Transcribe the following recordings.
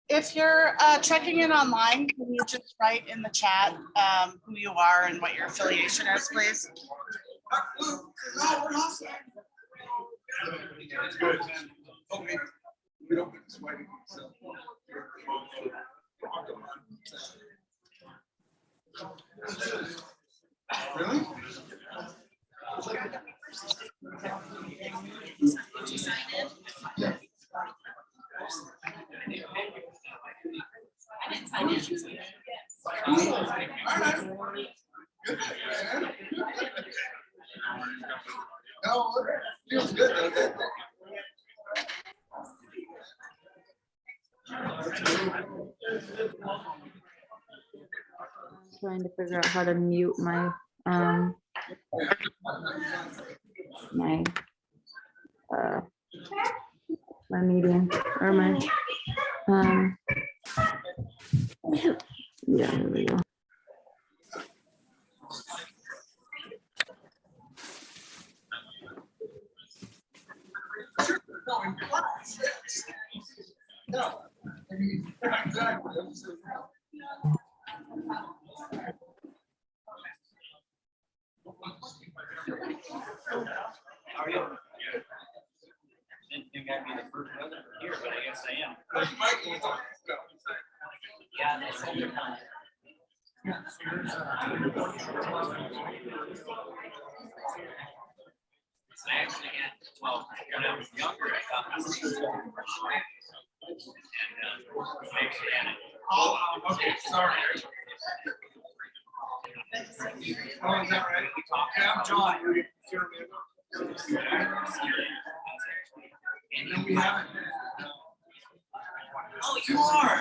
If you're checking in online, can you just write in the chat who you are and what your affiliation is, please? Really? Did you sign in? I didn't sign in. All right. Good. No, it feels good though. Trying to figure out how to mute my my meeting or my yeah, here we go. How are you? Didn't think I'd be the first one here, but I guess I am. Yeah, that's all the time. I actually had, well, when I was younger, I thought I was and I actually had it. Oh, okay, sorry. Oh, is that right? Yeah, I'm John. And then we haven't. Oh, you are.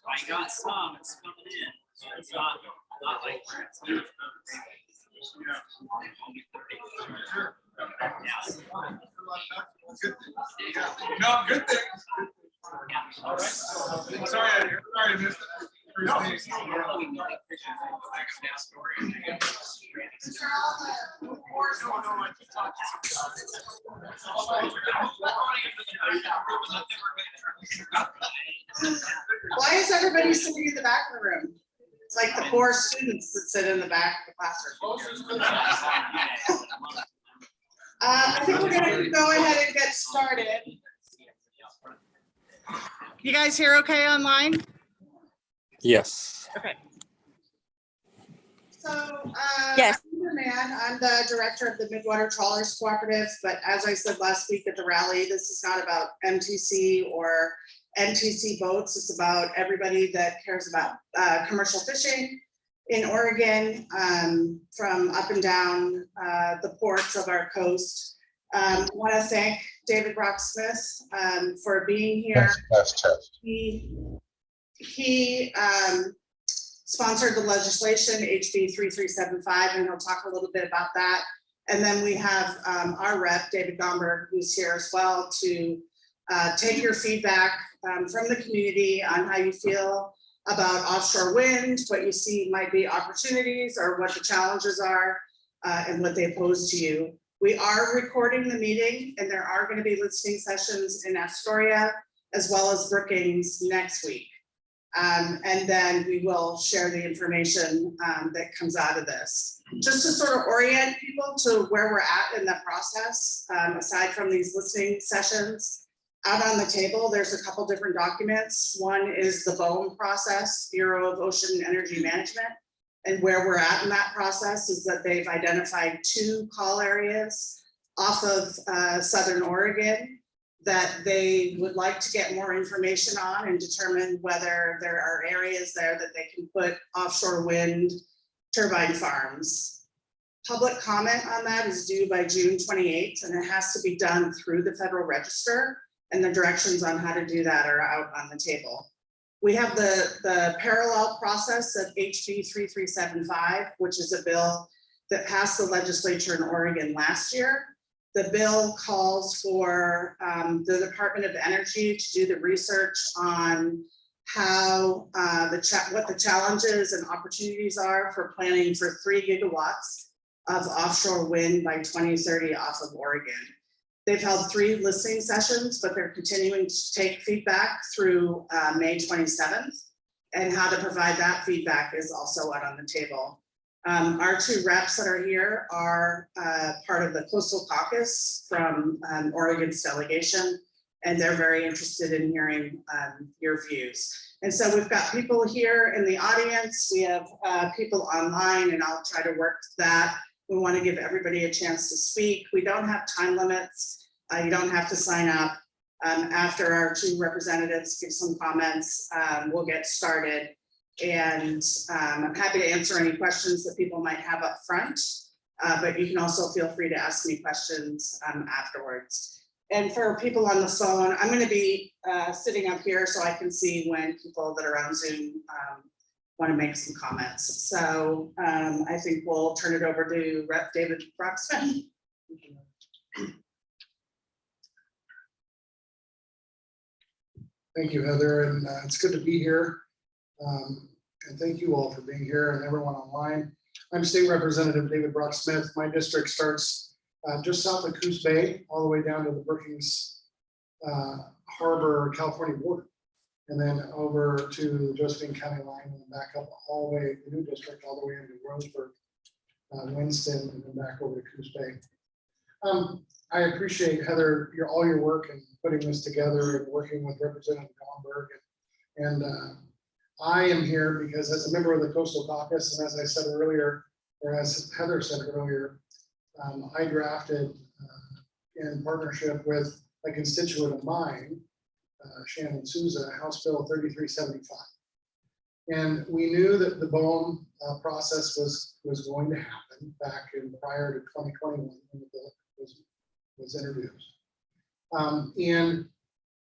I got some, it's coming in. So it's not like where it's not. No, good thing. All right. Sorry, I missed it. Why is everybody sitting in the back of the room? It's like the poor students that sit in the back of the classroom. I think we're gonna go ahead and get started. You guys hear okay online? Yes. Okay. So, Yes. I'm the man. I'm the director of the Midwater Trawlers Cooperative, but as I said last week at the rally, this is not about MTC or MTC boats. It's about everybody that cares about commercial fishing in Oregon, from up and down the ports of our coast. I want to thank David Rock-Smith for being here. Test. He sponsored the legislation, HB 3375, and he'll talk a little bit about that. And then we have our rep, David Gomberg, who's here as well to take your feedback from the community on how you feel about offshore wind, what you see might be opportunities or what the challenges are, and what they pose to you. We are recording the meeting, and there are going to be listening sessions in Astoria as well as Brookings next week. And then we will share the information that comes out of this. Just to sort of orient people to where we're at in the process, aside from these listening sessions, out on the table, there's a couple different documents. One is the BOEM process, Bureau of Ocean Energy Management. And where we're at in that process is that they've identified 2 call areas off of Southern Oregon that they would like to get more information on and determine whether there are areas there that they can put offshore wind turbine farms. Public comment on that is due by June 28th, and it has to be done through the Federal Register, and the directions on how to do that are out on the table. We have the parallel process of HB 3375, which is a bill that passed the legislature in Oregon last year. The bill calls for the Department of Energy to do the research on how what the challenges and opportunities are for planning for 3 gigawatts of offshore wind by 2030 off of Oregon. They've held 3 listening sessions, but they're continuing to take feedback through May 27th. And how to provide that feedback is also out on the table. Our 2 reps that are here are part of the Coastal Caucus from Oregon's delegation, and they're very interested in hearing your views. And so we've got people here in the audience, we have people online, and I'll try to work that. We want to give everybody a chance to speak. We don't have time limits. You don't have to sign up. After our 2 representatives give some comments, we'll get started. And I'm happy to answer any questions that people might have up front, but you can also feel free to ask me questions afterwards. And for people on the phone, I'm going to be sitting up here so I can see when people that are on Zoom want to make some comments. So I think we'll turn it over to Rep. David Broxman. Thank you, Heather, and it's good to be here. And thank you all for being here and everyone online. I'm State Representative David Brock-Smith. My district starts just south of Coos Bay, all the way down to the Brookings Harbor, California border, and then over to the Josephine County line and back up all the way, the new district, all the way into Roseburg, Winston, and then back over to Coos Bay. I appreciate, Heather, all your work and putting this together and working with Representative Gomberg. And I am here because as a member of the Coastal Caucus, and as I said earlier, or as Heather said earlier, I drafted in partnership with a constituent of mine, Shannon Souza, House Bill 3375. And we knew that the BOEM process was going to happen back in prior to 2021 when the bill was introduced. And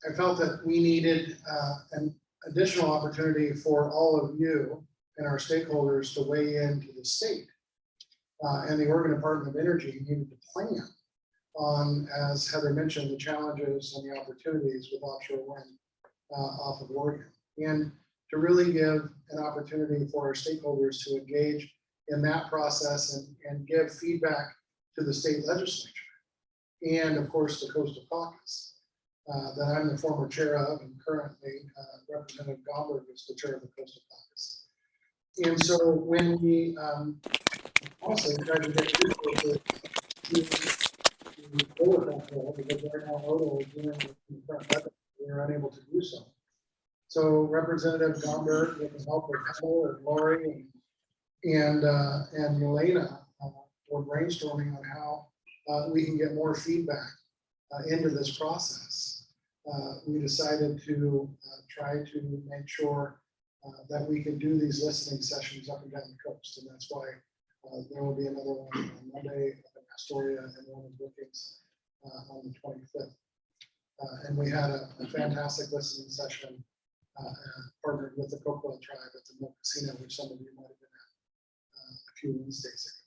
I felt that we needed an additional opportunity for all of you and our stakeholders to weigh into the state. And the Oregon Department of Energy needed to plan on, as Heather mentioned, the challenges and the opportunities with offshore wind off of Oregon. And to really give an opportunity for our stakeholders to engage in that process and give feedback to the state legislature. And of course, the Coastal Caucus that I'm the former chair of, and currently Representative Gomberg is the chair of the Coastal Caucus. And so when we also tried to get people to go with that bill, because they're now doing the current budget, we were unable to do so. So Representative Gomberg, with the help of Heather and Lori and Elena, were brainstorming on how we can get more feedback into this process. We decided to try to make sure that we can do these listening sessions up and down the coast. And that's why there will be another one on Monday in Astoria and one in Brookings on the 25th. And we had a fantastic listening session partnered with the Coquitlam tribe at the Milk Casino, which some of you might have been at a few Wednesdays ago.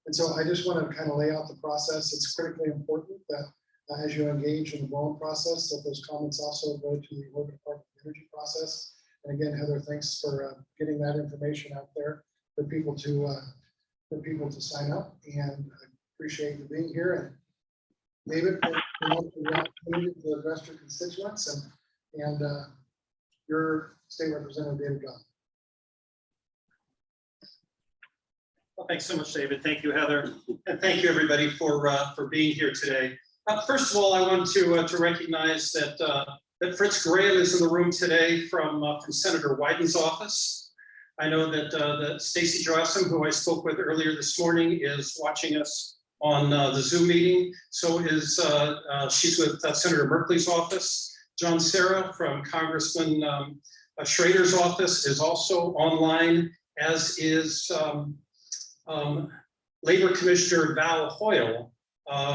And so I just want to kind of lay out the process. It's critically important that as you engage in the BOEM process, that those comments also go to the Oregon Department of Energy process. And again, Heather, thanks for getting that information out there for people to sign up. And I appreciate you being here. And David, for the opportunity to address your constituents and your state representative, David Gunn. Well, thanks so much, David. Thank you, Heather. And thank you, everybody, for being here today. First of all, I want to recognize that Fritz Graham is in the room today from Senator Wyden's office. I know that Stacy Jossam, who I spoke with earlier this morning, is watching us on the Zoom meeting. So is she's with Senator Merkley's office. John Serra from Congressman Schrader's office is also online, as is Labor Commissioner Val Hoyle,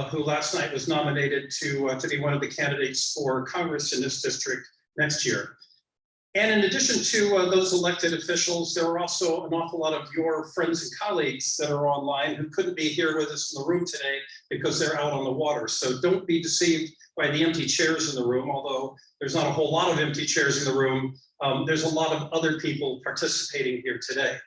who last night was nominated to be one of the candidates for Congress in this district next year. And in addition to those elected officials, there are also an awful lot of your friends and colleagues that are online who couldn't be here with us in the room today because they're out on the water. So don't be deceived by the empty chairs in the room, although there's not a whole lot of empty chairs in the room. There's a lot of other people participating here today.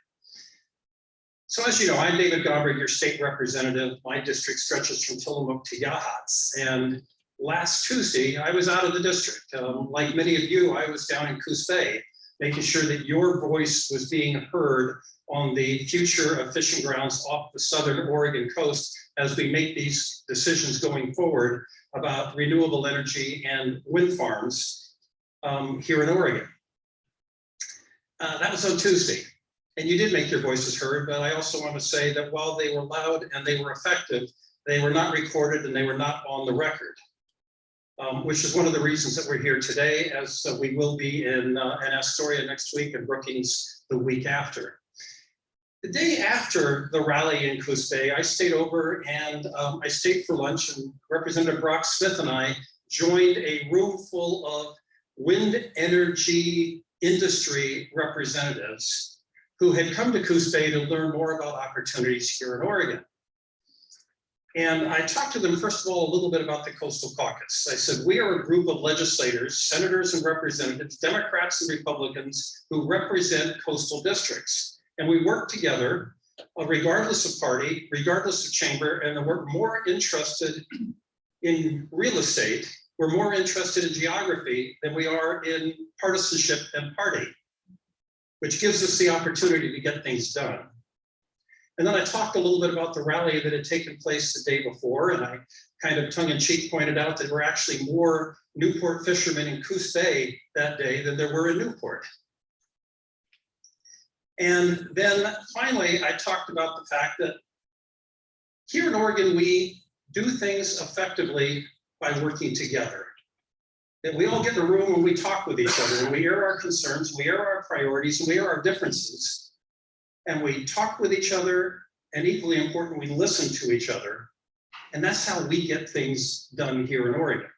So as you know, I'm David Gomberg, your state representative. My district stretches from Tillamook to Yachats. And last Tuesday, I was out of the district. Like many of you, I was down in Coos Bay, making sure that your voice was being heard on the future of fishing grounds off the southern Oregon coast as we make these decisions going forward about renewable energy and wind farms here in Oregon. That was on Tuesday. And you did make your voices heard, but I also want to say that while they were loud and they were effective, they were not recorded and they were not on the record. Which is one of the reasons that we're here today, as we will be in Astoria next week and Brookings the week after. The day after the rally in Coos Bay, I stayed over and I stayed for lunch, and Representative Brock Smith and I joined a room full of wind energy industry representatives who had come to Coos Bay to learn more about opportunities here in Oregon. And I talked to them, first of all, a little bit about the Coastal Caucus. I said, we are a group of legislators, senators and representatives, Democrats and Republicans, who represent coastal districts. And we work together, regardless of party, regardless of chamber, and we're more interested in real estate, we're more interested in geography than we are in partisanship and party, which gives us the opportunity to get things done. And then I talked a little bit about the rally that had taken place the day before, and I kind of tongue-in-cheek pointed out that there were actually more Newport fishermen in Coos Bay that day than there were in Newport. And then finally, I talked about the fact that here in Oregon, we do things effectively by working together. That we all get in a room and we talk with each other, and we air our concerns, we air our priorities, and we air our differences. And we talk with each other, and equally important, we listen to each other. And that's how we get things done here in Oregon.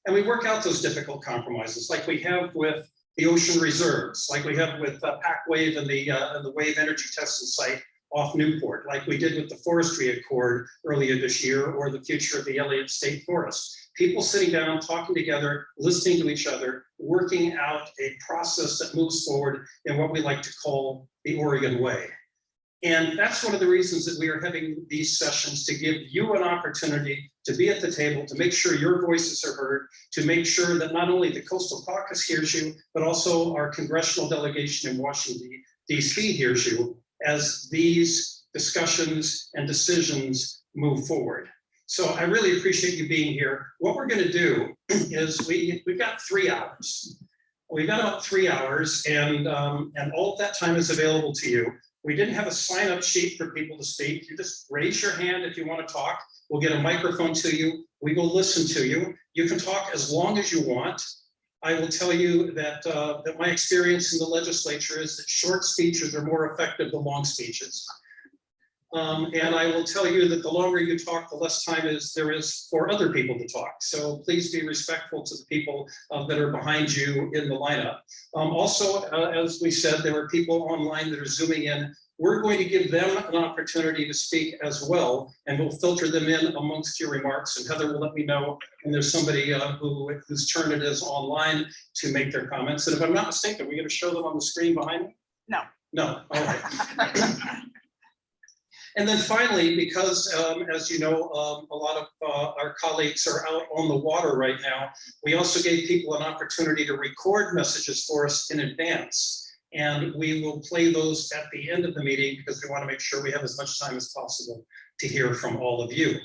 And we work out those difficult compromises like we have with the ocean reserves, like we have with PacWave and the wave energy testing site off Newport, like we did with the forestry accord earlier this year, or the future of the Elliott State Forest. People sitting down, talking together, listening to each other, working out a process that moves forward in what we like to call the Oregon way. And that's one of the reasons that we are having these sessions, to give you an opportunity to be at the table, to make sure your voices are heard, to make sure that not only the Coastal Caucus hears you, but also our congressional delegation in Washington, DC hears you as these discussions and decisions move forward. So I really appreciate you being here. What we're going to do is we've got 3 hours. We've got about 3 hours, and all of that time is available to you. We didn't have a sign-up sheet for people to speak. You just raise your hand if you want to talk. We'll get a microphone to you. We will listen to you. You can talk as long as you want. I will tell you that, that my experience in the legislature is that short speeches are more effective than long speeches. And I will tell you that the longer you talk, the less time there is for other people to talk. So please be respectful to the people that are behind you in the lineup. Also, as we said, there are people online that are Zooming in. We're going to give them an opportunity to speak as well, and we'll filter them in amongst your remarks. And Heather will let me know when there's somebody whose turn it is online to make their comments. And if I'm not mistaken, are we going to show them on the screen behind me? No. No, all right. And then finally, because as you know, a lot of our colleagues are out on the water right now, we also gave people an opportunity to record messages for us in advance. And we will play those at the end of the meeting because we want to make sure we have as much time as possible to hear from all of you.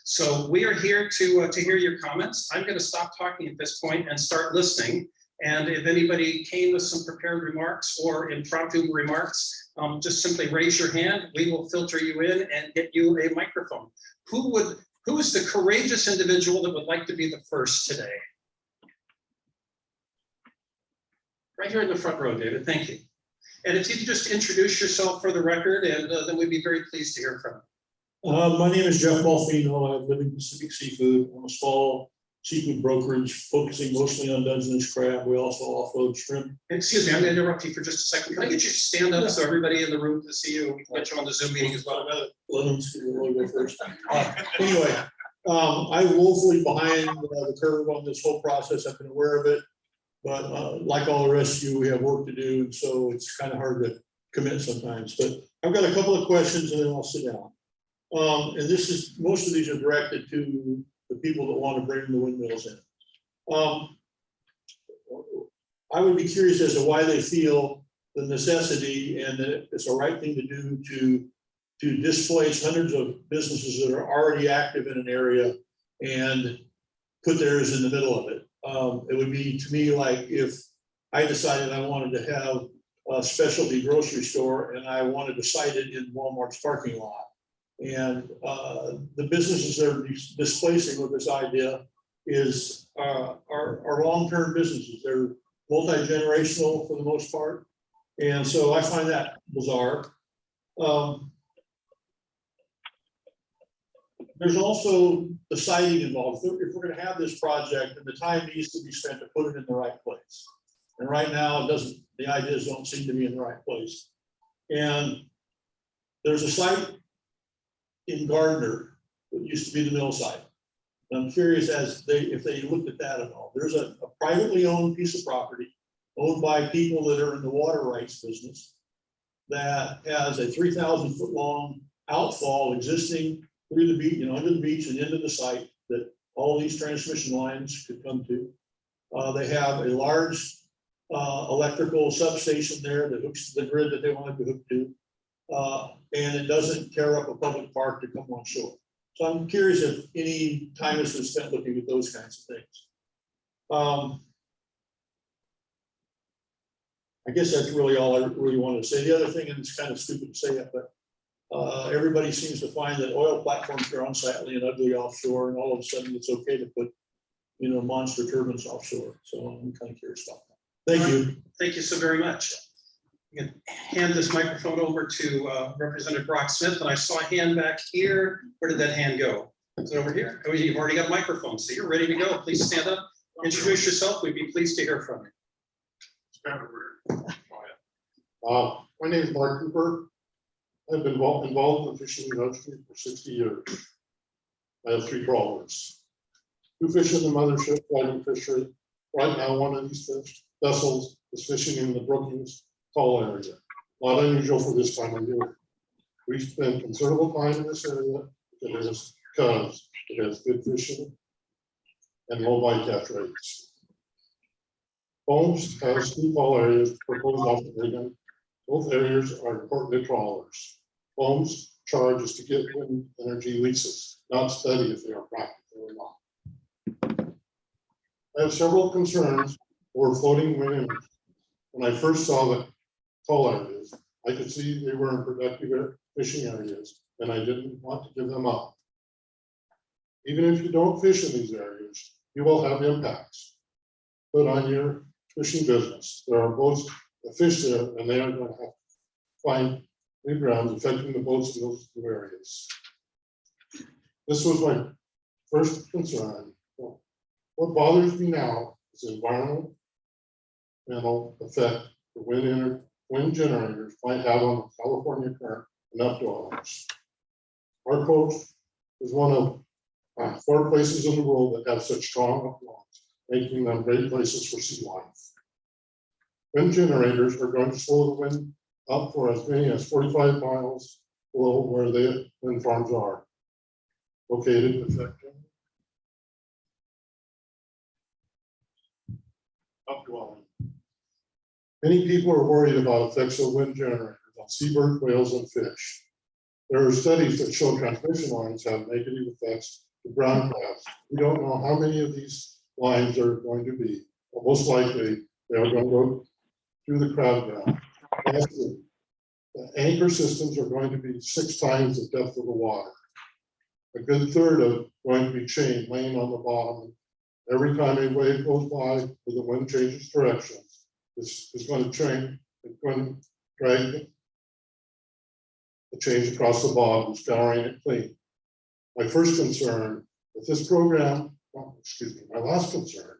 So we are here to hear your comments. I'm going to stop talking at this point and start listening. And if anybody came with some prepared remarks or impromptu remarks, just simply raise your hand. We will filter you in and get you a microphone. Who is the courageous individual that would like to be the first today? Right here in the front row, David. Thank you. And if you could just introduce yourself for the record, and then we'd be very pleased to hear from you. My name is Jeff Malfino. I live in Pacific Seafood. I'm a small seafood brokerage focusing mostly on Dungeness crab. We also offload shrimp. Excuse me, I'm gonna interrupt you for just a second. Can I get you to stand up so everybody in the room can see you? We can get you on the Zoom meeting as well. Let them see the logo first. Anyway, I'm woefully behind the curve on this whole process. I've been aware of it. But like all the rest of you, we have work to do. And so it's kind of hard to commit sometimes. But I've got a couple of questions and then I'll sit down. And most of these are directed to the people that want to bring the windmills in. I would be curious as to why they feel the necessity and that it's the right thing to do to displace hundreds of businesses that are already active in an area and put theirs in the middle of it. It would be to me like if I decided I wanted to have a specialty grocery store and I wanted to site it in Walmart's parking lot. And the businesses they're displacing with this idea are long-term businesses. They're multi-generational for the most part. And so I find that bizarre. There's also the siting involved. If we're going to have this project, and the time needs to be spent to put it in the right place. And right now, it doesn't. The ideas don't seem to be in the right place. And there's a site in Gardner that used to be the mill site. And I'm curious if they looked at that at all. There's a privately owned piece of property owned by people that are in the water rights business that has a 3,000 foot long outfall existing through the beach, under the beach and into the site that all these transmission lines could come to. They have a large electrical substation there that hooks to the grid that they wanted to hook to. And it doesn't tear up a public park to come on shore. So I'm curious if any time has been spent looking at those kinds of things. I guess that's really all I really wanted to say. The other thing, and it's kind of stupid to say it, but everybody seems to find that oil platforms are unsightly and ugly offshore, and all of a sudden it's okay to put, monster turbines offshore. So I'm kind of curious about that. Thank you. Thank you so very much. I'm gonna hand this microphone over to Representative Brock Smith, and I saw a hand back here. Where did that hand go? Is it over here? Oh, you've already got a microphone, so you're ready to go. Please stand up, introduce yourself. We'd be pleased to hear from you. It's kind of weird. My name is Mark Cooper. I've been involved in the fishing industry for 60 years. I have 3 trawlers. 2 fish in the mothership, whiting fishery. Right now, one of these vessels is fishing in the Brookings Tall area. Not unusual for this time of year. We spend considerable time in this area because it has good fishing and low bycatch rates. Holmes has 2 tall areas proposed off the Reagan. Both areas are important to trawlers. Holmes charges to get wind energy leases, not study if they are practical or not. I have several concerns over floating wind energy. When I first saw the tall areas, I could see they were in productive fishing areas, and I didn't want to give them up. Even if you don't fish in these areas, you will have impacts put on your fishing business. There are boats that fish there, and they are going to have to find new grounds affecting the boats in those new areas. This was my first concern. What bothers me now is the environmental effect the wind generators might have on the California current and updwellers. Our coast is one of 4 places in the world that have such strong upwells, making them great places for sea life. Wind generators are going to slow the wind up for as many as 45 miles below where the wind farms are located, affecting updwelling. Many people are worried about effects of wind generators on seabird, whales, and fish. There are studies that show transmission lines have negative effects to ground crabs. We don't know how many of these lines are going to be, but most likely they are going to go through the crab ground. The anchor systems are going to be 6 times the depth of the water. A good third of going to be chained laying on the bottom. Every time a wave goes by or the wind changes directions, this is going to change. It's going to drag a change across the bottom, scouring it clean. My first concern, if this program, my last concern,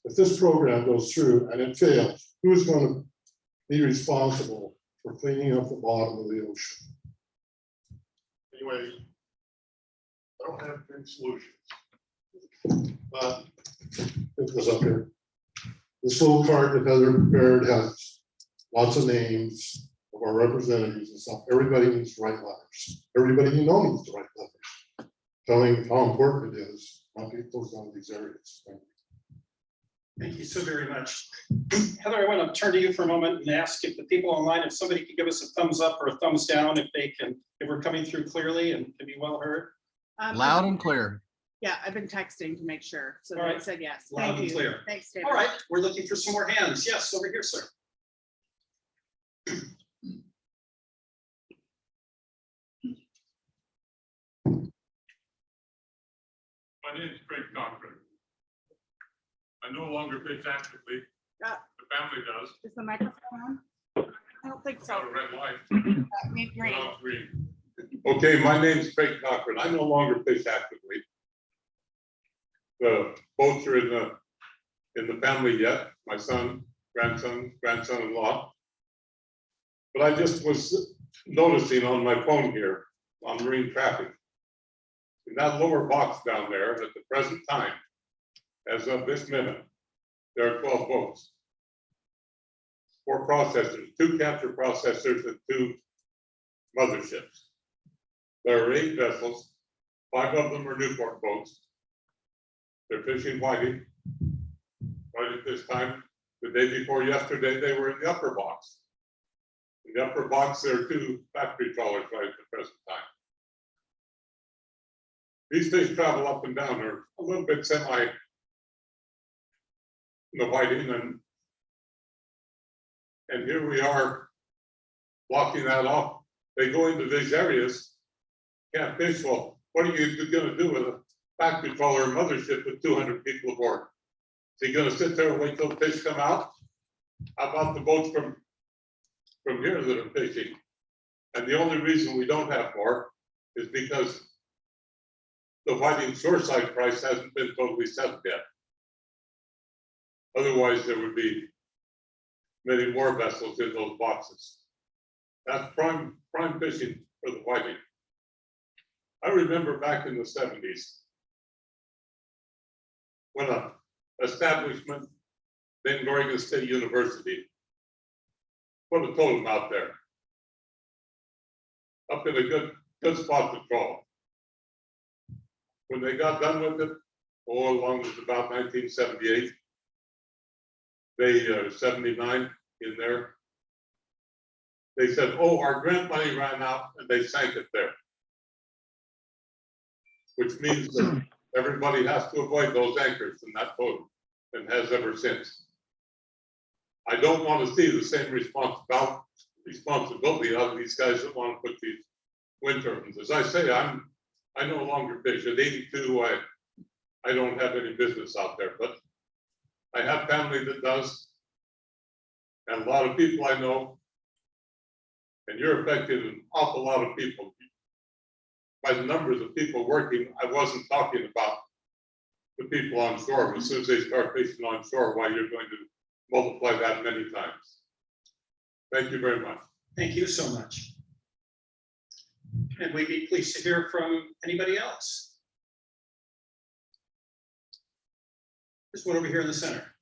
if this program goes through and it fails, who's going to be responsible for cleaning up the bottom of the ocean? Anyway, I don't have big solutions. But it was up here. This little card that Heather prepared has lots of names of our representatives and stuff. Everybody needs to write letters. Everybody you know needs to write letters, telling how important it is not to get closed down these areas. Thank you so very much. Heather, I want to turn to you for a moment and ask if the people online, if somebody could give us a thumbs up or a thumbs down, if we're coming through clearly and can be well heard. Loud and clear. Yeah, I've been texting to make sure. So All they right. said yes. Loud Thank and you. clear. Thanks, David. All right, we're looking for some more hands. Yes, over here, sir. My name is Craig Cochran. I no longer fish actively. Uh, The family does. Is the microphone on? I don't think so. Got a red light. Need green. Now it's green. Okay, my name's Craig Cochran. I no longer fish actively. The boats are in the family yet, my son, grandson-in-law. But I just was noticing on my phone here on marine traffic. In that lower box down there at the present time, as of this minute, there are 12 boats. 4 processors, 2 capture processors and 2 motherships. There are 8 vessels, 5 of them are Newport boats. They're fishing whiting. Right at this time, the day before yesterday, they were in the upper box. In the upper box, there are 2 factory trawlers right at the present time. These fish travel up and down. They're a little bit semi the whiting, and here we are blocking that off. They go into these areas, can't fish. Well, what are you going to do with a factory trawler or mothership with 200 people aboard? Is he going to sit there and wait till fish come out? How about the boats from here that are fishing? And the only reason we don't have more is because the whiting shoreside price hasn't been totally set yet. Otherwise, there would be many more vessels in those boxes. That's prime fishing for the whiting. I remember back in the 70s when an establishment named Oregon State University put a totem out there up in a good spot to trawl. When they got done with it, along with about 1978, they 79 in there. They said, "Oh, our grant money ran out," and they sank it there. Which means that everybody has to avoid those anchors in that boat, and has ever since. I don't want to see the same responsibility out of these guys that want to put these wind turbines. As I say, I no longer fish. At 82, I don't have any business out there, but I have family that does, and a lot of people I know, and you're affecting an awful lot of people. By the numbers of people working, I wasn't talking about the people on shore. As soon as they start fishing on shore, why you're going to multiply that many times. Thank you very much. Thank you so much. And we'd be pleased to hear from anybody else. There's one over here in the center.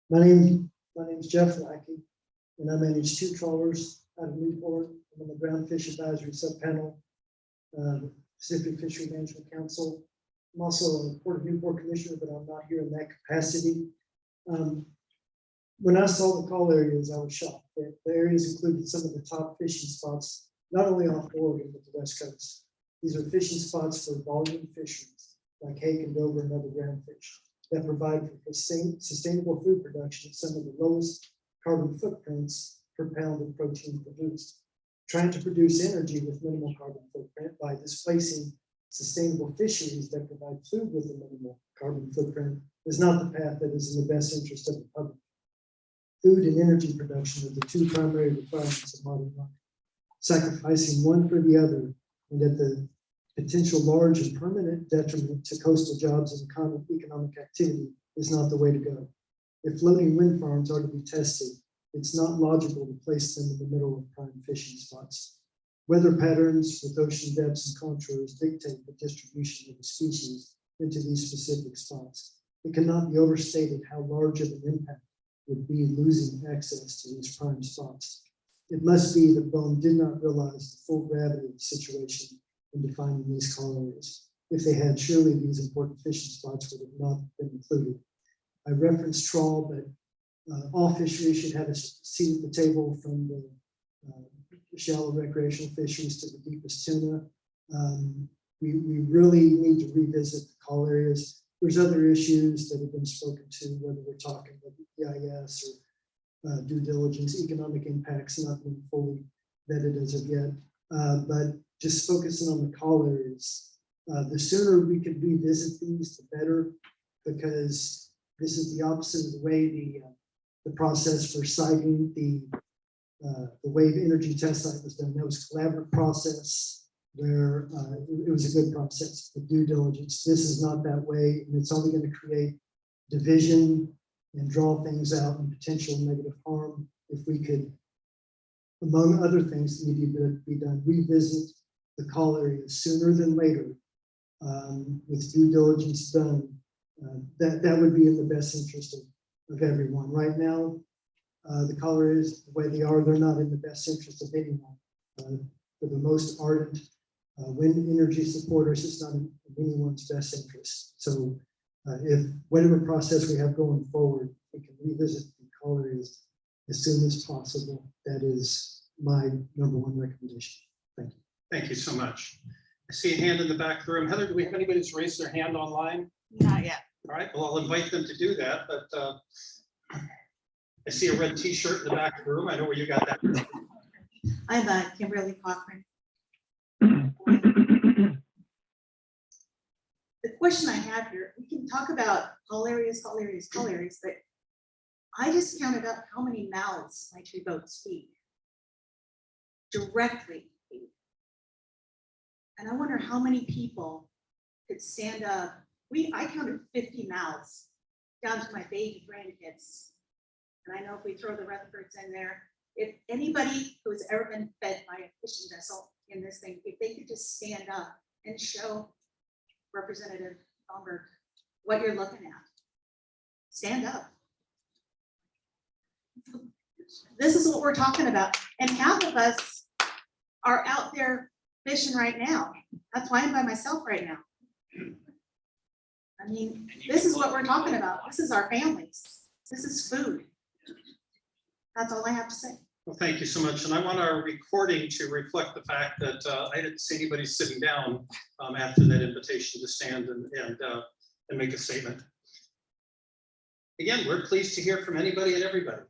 My name's Jeff Lackey, and I manage 2 trawlers out of Newport. I'm on the Ground Fish Advisory Subpanel, Pacific Fishery Management Council. I'm also a Port of Newport Commissioner, but I'm not here in that capacity. When I saw the call areas, I was shocked. The areas included some of the top fishing spots, not only off Oregon, but the West Coast. These are fishing spots for volume fisheries, like hake and dover and other ground fish, that provide for sustainable food production at some of the lowest carbon footprints per pound of protein produced. Trying to produce energy with minimal carbon footprint by displacing sustainable fisheries that provide food with a minimal carbon footprint is not the path that is in the best interest of the public. Food and energy production are the two primary requirements of modern life. Sacrificing one for the other and at the potential large and permanent detriment to coastal jobs and economic activity is not the way to go. If floating wind farms are to be tested, it's not logical to place them in the middle of prime fishing spots. Weather patterns with ocean depths and contours dictate the distribution of the species into these specific spots. It cannot be overstated how large of an impact would be losing access to these prime spots. It must be that BOEM did not realize the full gravity of the situation in defining these call areas. If they had, surely these important fishing spots would have not been included. I referenced trawl, but all fisheries should have a seat at the table, from the shallow recreational fisheries to the deepest tuna. We really need to revisit the call areas. There's other issues that have been spoken to, whether we're talking about EIS or due diligence, economic impacts not being fully vetted as of yet. But just focusing on the call areas, the sooner we can revisit these, the better, because this is the opposite of the way the process for siting the wave energy test site was done. That was a collaborative process where it was a good process with due diligence. This is not that way, and it's only going to create division and draw things out and potential negative harm. If we could, among other things that need to be done, revisit the call areas sooner than later with due diligence done, that would be in the best interest of everyone. Right now, the call areas, the way they are, they're not in the best interest of anyone. For the most ardent wind energy supporters, it's not in anyone's best interest. So if whatever process we have going forward, we can revisit the call areas as soon as possible. That is my number one recommendation. Thank you. Thank you so much. I see a hand in the back of the room. Heather, do we have anybody that's raised their hand online? Not yet. All right, well, I'll invite them to do that, but I see a red T-shirt in the back of the room. I know where you got that. I'm Kimberly Cochran. The question I have here, we can talk about call areas, but I just counted up how many mouths my two boats feed. Directly feed. And I wonder how many people could stand up. I counted 50 mouths down to my baby grandkids. And I know if we throw the Rutherfords in there, if anybody who's ever been fed by a fishing vessel in this thing, if they could just stand up and show Representative Gomberg what you're looking at. Stand up. This is what we're talking about. And half of us are out there fishing right now. That's why I'm by myself right now. I mean, this is what we're talking about. This is our families. This is food. That's all I have to say. Well, thank you so much. And I want our recording to reflect the fact that I didn't see anybody sitting down after that invitation to stand and make a statement. Again, we're pleased to hear from anybody and everybody.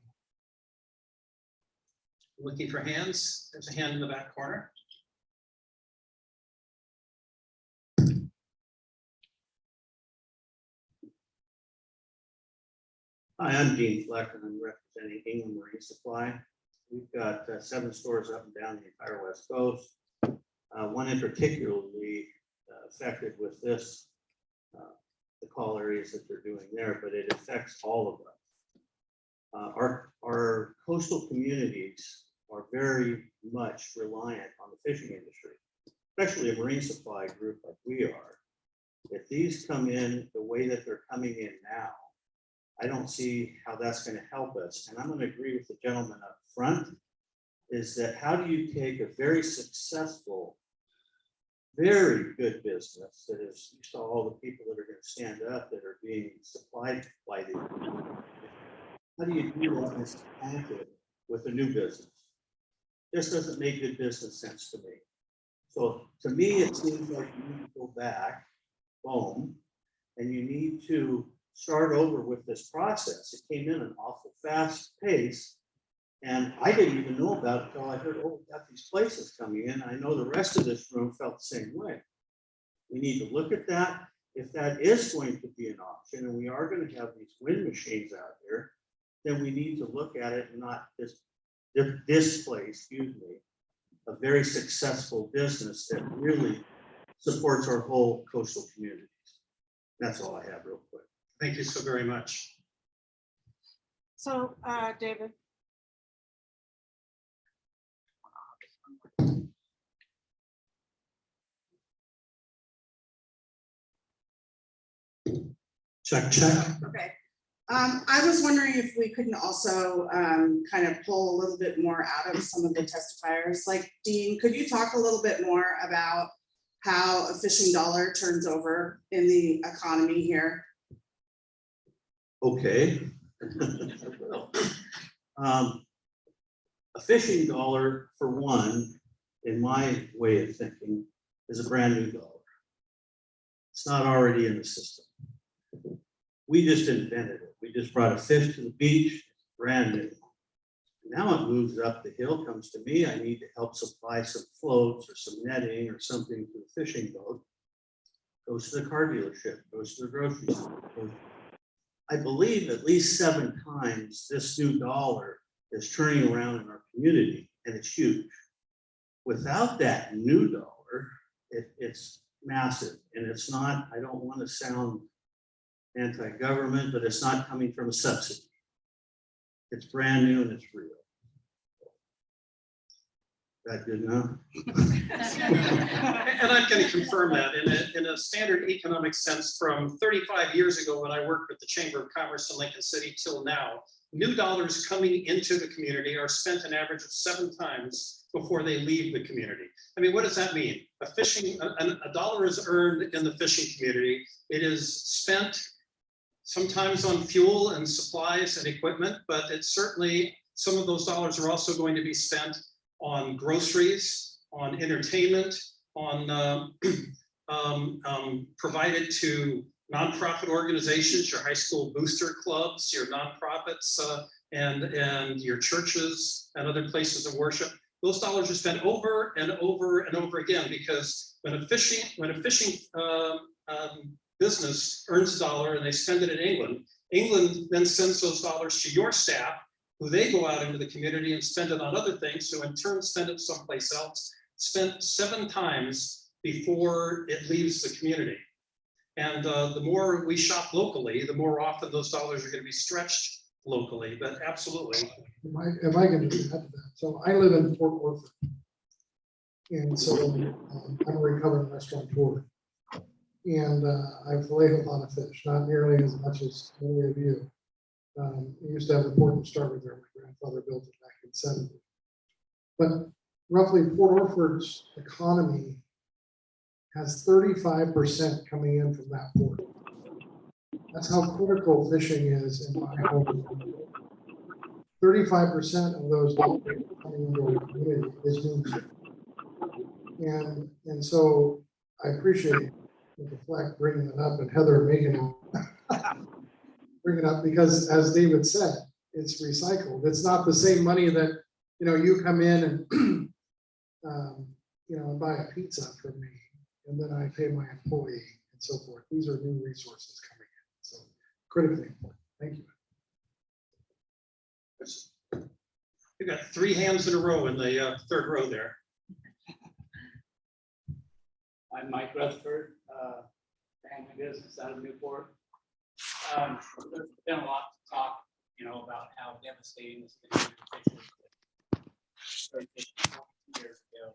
Looking for hands. There's a hand in the back corner. Hi, I'm Dean Fleck, and I'm representing England Marine Supply. We've got 7 stores up and down the entire West Coast. One in particularly affected with this, the call areas that they're doing there, but it affects all of us. Our coastal communities are very much reliant on the fishing industry, especially a marine supply group like we are. If these come in the way that they're coming in now, I don't see how that's going to help us. And I'm going to agree with the gentleman up front, is that how do you take a very successful, very good business that is, you saw all the people that are going to stand up that are being supplied by the, how do you do that and supplant it with a new business? This doesn't make good business sense to me. So to me, it seems like you need to go back home and you need to start over with this process. It came in an awful fast pace, and I didn't even know about it until I heard, oh, we got these places coming in. I know the rest of this room felt the same way. We need to look at that. if that is going to be an option, and we are gonna have these wind machines out there, then we need to look at it and not displace, excuse me, a very successful business that really supports our whole coastal communities. That's all I have real quick. Thank you so very much. So, David. Check, check. Okay. I was wondering if we couldn't also kind of pull a little bit more out of some of the testifiers. Like Dean, could you talk a little bit more about how a fishing dollar turns over in the economy here? Okay. A fishing dollar, for one, in my way of thinking, is a brand new dollar. It's not already in the system. We just invented it. We just brought a fish to the beach, brand new. Now it moves up the hill, comes to me. I need to help supply some floats or some netting or something to the fishing boat. Goes to the car dealership, goes to the grocery store. I believe at least 7 times this new dollar is turning around in our community, and it's huge. Without that new dollar, it's massive, and it's not, I don't want to sound anti-government, but it's not coming from a subsidy. It's brand new and it's real. That good enough? And I'm going to confirm that in a standard economic sense, from 35 years ago when I worked with the Chamber of Commerce in Lincoln City till now, new dollars coming into the community are spent an average of 7 times before they leave the community. I mean, what does that mean? A dollar is earned in the fishing community. It is spent sometimes on fuel and supplies and equipment, but it's certainly, some of those dollars are also going to be spent on groceries, on entertainment, on provided to nonprofit organizations, your high school booster clubs, your nonprofits, and your churches and other places of worship. Those dollars are spent over and over and over again, because when a fishing business earns a dollar and they spend it in England, England then sends those dollars to your staff, who they go out into the community and spend it on other things, so in turn spend it someplace else, spent 7 times before it leaves the community. And the more we shop locally, the more often those dollars are going to be stretched locally, but absolutely. If I can just add to that. So I live in Fort Worth. And so I'm a recovering restaurateur. And I fillet a lot of fish, not nearly as much as many of you. I used to have a port and started there. My grandfather built it back in the 70s. But roughly Port Orford's economy has 35% coming in from that port. That's how critical fishing is in my home. 35% of those dollars coming into our community is moonshine. And so I appreciate the flag bringing it up and Heather making it bring it up, because as David said, it's recycled. It's not the same money that, you come in and, and buy a pizza from me, and then I pay my employee and so forth. These are new resources coming in. So critically important. Thank you. You've got 3 hands in a row in the 3rd row there. I'm Mike Rutherford, family business out of Newport. There's been a lot to talk, about how devastating this can be for fishers 20 years ago.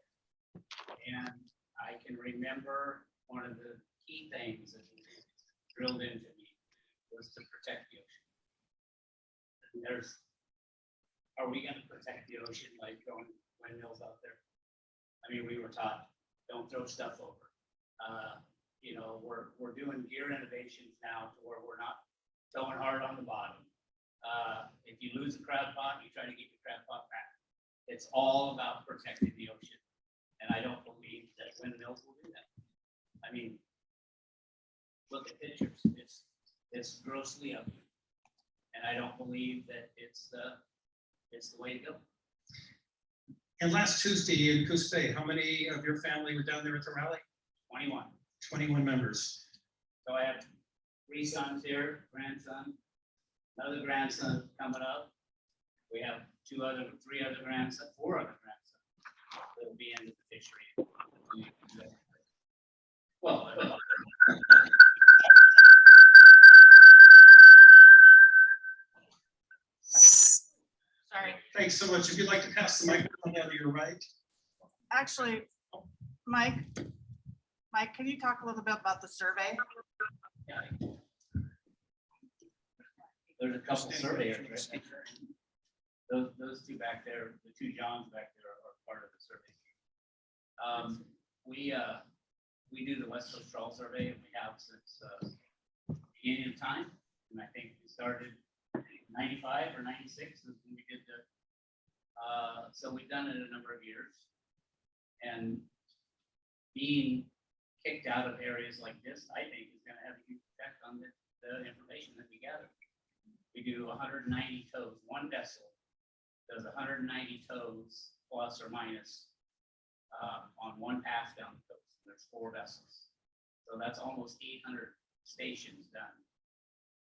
And I can remember one of the key things that was drilled into me was to protect the ocean. And are we going to protect the ocean by throwing windmills out there? I mean, we were taught, don't throw stuff over. We're doing gear innovations now to where we're not throwing hard on the bottom. If you lose a crab pot, you try to get your crab pot back. It's all about protecting the ocean. And I don't believe that windmills will do that. I mean, look at pictures. It's grossly ugly. And I don't believe that it's the way to go. And last Tuesday in Coos Bay, how many of your family were down there at the rally? 21. 21 members. So I have 3 sons here, grandson, another grandson coming up. We have 3 other grandsons, 4 other grandsons that will be in the fishery. Well, Sorry, Thanks so much. If you'd like to pass the microphone down to your right. Actually, Mike, can you talk a little bit about the survey? there's a couple surveyors, right? Those 2 back there, the 2 Johns back there are part of the survey. We do the West Coast Trawl Survey, and we have since beginning of time, and I think we started 95 or 96 is when we did the, so we've done it a number of years. And being kicked out of areas like this, I think is gonna have a huge effect on the information that we gather. We do 190 tows, one vessel does 190 tows plus or minus on one pass down the coast. There's 4 vessels. So that's almost 800 stations done.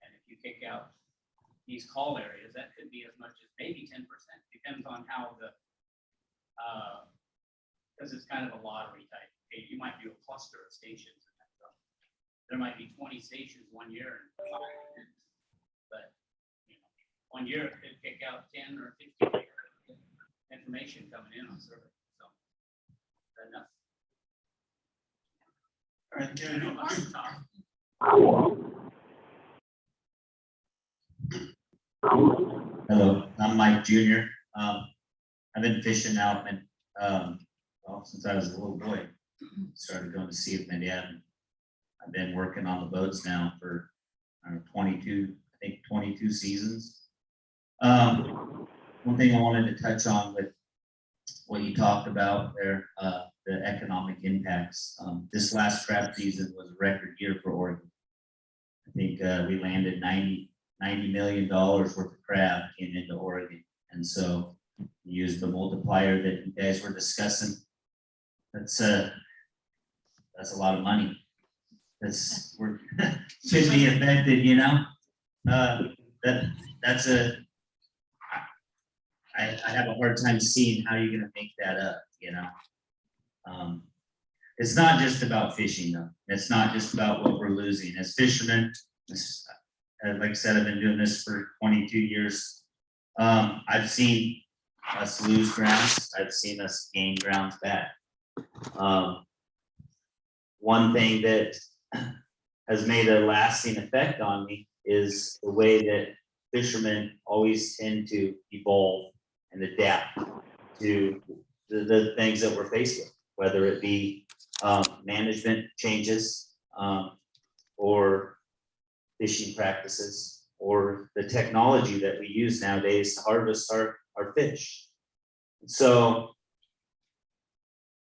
And if you kick out these call areas, that could be as much as maybe 10%, depends on how the, because it's kind of a lottery type. Okay, you might do a cluster of stations. There might be 20 stations one year, but you know, one year it could kick out 10 or 15 information coming in on survey. So enough. All right, Gary, I know lots of talk. Hello, I'm Mike Jr. I've been fishing now, well, since I was a little boy. Started going to sea with my dad. I've been working on the boats now for, I don't know, 22 seasons. One thing I wanted to touch on with what you talked about there, the economic impacts. This last crab season was a record year for Oregon. I think we landed $90 million worth of crab came into Oregon. And so you use the multiplier that you guys were discussing. That's a lot of money. We're should be affected, you know. I have a hard time seeing how you're gonna make that up, you know. It's not just about fishing though. It's not just about what we're losing. As fishermen, like I said, I've been doing this for 22 years. I've seen us lose grounds. I've seen us gain grounds back. One thing that has made a lasting effect on me is the way that fishermen always tend to evolve and adapt to the things that we're faced with, whether it be management changes or fishing practices or the technology that we use nowadays to harvest our fish. So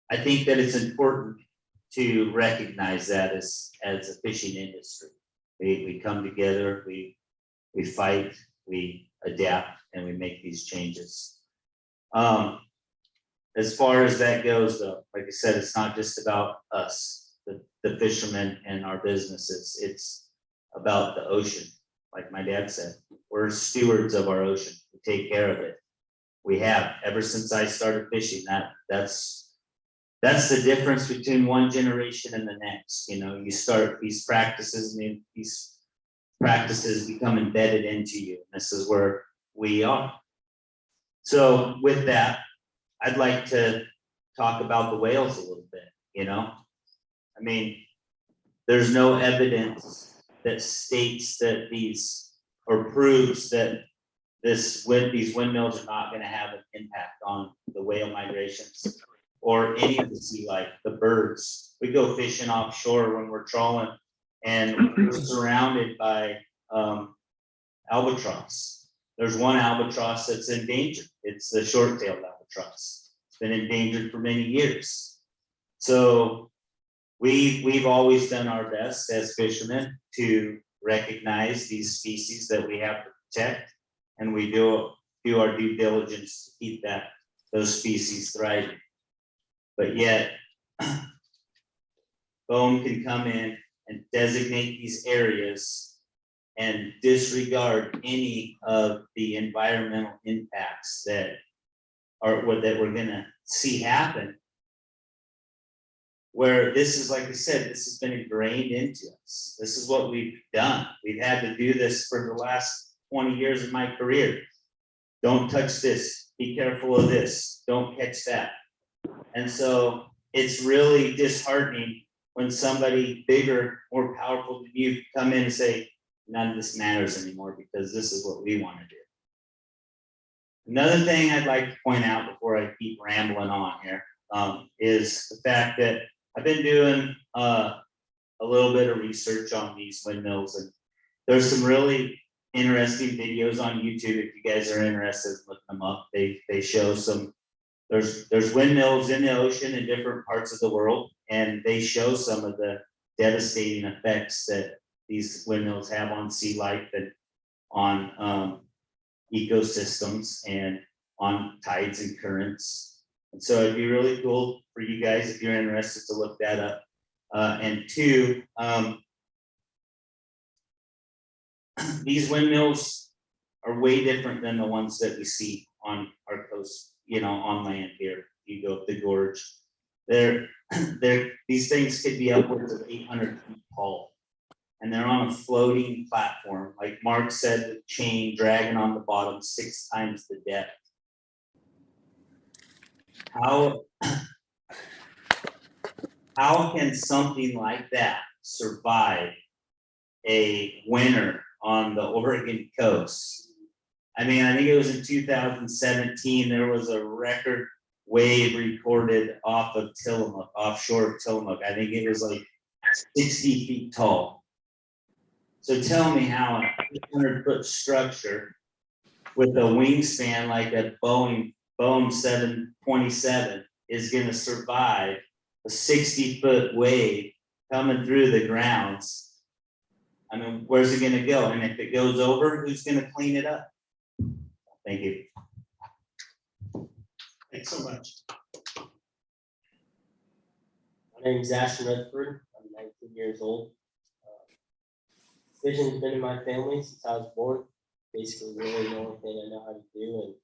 I think that it's important to recognize that as a fishing industry. We come together, we fight, we adapt, and we make these changes. As far as that goes though, like I said, it's not just about us, the fishermen and our businesses. It's about the ocean. Like my dad said, we're stewards of our ocean. We take care of it. We have, ever since I started fishing, that's the difference between one generation and the next. You know, you start these practices and these practices become embedded into you. This is where we are. So with that, I'd like to talk about the whales a little bit, you know? I mean, there's no evidence that states that or proves that these windmills are not gonna have an impact on the whale migrations or any of the sea life, the birds. We go fishing offshore when we're trawling and we're surrounded by albatross. There's one albatross that's endangered. It's the short-tailed albatross. It's been endangered for many years. So we've always done our best as fishermen to recognize these species that we have to protect, and we do our due diligence to keep those species thriving. But yet, BOEM can come in and designate these areas and disregard any of the environmental impacts that are what that we're gonna see happen. Where this is, like I said, this has been ingrained into us. This is what we've done. We've had to do this for the last 20 years of my career. Don't touch this, be careful of this, don't catch that. And so it's really disheartening when somebody bigger, more powerful than you come in and say, none of this matters anymore because this is what we want to do. Another thing I'd like to point out before I keep rambling on here is the fact that I've been doing a little bit of research on these windmills, and there's some really interesting videos on YouTube. If you guys are interested, look them up. They show some, there's windmills in the ocean in different parts of the world, and they show some of the devastating effects that these windmills have on sea life and on ecosystems and on tides and currents. And so it'd be really cool for you guys, if you're interested, to look that up. And two, these windmills are way different than the ones that we see on our coast, you know, on land here. You go up the gorge. These things could be upwards of 800 feet tall. And they're on a floating platform. Like Mark said, the chain dragging on the bottom 6 times the depth. How can something like that survive a winter on the Oregon coast? I mean, I think it was in 2017, there was a record wave recorded off of Tillamook, offshore of Tillamook. I think it was like 60 feet tall. So tell me how a 800-foot structure with a wingspan like a Boeing 727 is going to survive a 60-foot wave coming through the grounds. I mean, where's it going to go? And if it goes over, who's going to clean it up? Thank you. Thanks so much. My name is Ashton Redford. I'm 19 years old. Fishing's been in my family since I was born. Basically, really the only thing I know how to do, and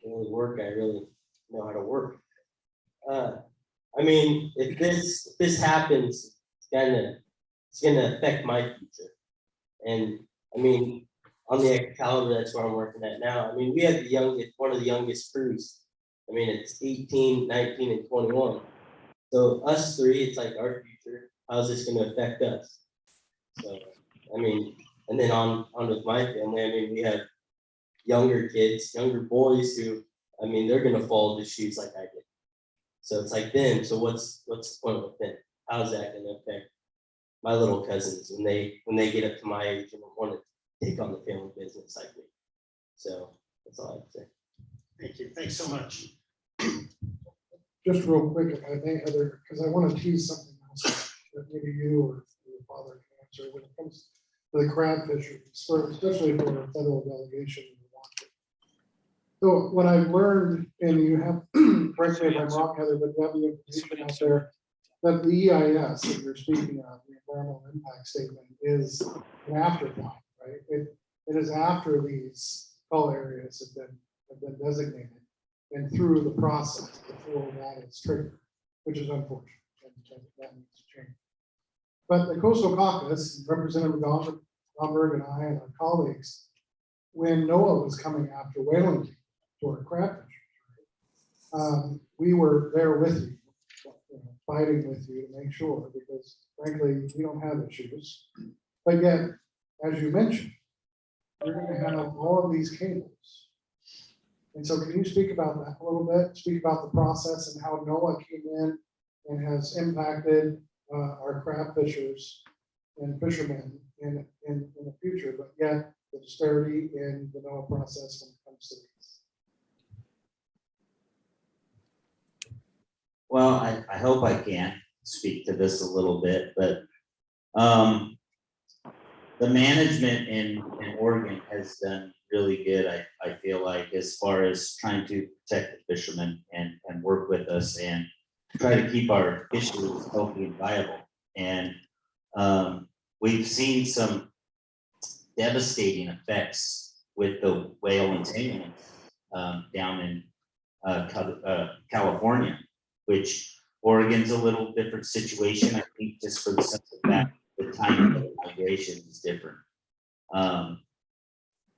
the only work I really know how to work. I mean, if this happens, it's gonna affect my future. And I mean, on the caliber, that's where I'm working at now. I mean, we have one of the youngest crews. I mean, it's 18, 19, and 21. So us three, it's like our future. How's this gonna affect us? So, I mean, and then on with my family, I mean, we have younger kids, younger boys who, I mean, they're gonna fall into shoes like I did. So it's like them. So what's the point of them? How's that gonna affect my little cousins when they get up to my age and want to take on the family business like me? So that's all I have to say. Thank you. Thanks so much. Just real quick, if I may, Heather, because I want to tease something else that maybe you or your father can answer when it comes to the crab fisheries, especially for a federal delegation. So what I've learned, and you have, correct me if I'm wrong, Heather, but you have the information out there, that the EIS that you're speaking of, the environmental impact statement, is an afterthought, right? It is after these cull areas have been designated and through the process before that is triggered, which is unfortunate, and that needs to change. But the Coastal Caucus, Representative Gomberg and I and our colleagues, when NOAA was coming after whaling for crab fishing, we were there with you, fighting with you to make sure, because frankly, we don't have issues. But yet, as you mentioned, you're going to have all of these cables. And so can you speak about that a little bit? Speak about the process and how NOAA came in and has impacted our crab fishers and fishermen in the future, but yet the disparity in the NOAA process when it comes to these. Well, I hope I can speak to this a little bit, but the management in Oregon has done really good, I feel like, as far as trying to protect the fishermen and work with us and try to keep our fisheries healthy and viable. And We've seen some devastating effects with the whale entanglement down in California, which Oregon's a little different situation, I think, just for the simple fact the time of migration is different.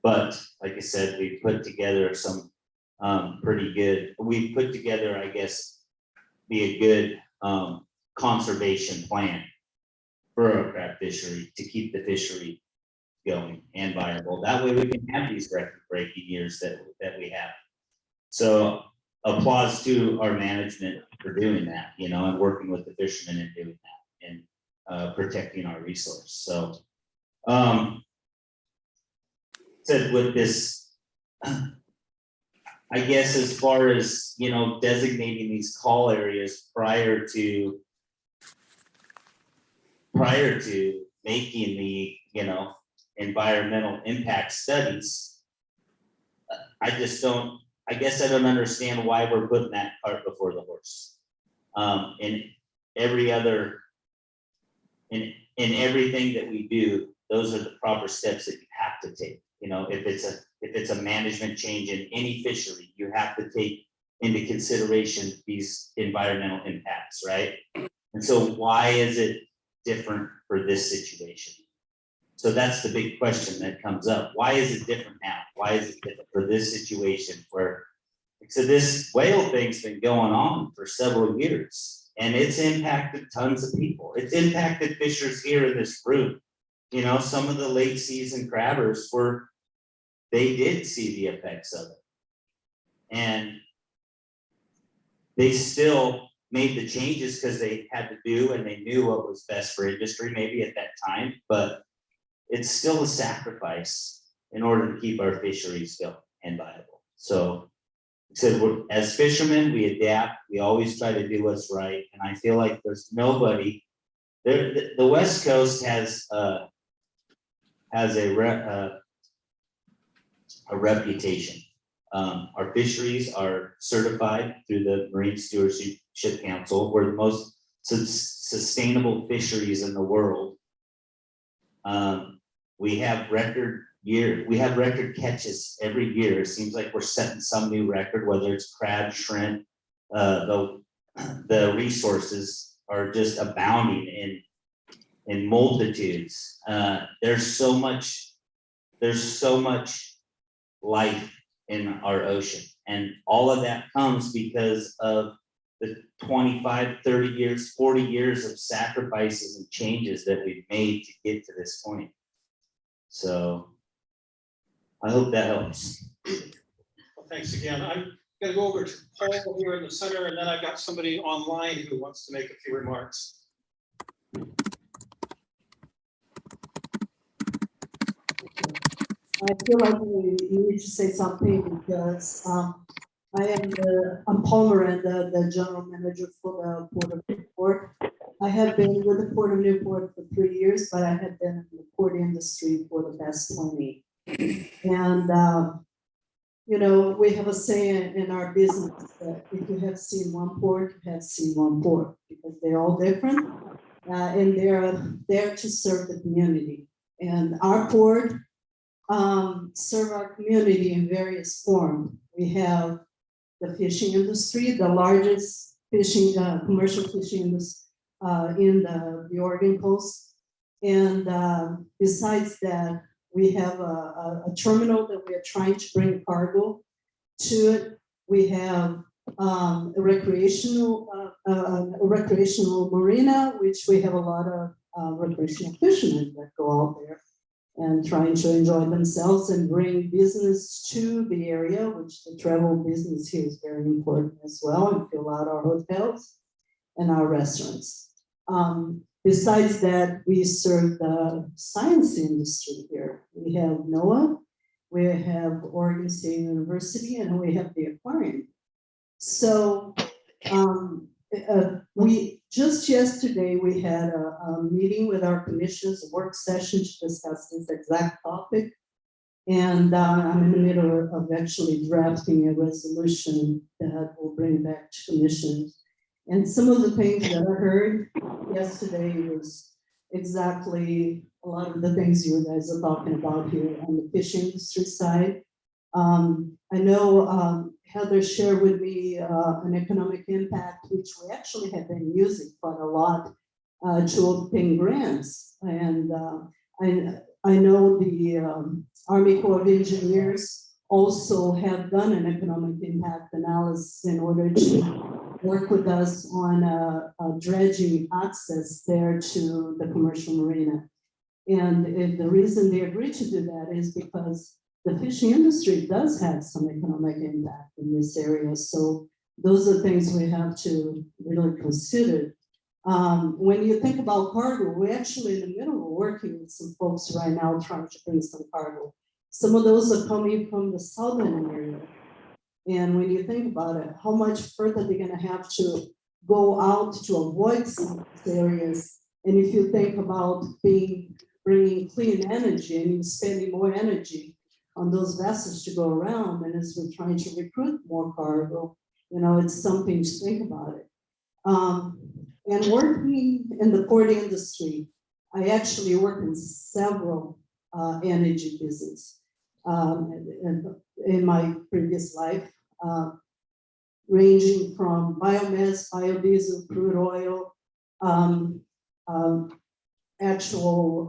But like I said, we put together some pretty good, we put together, I guess, be a good conservation plan for our crab fishery to keep the fishery going and viable. That way we can have these record-breaking years that we have. So applause to our management for doing that, you know, and working with the fishermen and doing that and protecting our resource. So said with this, I guess as far as, you know, designating these call areas prior to making the, you know, environmental impact studies, I just don't, I guess I don't understand why we're putting that cart before the horse. In every other, in everything that we do, those are the proper steps that you have to take. You know, if it's a management change in any fishery, you have to take into consideration these environmental impacts, right? And so why is it different for this situation? So that's the big question that comes up. Why is it different now? Why is it different for this situation where, so this whale thing's been going on for several years and it's impacted tons of people. It's impacted fishers here in this room. You know, some of the late season crabbers they did see the effects of it. And they still made the changes because they had to do and they knew what was best for industry maybe at that time, but it's still a sacrifice in order to keep our fisheries going and viable. So as fishermen, we adapt, we always try to do what's right. And I feel like there's nobody there. The West Coast has a reputation. Our fisheries are certified through the Marine Stewardship Council. We're the most sustainable fisheries in the world. We have record catches every year. It seems like we're setting some new record, whether it's crab, shrimp. The resources are just abounding in multitudes. There's so much life in our ocean, and all of that comes because of the 25, 30 years, 40 years of sacrifices and changes that we've made to get to this point. So I hope that helps. Well, thanks again. I'm gonna go over to Paul here in the center, and then I've got somebody online who wants to make a few remarks. I feel like we need to say something because I'm Paul Miranda, the general manager for the Port of Newport. I have been with the Port of Newport for 3 years, but I have been in the port industry for the past 20. And you know, we have a saying in our business that if you have seen one port, you have seen one port, because they're all different and they're there to serve the community. And our port serve our community in various forms. We have the fishing industry, the largest fishing, commercial fishing industry in the Oregon coast. And besides that, we have a terminal that we are trying to bring cargo to it. We have a recreational marina, which we have a lot of recreational fishermen that go out there and trying to enjoy themselves and bring business to the area, which the travel business here is very important as well, and fill out our hotels and our restaurants. Besides that, we serve the science industry here. We have NOAA, we have Oregon State University, and we have the aquarium. So we just yesterday, we had a meeting with our commissioners, a work session to discuss this exact topic. And I'm in the middle of actually drafting a resolution that will bring back to commissioners. And some of the things that I heard yesterday was exactly a lot of the things you guys are talking about here on the fish industry side. I know Heather shared with me an economic impact, which we actually have been using quite a lot to obtain grants. And I know the Army Corps of Engineers also have done an economic impact analysis in order to work with us on a dredging access there to the commercial marina. And the reason they agreed to do that is because the fishing industry does have some economic impact in this area. So those are things we have to really consider. When you think about cargo, we're actually in the middle of working with some folks right now trying to bring some cargo. Some of those are coming from the southern area. And when you think about it, how much further they're gonna have to go out to avoid some of these areas. And if you think about bringing clean energy and spending more energy on those vessels to go around, and as we're trying to recruit more cargo, it's something to think about it. And working in the port industry, I actually work in several energy business in my previous life, ranging from biomass, biodiesel, crude oil, actual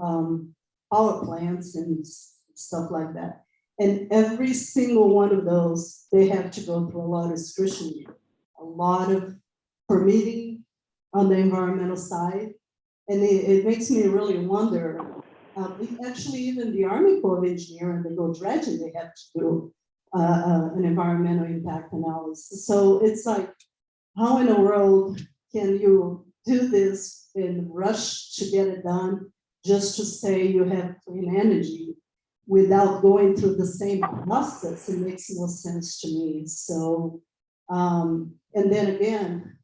power plants and stuff like that. And every single one of those, they have to go through a lot of scrutiny, a lot of permitting on the environmental side. And it makes me really wonder, actually even the Army Corps of Engineers, they go dredging, they have to do an environmental impact analysis. So it's like, how in the world can you do this and rush to get it done just to say you have clean energy without going through the same process? It makes no sense to me. So, and then again,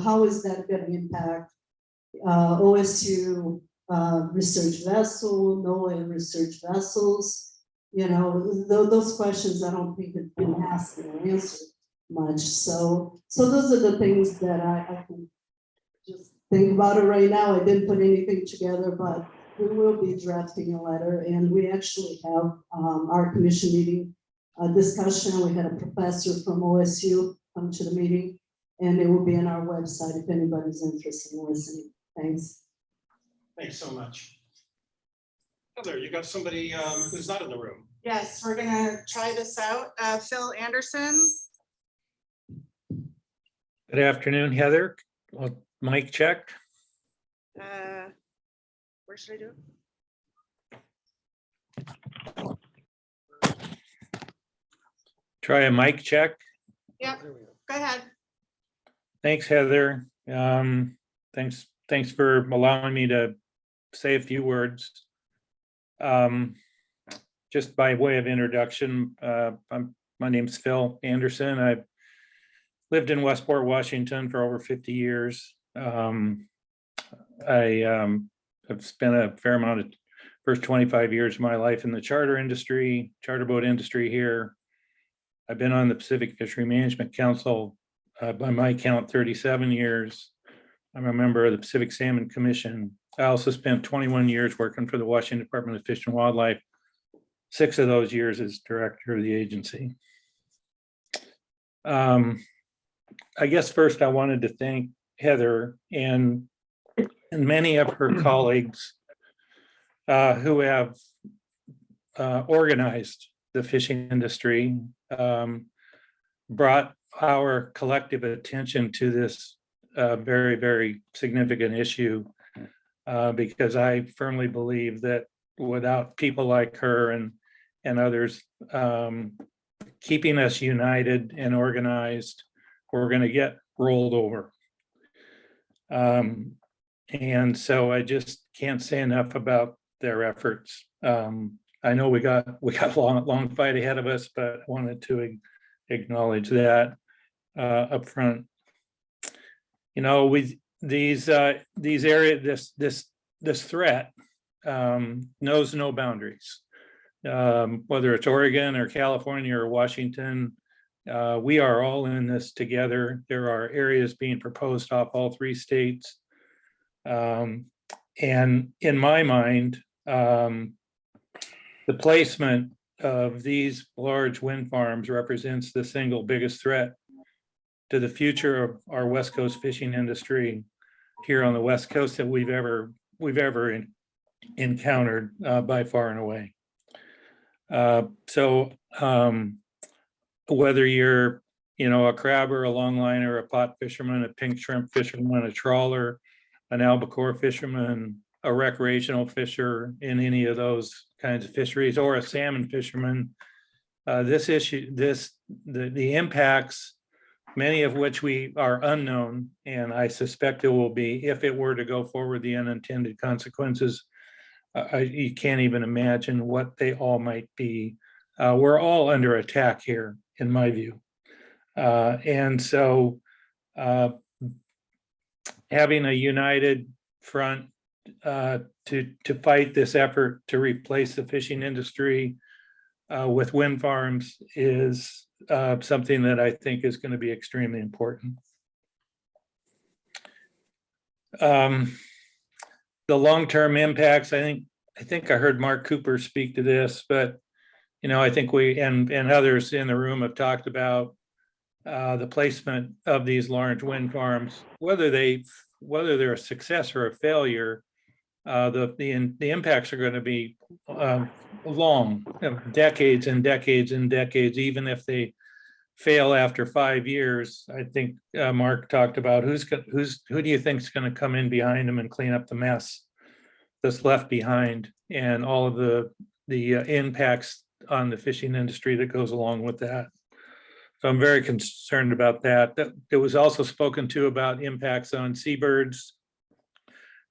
how is that going to impact OSU research vessel, NOAA research vessels? Those questions I don't think have been asked and answered much. So those are the things that I can just think about it right now. I didn't put anything together, but we will be drafting a letter, and we actually have our commission meeting discussion. We had a professor from OSU come to the meeting, and it will be on our website if anybody's interested in listening. Thanks. Thanks so much. Heather, you got somebody who's not in the room. Yes, we're gonna try this out. Phil Anderson. Good afternoon, Heather. Well, mic check. Where should I do it? Try a mic check. Yep, go ahead. Thanks, Heather. Thanks for allowing me to say a few words. Just by way of introduction, my name's Phil Anderson. I've lived in Westport, Washington for over 50 years. I've spent a fair amount of first 25 years of my life in the charter industry, charter boat industry here. I've been on the Pacific Fishery Management Council by my count 37 years. I'm a member of the Pacific Salmon Commission. I also spent 21 years working for the Washington Department of Fish and Wildlife. 6 of those years as director of the agency. I guess first I wanted to thank Heather and many of her colleagues who have organized the fishing industry, brought our collective attention to this very, very significant issue, because I firmly believe that without people like her and others keeping us united and organized, we're going to get rolled over. And so I just can't say enough about their efforts. I know we got a long fight ahead of us, but I wanted to acknowledge that up front. With these areas, this threat knows no boundaries. Whether it's Oregon or California or Washington, we are all in this together. There are areas being proposed off all 3 states. And in my mind, the placement of these large wind farms represents the single biggest threat to the future of our West Coast fishing industry here on the West Coast that we've ever encountered by far and away. So whether you're, a crabber, a longliner, a pot fisherman, a pink shrimp fisherman, a trawler, an albacore fisherman, a recreational fisher in any of those kinds of fisheries, or a salmon fisherman, the impacts, many of which we are unknown, and I suspect it will be, if it were to go forward, the unintended consequences, you can't even imagine what they all might be. We're all under attack here, in my view. And so having a united front to fight this effort to replace the fishing industry with wind farms is something that I think is going to be extremely important. The long-term impacts, I think I heard Mark Cooper speak to this, but I think we and others in the room have talked about the placement of these large wind farms, whether they're a success or a failure. The impacts are going to be long, decades and decades and decades. Even if they fail after 5 years, I think Mark talked about who do you think is going to come in behind them and clean up the mess that's left behind, and all of the impacts on the fishing industry that goes along with that. So I'm very concerned about that. There was also spoken to about impacts on seabirds,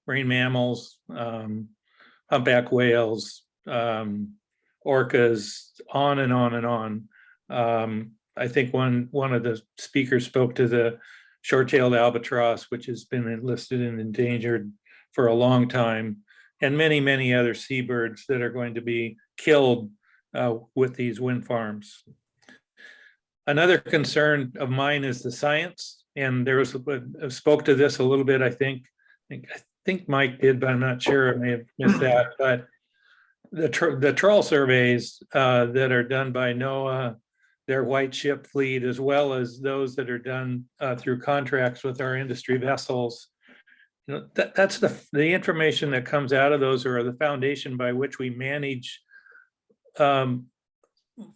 marine mammals, humpback whales, orcas, on and on and on. I think one of the speakers spoke to the short-tailed albatross, which has been enlisted and endangered for a long time, and many, many other seabirds that are going to be killed with these wind farms. Another concern of mine is the science, and there was spoke to this a little bit. I think Mike did, but I'm not sure. I may have missed that. But the trawl surveys that are done by NOAA, their white ship fleet, as well as those that are done through contracts with our industry vessels, that's the information that comes out of those, or the foundation by which we manage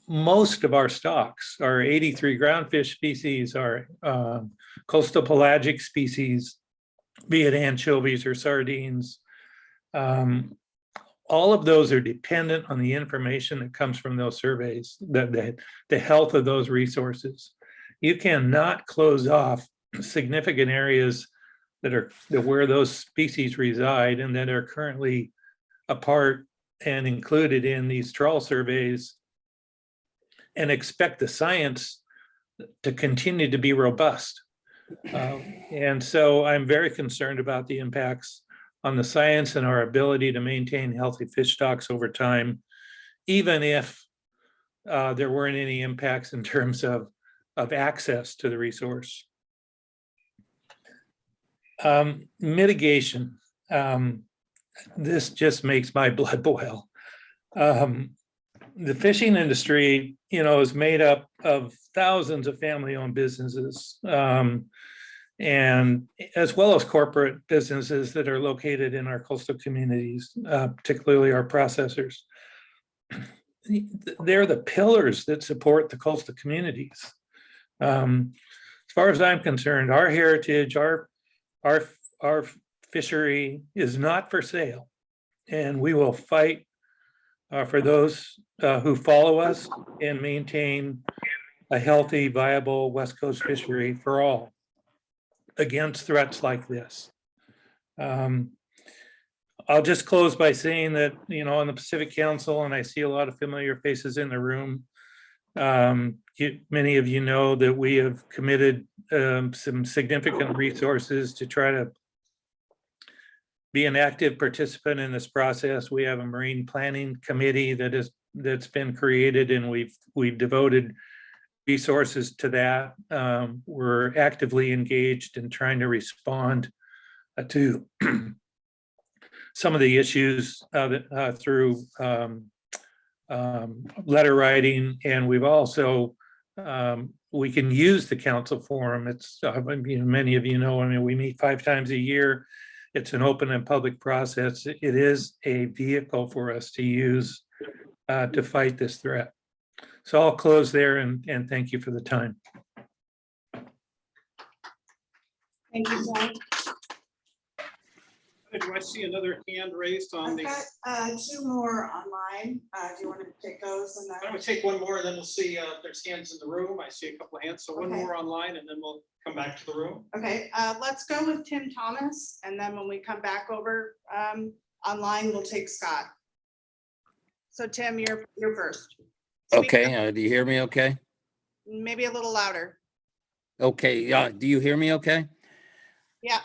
most of our stocks. Our 83 groundfish species, our coastal pelagic species, be it anchovies or sardines, all of those are dependent on the information that comes from those surveys, the health of those resources. You cannot close off significant areas that where those species reside and that are currently a part and included in these trawl surveys, and expect the science to continue to be robust. And so I'm very concerned about the impacts on the science and our ability to maintain healthy fish stocks over time, even if there weren't any impacts in terms of access to the resource. Mitigation. This just makes my blood boil. The fishing industry, is made up of thousands of family-owned businesses, and as well as corporate businesses that are located in our coastal communities, particularly our processors. They're the pillars that support the coastal communities. As far as I'm concerned, our heritage, our fishery is not for sale, and we will fight for those who follow us and maintain a healthy, viable West Coast fishery for all against threats like this. I'll just close by saying that, on the Pacific Council, and I see a lot of familiar faces in the room, many of you know that we have committed some significant resources to try to be an active participant in this process. We have a marine planning committee that's been created, and we've devoted resources to that. We're actively engaged in trying to respond to some of the issues through letter writing, and we've also we can use the council forum. It's many of you know, I mean, we meet 5 times a year. It's an open and public process. It is a vehicle for us to use to fight this threat. So I'll close there and thank you for the time. Thank you, Zach. Do I see another hand raised on I've the? got 2 more online. Do you want to take those and Why don't then? we take one more and then we'll see if there's hands in the room. I see a couple of hands. So one Okay. more online and then we'll come back to the room. Okay, let's go with Tim Thomas, and then when we come back over online, we'll take Scott. So Tim, you're first. Speak Okay, do you hear me okay? maybe a little louder. Okay, yeah, do you hear me okay? Yeah.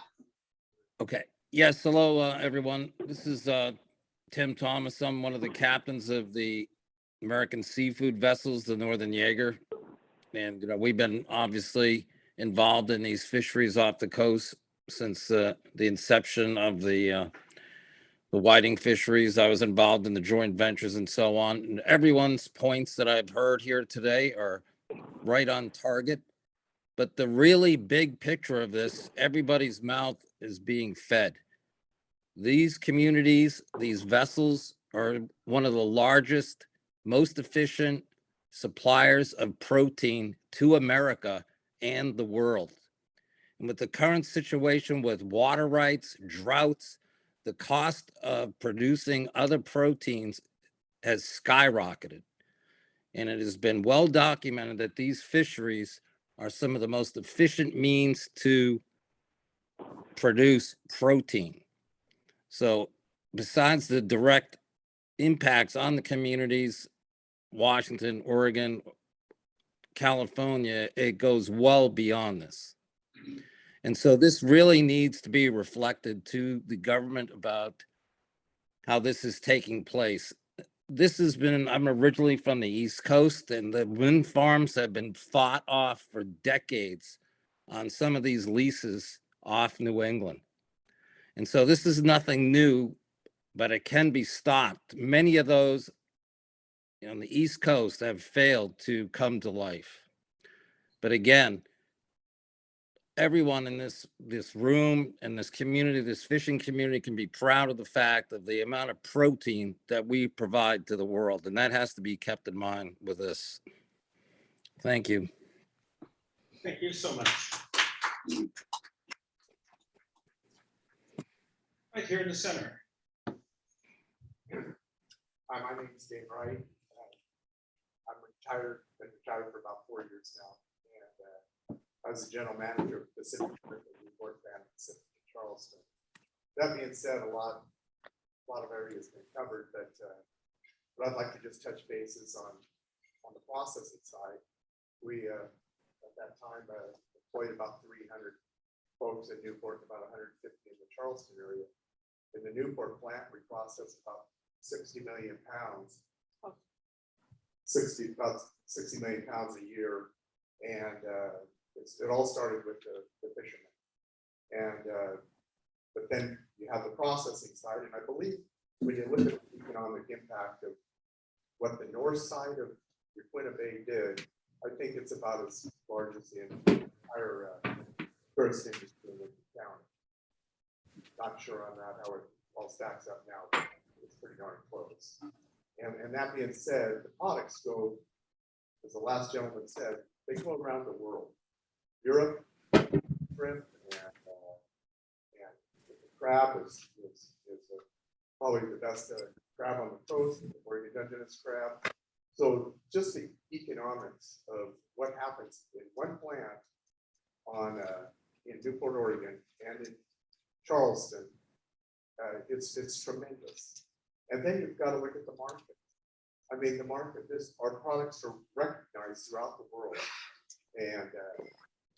Okay, yes, hello, everyone. This is Tim Thomas. I'm one of the captains of the American seafood vessels, the Northern Jaeger. And, we've been obviously involved in these fisheries off the coast since the inception of the whiting fisheries. I was involved in the joint ventures and so on. And everyone's points that I've heard here today are right on target. But the really big picture of this, everybody's mouth is being fed. These communities, these vessels are one of the largest, most efficient suppliers of protein to America and the world. And with the current situation with water rights, droughts, the cost of producing other proteins has skyrocketed. And it has been well documented that these fisheries are some of the most efficient means to produce protein. So besides the direct impacts on the communities, Washington, Oregon, California, it goes well beyond this. And so this really needs to be reflected to the government about how this is taking place. This has been, I'm originally from the East Coast, and the wind farms have been fought off for decades on some of these leases off New England. And so this is nothing new, but it can be stopped. Many of those on the East Coast have failed to come to life. But again, everyone in this room and this community, this fishing community, can be proud of the fact of the amount of protein that we provide to the world. And that has to be kept in mind with this. Thank you. Thank you so much. Right here in the center. Hi, my name is Dave Wright. I'm retired, been retired for about 4 years now. And I was the general manager of Pacific Newport and Pacific Charleston. That being said, a lot of areas been covered, but I'd like to just touch bases on the processing side. We, at that time, employed about 300 folks in Newport, about 150 in the Charleston area. In the Newport plant, we process about 60 million pounds, about 60 million pounds a year. And it all started with the fishermen. And but then you have the processing side. And I believe when you look at the economic impact of what the north side of Yaquina Bay did, I think it's about as large as the entire tourist industry in the county. Not sure on that, how it all stacks up now, but it's pretty darn close. And that being said, the products go, as the last gentleman said, they go around the world. Europe, shrimp, and the crab is probably the best crab on the coast, or the Dungeness crab. So just the economics of what happens in one plant in Newport, Oregon, and in Charleston, it's tremendous. And then you've got to look at the market. I mean, the market, our products are recognized throughout the world. And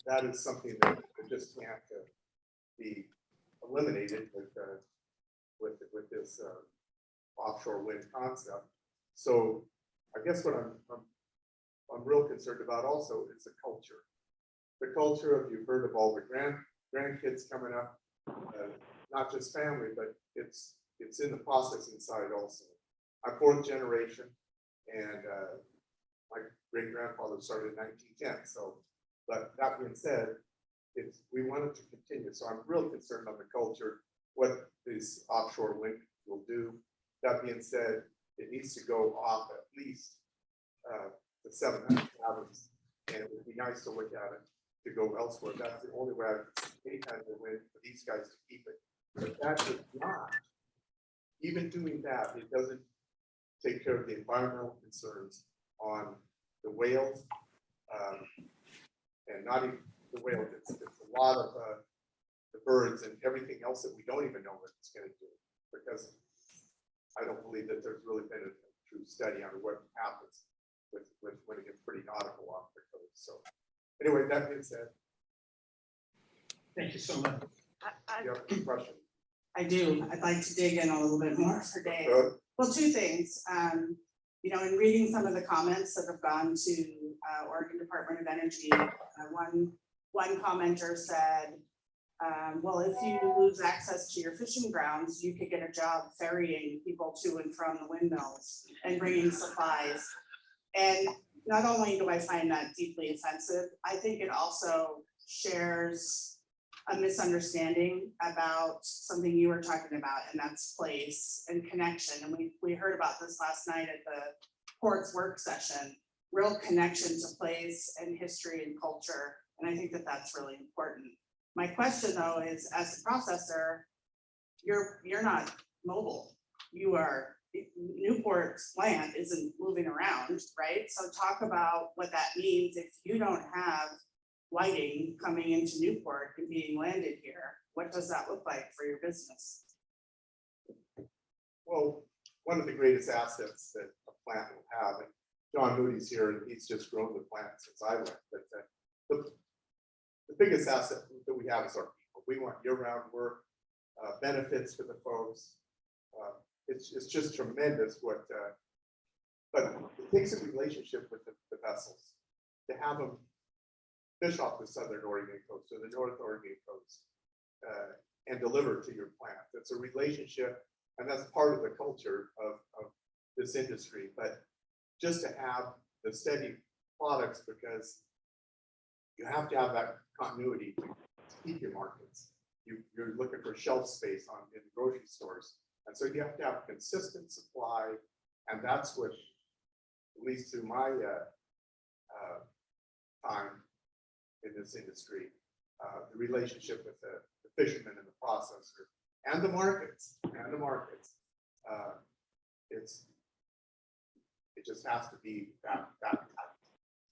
that is something that just can't be eliminated with this offshore wind concept. So I guess what I'm real concerned about also is the culture. The culture of, you've heard of all the grandkids coming up, not just family, but it's it's in the processing side also. I'm fourth generation, and my great grandfather started in 1910. So, but that being said, we want it to continue. So I'm real concerned on the culture, what this offshore wind will do. That being said, it needs to go off at least the 700 hours, and it would be nice to look at it to go elsewhere. That's the only way any kind of win for these guys to keep it. But that is not, even doing that, it doesn't take care of the environmental concerns on the whales, and not even the whales. It's a lot of the birds and everything else that we don't even know what it's going to do, because I don't believe that there's really been a true study on what happens with when it gets pretty nautical off the coast. So anyway, that being said, Thank you so much. you have a question? I do. I'd like to dig in a little bit more for Dave. Well, two things. You know, in reading some of the comments that have gone to Oregon Department of Energy, one commenter said, well, if you lose access to your fishing grounds, you could get a job ferrying people to and from the windmills and bringing supplies. And not only do I find that deeply offensive, I think it also shares a misunderstanding about something you were talking about, and that's place and connection. And we heard about this last night at the port's work session, real connection to place and history and culture. And I think that that's really important. My question though is, as a processor, you're not mobile. You are, Newport's land isn't moving around, right? So talk about what that means if you don't have whiting coming into Newport and being landed here. What does that look like for your business? Well, one of the greatest assets that a plant will have, and John Moody's here, and he's just grown the plant since I left, but the biggest asset that we have is our people. We want year-round work, benefits for the folks. It's just tremendous what, but it takes a relationship with the vessels to have them fish off the southern Oregon coast or the North Oregon coast and deliver to your plant. It's a relationship, and that's part of the culture of this industry. But just to have the steady products, because you have to have that continuity to keep your markets. You're looking for shelf space in the grocery stores, and so you have to have consistent supply, and that's what, at least through my time in this industry, the relationship with the fishermen and the processor and the markets, it just has to be that tight.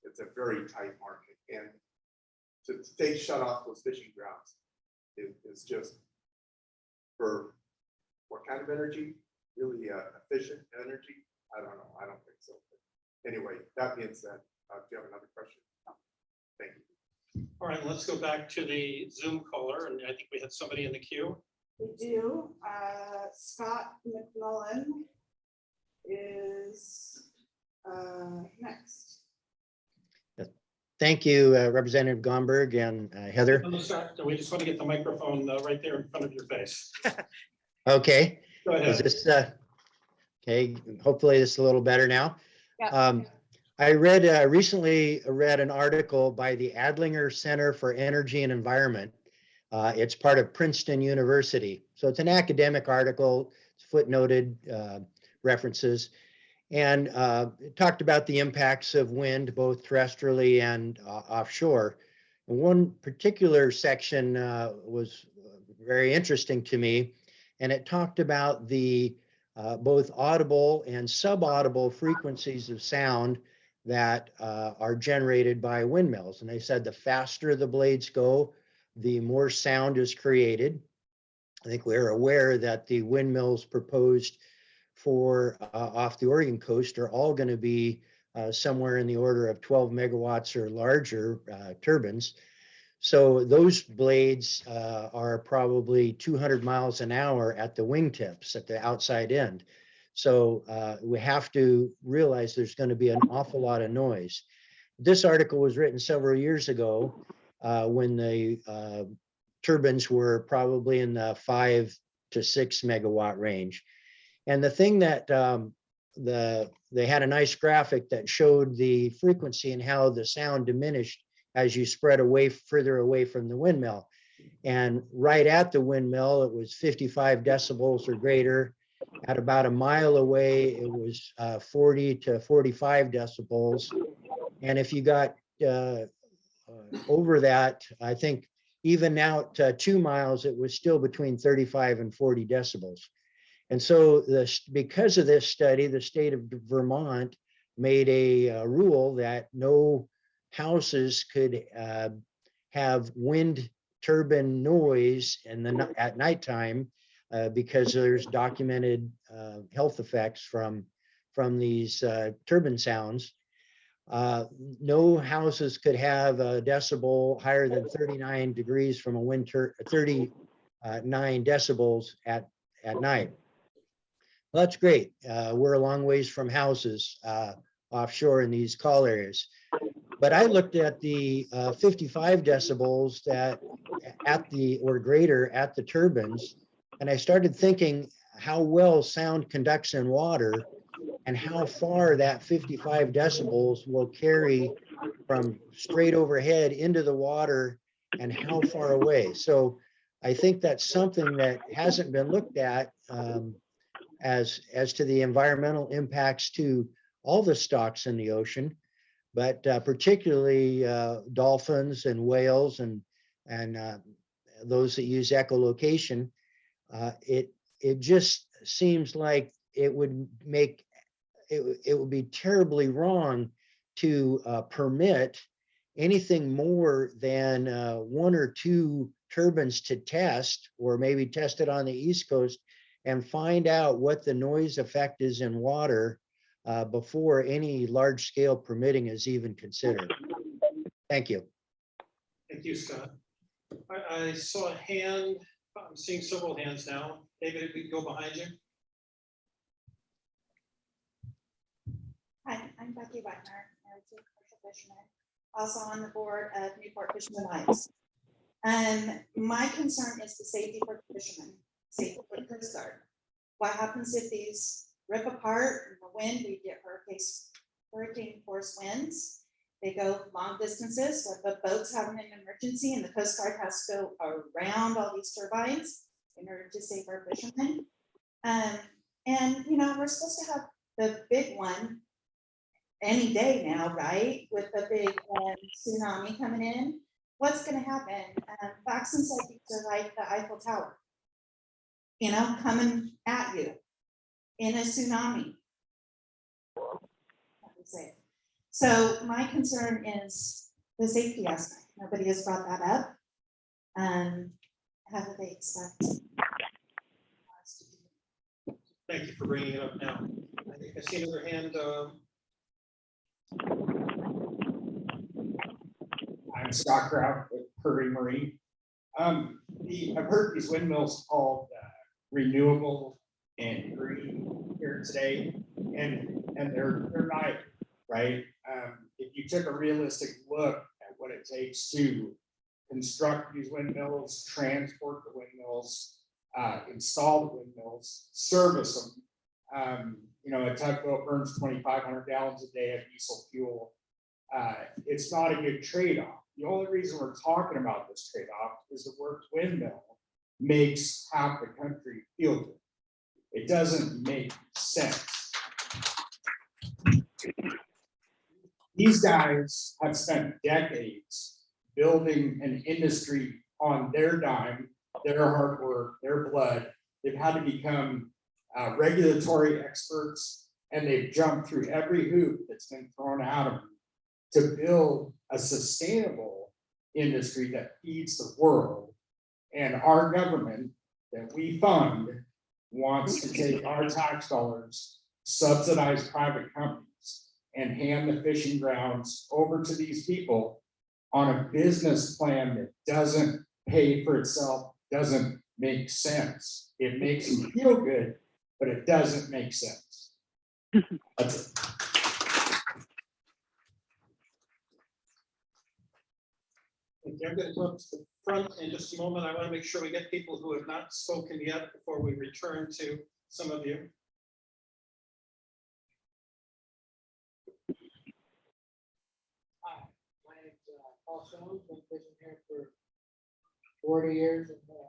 It's a very tight market, and to shut off those fishing grounds is just for what kind of energy? Really efficient energy? I don't know. I don't think so. But anyway, that being said, do you have another question? No. Thank you. All right, let's go back to the Zoom caller, and I think we had somebody in the queue. We do. Scott McMullen is next. Thank you, Representative Gomberg and Heather. So we just want to get the microphone right there in front of your face. Okay. Go ahead. Is this okay? Hopefully this is a little better now. Yeah. I recently read an article by the Adlinger Center for Energy and Environment. It's part of Princeton University. So it's an academic article, it's footnoted references, and it talked about the impacts of wind, both terrestrially and offshore. And one particular section was very interesting to me, and it talked about the both audible and subaudible frequencies of sound that are generated by windmills. And they said the faster the blades go, the more sound is created. I think we're aware that the windmills proposed for off the Oregon coast are all going to be somewhere in the order of 12 megawatts or larger turbines. So those blades are probably 200 miles an hour at the wingtips at the outside end. So we have to realize there's going to be an awful lot of noise. This article was written several years ago when the turbines were probably in the 5 to 6 megawatt range. And the thing that they had a nice graphic that showed the frequency and how the sound diminished as you spread away further away from the windmill. And right at the windmill, it was 55 decibels or greater. At about a mile away, it was 40 to 45 decibels. And if you got over that, I think even out 2 miles, it was still between 35 and 40 decibels. And so because of this study, the state of Vermont made a rule that no houses could have wind turbine noise at nighttime because there's documented health effects from these turbine sounds. No houses could have a decibel higher than 39 degrees from a wind 39 decibels at night. Well, that's great. We're a long ways from houses offshore in these call areas. But I looked at the 55 decibels that or greater at the turbines, and I started thinking how well sound conducts in water and how far that 55 decibels will carry from straight overhead into the water and how far away. So I think that's something that hasn't been looked at as to the environmental impacts to all the stocks in the ocean, but particularly dolphins and whales and those that use echolocation. It just seems like it would be terribly wrong to permit anything more than 1 or 2 turbines to test, or maybe test it on the East Coast and find out what the noise effect is in water before any large scale permitting is even considered. Thank you. Thank you, Scott. I saw a hand. I'm seeing several hands now. David, if we go behind you. Hi, I'm Becky Wagner, married to a commercial fisherman, also on the board of Newport Fishermen Rights. My concern is the safety for the fishermen, safety for the Coast Guard. What happens if these rip apart in the wind? We get hurricane force winds. They go long distances. If the boat's having an emergency and the Coast Guard has to go around all these turbines in order to save our fishermen. And you know, we're supposed to have the big one any day now, right? With the big tsunami coming in. What's going to happen? Facts and psychics are like the Eiffel Tower, you know, coming at you in a tsunami. So my concern is the safety aspect. Nobody has brought that up. How do they expect? Thank you for bringing it up now. I think I see another hand. I'm Scott Kraut with Curry Marine. I've heard these windmills called renewable and green here today, and they're not right. If you took a realistic look at what it takes to construct these windmills, transport the windmills, install the windmills, service them. You know, a tugboat burns 2,500 gallons a day of diesel fuel. It's not a good trade-off. The only reason we're talking about this trade-off is the word windmill makes half the country feel good. It doesn't make sense. These guys have spent decades building an industry on their dime, their hard work, their blood. They've had to become regulatory experts, and they've jumped through every hoop that's been thrown at them to build a sustainable industry that feeds the world. And our government that we fund wants to take our tax dollars, subsidize private companies, and hand the fishing grounds over to these people on a business plan that doesn't pay for itself, doesn't make sense. It makes them feel good, but it doesn't make sense. That's it. Okay, I'm going to go up to the front in just a moment. I want to make sure we get people who have not spoken yet before we return to some of you. Hi, my name's Paul Jones, been fishing here for 40 years and more.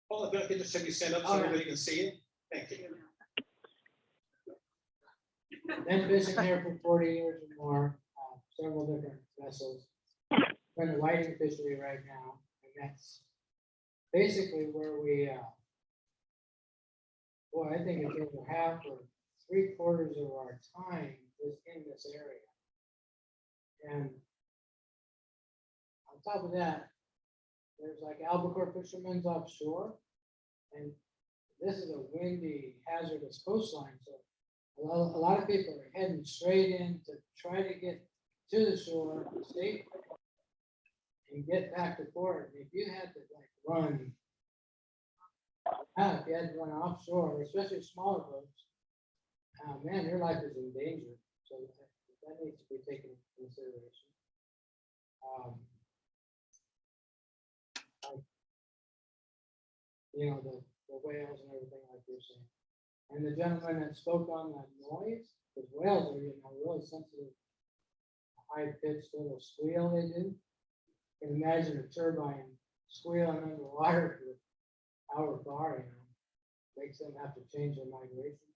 Paul, if I could just have you stand up so Oh, yeah. everybody can see you. Thank you. Been fishing here for 40 years and more, several different vessels. We're in the whiting fishery right now, and that's basically where we, well, I think it's over half or 3/4 of our time is in this area. And on top of that, there's like albacore fishermen's offshore, and this is a windy, hazardous coastline, so a lot of people are heading straight in to try to get to the shore safely and get back to port. And if you had to like run, if you had to run offshore, especially smaller boats, man, your life is in danger. So that needs to be taken into consideration. You know, the whales and everything like you're saying. And the gentleman that spoke on the noise, because whales are, you know, really sensitive, high pitched little squeal they do. You can imagine a turbine squealing underwater for hour bar, you know, makes them have to change their migration.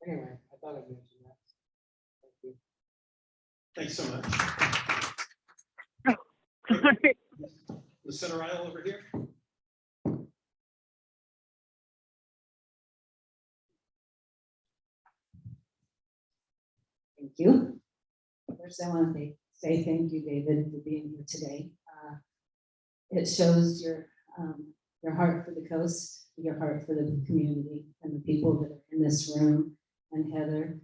Anyway, I thought I'd mention that. Thank you. Thanks so much. The center aisle over here. Thank you. First, I want to say thank you, David, for being here today. It shows your heart for the coast, your heart for the community and the people that are in this room. And Heather,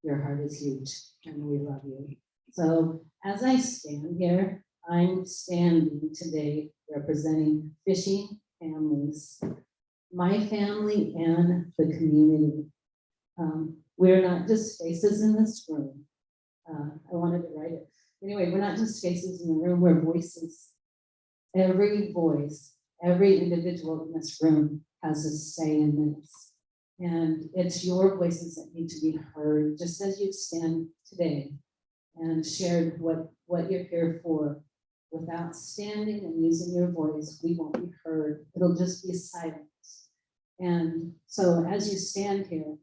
your heart is huge and we love you. So as I stand here, I'm standing today representing fishing families, my family and the community. We're not just faces in this room. I wanted to write it. Anyway, we're not just faces in the room, we're voices. Every voice, every individual in this room has a say in this. And it's your voices that need to be heard, just as you stand today and shared what you're here for. Without standing and using your voice, we won't be heard. It'll just be silence. And so as you stand here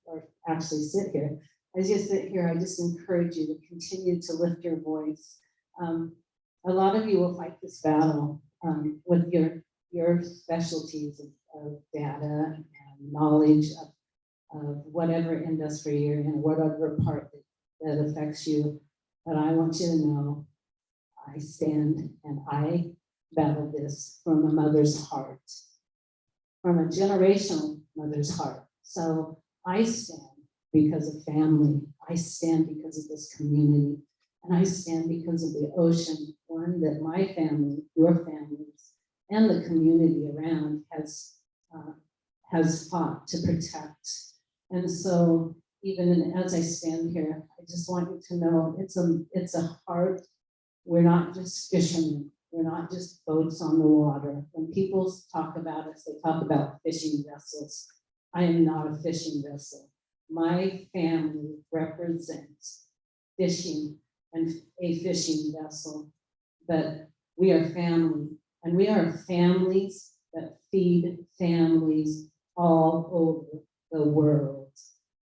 or actually sit here, as you sit here, I just encourage you to continue to lift your voice. A lot of you will fight this battle with your specialties of data and knowledge of whatever industry you're in, whatever part that affects you. But I want you to know, I stand and I battle this from a mother's heart, from a generational mother's heart. So I stand because of family. I stand because of this community. And I stand because of the ocean, one that my family, your families, and the community around has fought to protect. And so even as I stand here, I just want you to know it's a heart. We're not just fishermen. We're not just boats on the water. When people talk about us, they talk about fishing vessels. I am not a fishing vessel. My family represents fishing and a fishing vessel, but we are family, and we are families that feed families all over the world.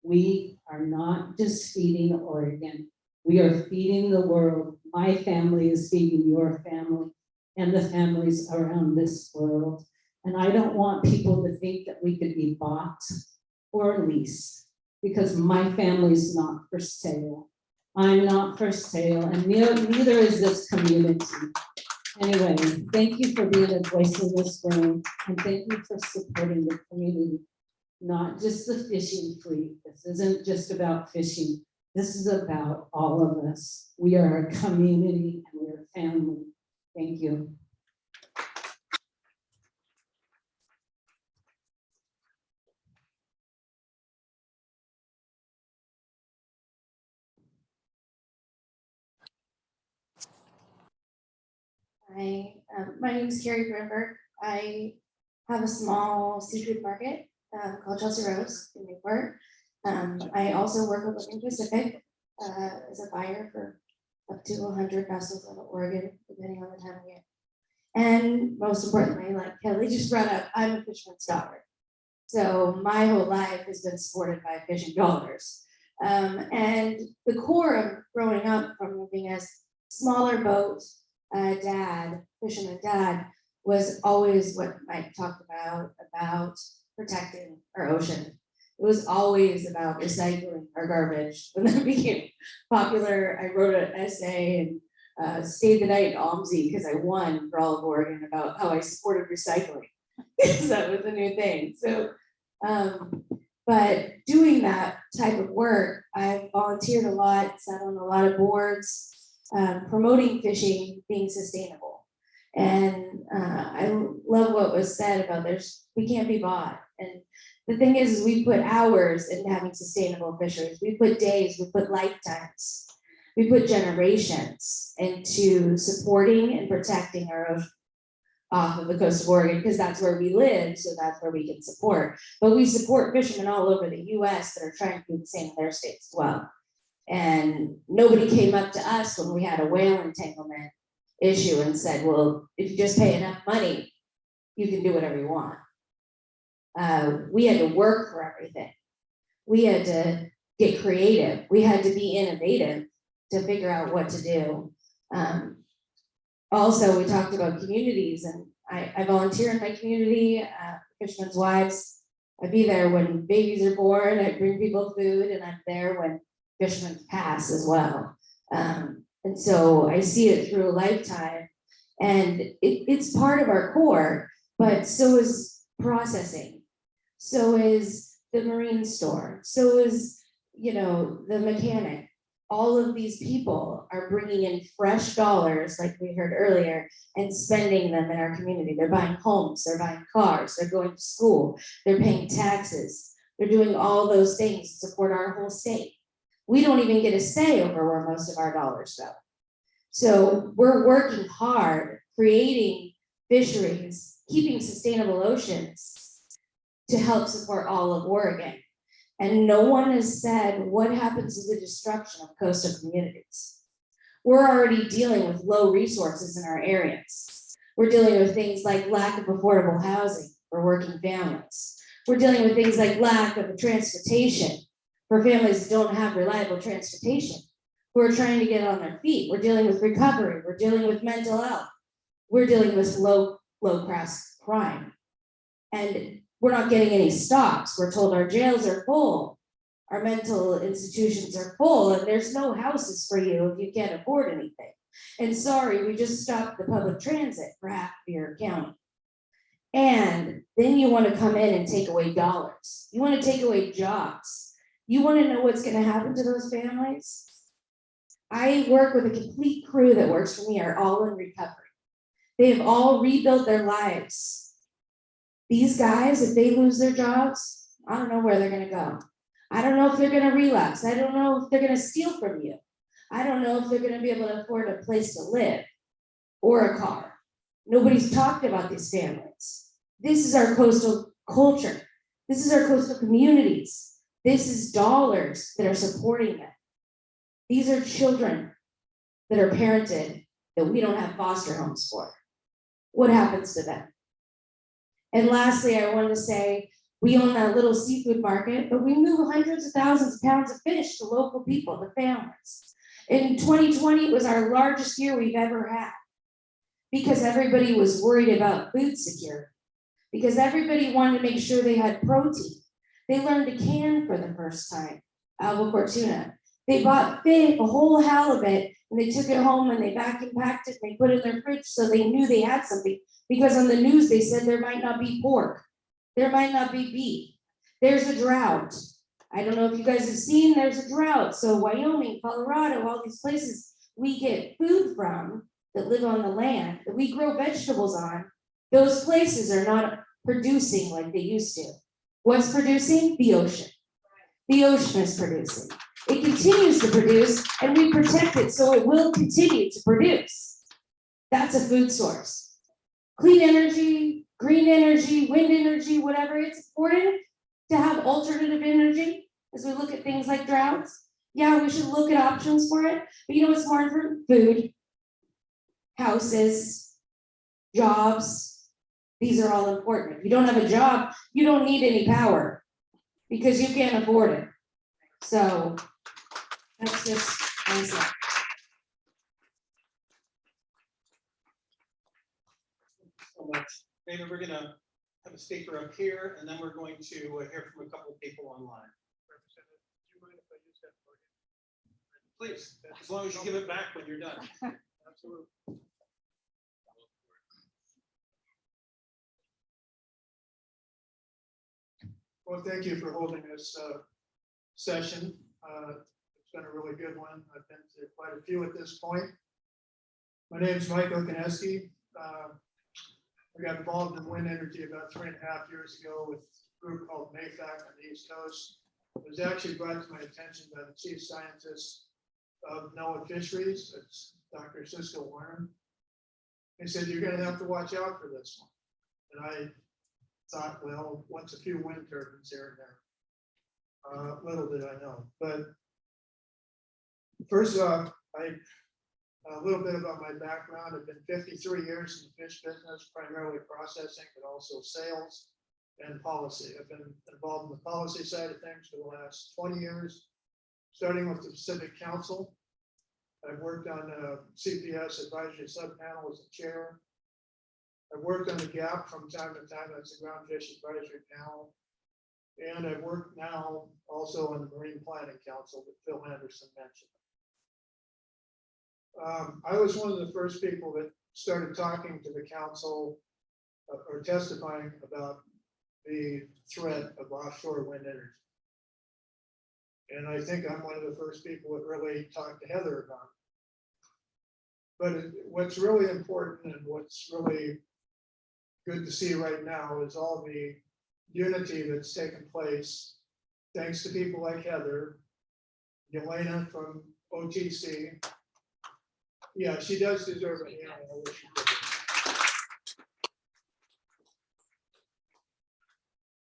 We are not just feeding Oregon, we are feeding the world. My family is feeding your family and the families around this world. And I don't want people to think that we could be bought or leased, because my family is not for sale. I'm not for sale, and neither is this community. Anyway, thank you for being a voice in this room, and thank you for supporting the community, not just the fishing fleet. This isn't just about fishing. This is about all of us. We are a community and we're a family. Thank you. Hi, my name is Carrie Grimberg. I have a small seafood market called Chelsea Rose in Newport. I also work with Living Pacific as a buyer for up to 100 vessels out of Oregon, depending on the time of year. And most importantly, like Kelly just brought up, I'm a fisherman's daughter. So my whole life has been supported by fishing dollars. And the core of growing up from being a smaller boat, fisherman dad, was always what Mike talked about protecting our ocean. It was always about recycling our garbage. When that became popular, I wrote an essay and stayed the night in OMSI because I won for all of Oregon about how I supported recycling. Because that was a new thing. So, but doing that type of work, I volunteered a lot, sat on a lot of boards, promoting fishing being sustainable. And I love what was said about we can't be bought. And the thing is we put hours into having sustainable fisheries. We put days, we put lifetimes, we put generations into supporting and protecting our ocean off of the coast of Oregon, because that's where we live, so that's where we can support. But we support fishermen all over the US that are trying to do the same in their states as well. And nobody came up to us when we had a whale entanglement issue and said, well, if you just pay enough money, you can do whatever you want. We had to work for everything. We had to get creative. We had to be innovative to figure out what to do. Also, we talked about communities, and I volunteer in my community, Fishermen's Wives. I be there when babies are born, I bring people food, and I'm there when fishermen pass as well. And so I see it through a lifetime, and it's part of our core, but so is processing. So is the marine store. So is, the mechanic. All of these people are bringing in fresh dollars, like we heard earlier, and spending them in our community. They're buying homes, they're buying cars, they're going to school, they're paying taxes. They're doing all those things to support our whole state. We don't even get a say over where most of our dollars go. So we're working hard, creating fisheries, keeping sustainable oceans to help support all of Oregon. And no one has said what happens to the destruction of coastal communities. We're already dealing with low resources in our areas. We're dealing with things like lack of affordable housing for working families. We're dealing with things like lack of transportation for families that don't have reliable transportation, who are trying to get on their feet. We're dealing with recovery. We're dealing with mental health. We're dealing with low-class crime. And we're not getting any stops. We're told our jails are full, our mental institutions are full, and there's no houses for you if you can't afford anything. And sorry, we just stopped the public transit for half of your county. And then you want to come in and take away dollars. You want to take away jobs. You want to know what's going to happen to those families? I work with a complete crew that works for me, are all in recovery. They have all rebuilt their lives. These guys, if they lose their jobs, I don't know where they're going to go. I don't know if they're going to relapse. I don't know if they're going to steal from you. I don't know if they're going to be able to afford a place to live or a car. Nobody's talked about these families. This is our coastal culture. This is our coastal communities. This is dollars that are supporting them. These are children that are parented that we don't have foster homes for. What happens to them? And lastly, I want to say, we own that little seafood market, but we move hundreds of thousands of pounds of fish to local people, the families. In 2020, it was our largest year we've ever had, because everybody was worried about food security, because everybody wanted to make sure they had protein. They learned to can for the first time, albacore tuna. They bought a whole halibut, and they took it home and they vacuum packed it and they put it in their fridge so they knew they had something. Because on the news, they said there might not be pork. There might not be beef. There's a drought. I don't know if you guys have seen, there's a drought. So Wyoming, Colorado, all these places we get food from that live on the land, that we grow vegetables on, those places are not producing like they used to. What's producing? The ocean. The ocean is producing. It continues to produce, and we protect it so it will continue to produce. That's a food source. Clean energy, green energy, wind energy, whatever, it's important to have alternative energy as we look at things like droughts. Yeah, we should look at options for it, but you know what's more important? Food, houses, jobs. These are all important. If you don't have a job, you don't need any power because you can't afford it. So that's just myself. So much. David, we're gonna have a speaker up here, and then we're going to hear from a couple of people online. Please, as long as you give it back when you're done. Absolutely. Well, thank you for holding this session. It's been a really good one. I've been to quite a few at this point. My name is Mike Okaneski. I got involved in wind energy about 3.5 years ago with a group called MAFAC on the East Coast. It was actually brought to my attention by the chief scientist of NOAA Fisheries, it's Dr. Cisco Warner. He said, you're going to have to watch out for this one. And I thought, well, what's a few wind turbines here and there? Little did I know. But first off, a little bit about my background. I've been 53 years in the fish business, primarily processing, but also sales and policy. I've been involved in the policy side of things for the last 20 years, starting with the Pacific Council. I've worked on CPS advisory subpanel as a chair. I've worked on the GAP from time to time, that's the Ground Fish Advisory Panel. And I've worked now also on the Marine Planning Council that Phil Anderson mentioned. I was one of the first people that started talking to the council or testifying about the threat of offshore wind energy. And I think I'm one of the first people that really talked to Heather about it. But what's really important and what's really good to see right now is all the unity that's taken place, thanks to people like Heather, Yelena from OTC. Yeah, she does deserve it. Yeah, I wish she could.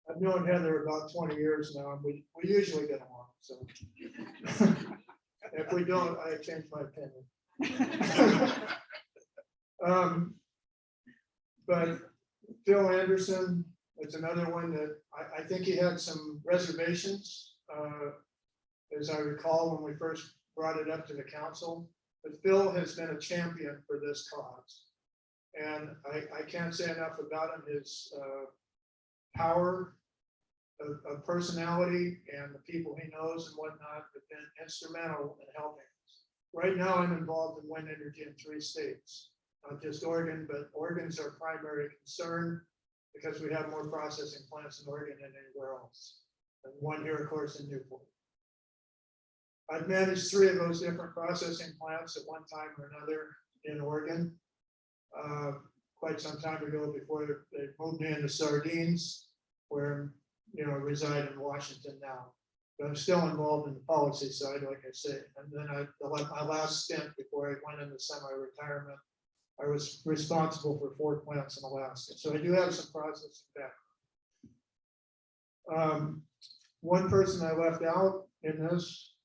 I've known Heather about 20 years now, and we usually get along. So if we don't, I change my opinion. But Phil Anderson, it's another one that I think he had some reservations, as I recall when we first brought it up to the council. But Phil has been a champion for this cause. And I can't say enough about him, his power of personality and the people he knows and whatnot have been instrumental in helping us. Right now, I'm involved in wind energy in 3 states, not just Oregon, but Oregon's our primary concern because we have more processing plants in Oregon than anywhere else. And one here, of course, in Newport. I've managed 3 of those different processing plants at one time or another in Oregon. Quite some time ago before they moved me into sardines, where I reside in Washington now. But I'm still involved in the policy side, like I say. And then my last stint before I went into semi-retirement, I was responsible for 4 plants in Alaska. So I do have some processing background. One person I left out in this,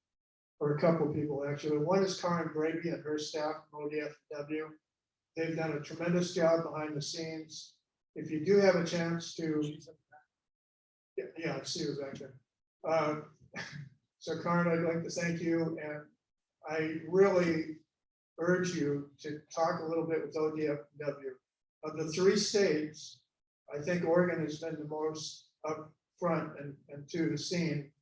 or a couple of people actually. One is Karen Brady and her staff from ODFW. They've done a tremendous job behind the scenes. If you do have a chance to, yeah, I see you back there. So Karen, I'd like to thank you, and I really urge you to talk a little bit with ODFW. Of the 3 states, I think Oregon has been the most up front and to the scene.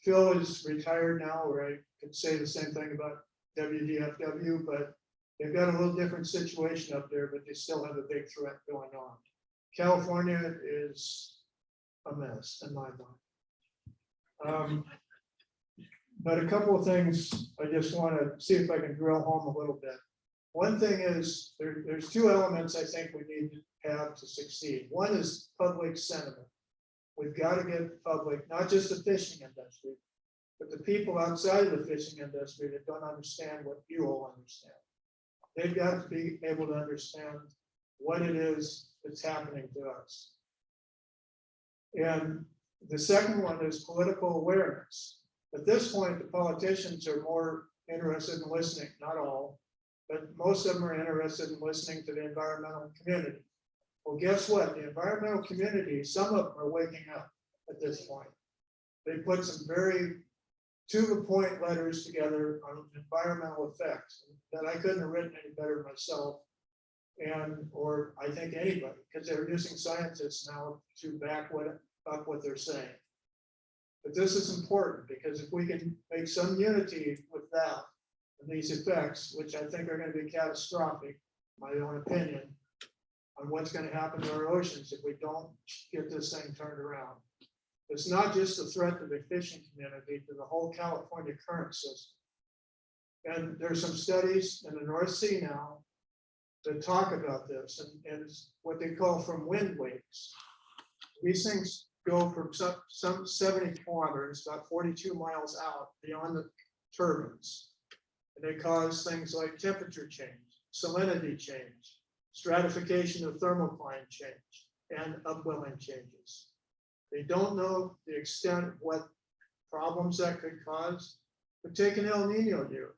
Phil is retired now, or I could say the same thing about WDFW, but they've got a little different situation up there, but they still have a big threat going on. California is a mess in my mind. But a couple of things I just want to see if I can drill home a little bit. One thing is there's 2 elements I think we need to have to succeed. One is public sentiment. We've got to get the public, not just the fishing industry, but the people outside of the fishing industry that don't understand what you all understand. They've got to be able to understand what it is that's happening to us. And the second one is political awareness. At this point, the politicians are more interested in listening, not all, but most of them are interested in listening to the environmental community. Well, guess what? The environmental community, some of them are waking up at this point. They put some very to-the-point letters together on environmental effects that I couldn't have written any better myself, or I think anybody, because they're using scientists now to back up what they're saying. But this is important, because if we can make some unity with that and these effects, which I think are going to be catastrophic, my own opinion, on what's going to happen to our oceans if we don't get this thing turned around. It's not just a threat to the fishing community, to the whole California current system. And there's some studies in the North Sea now that talk about this, and it's what they call from wind wakes. These things go from some 70 kilometers, about 42 miles out beyond the turbines. And they cause things like temperature change, salinity change, stratification of thermocline change, and upwelling changes. They don't know the extent of what problems that could cause, but take an El Nino year.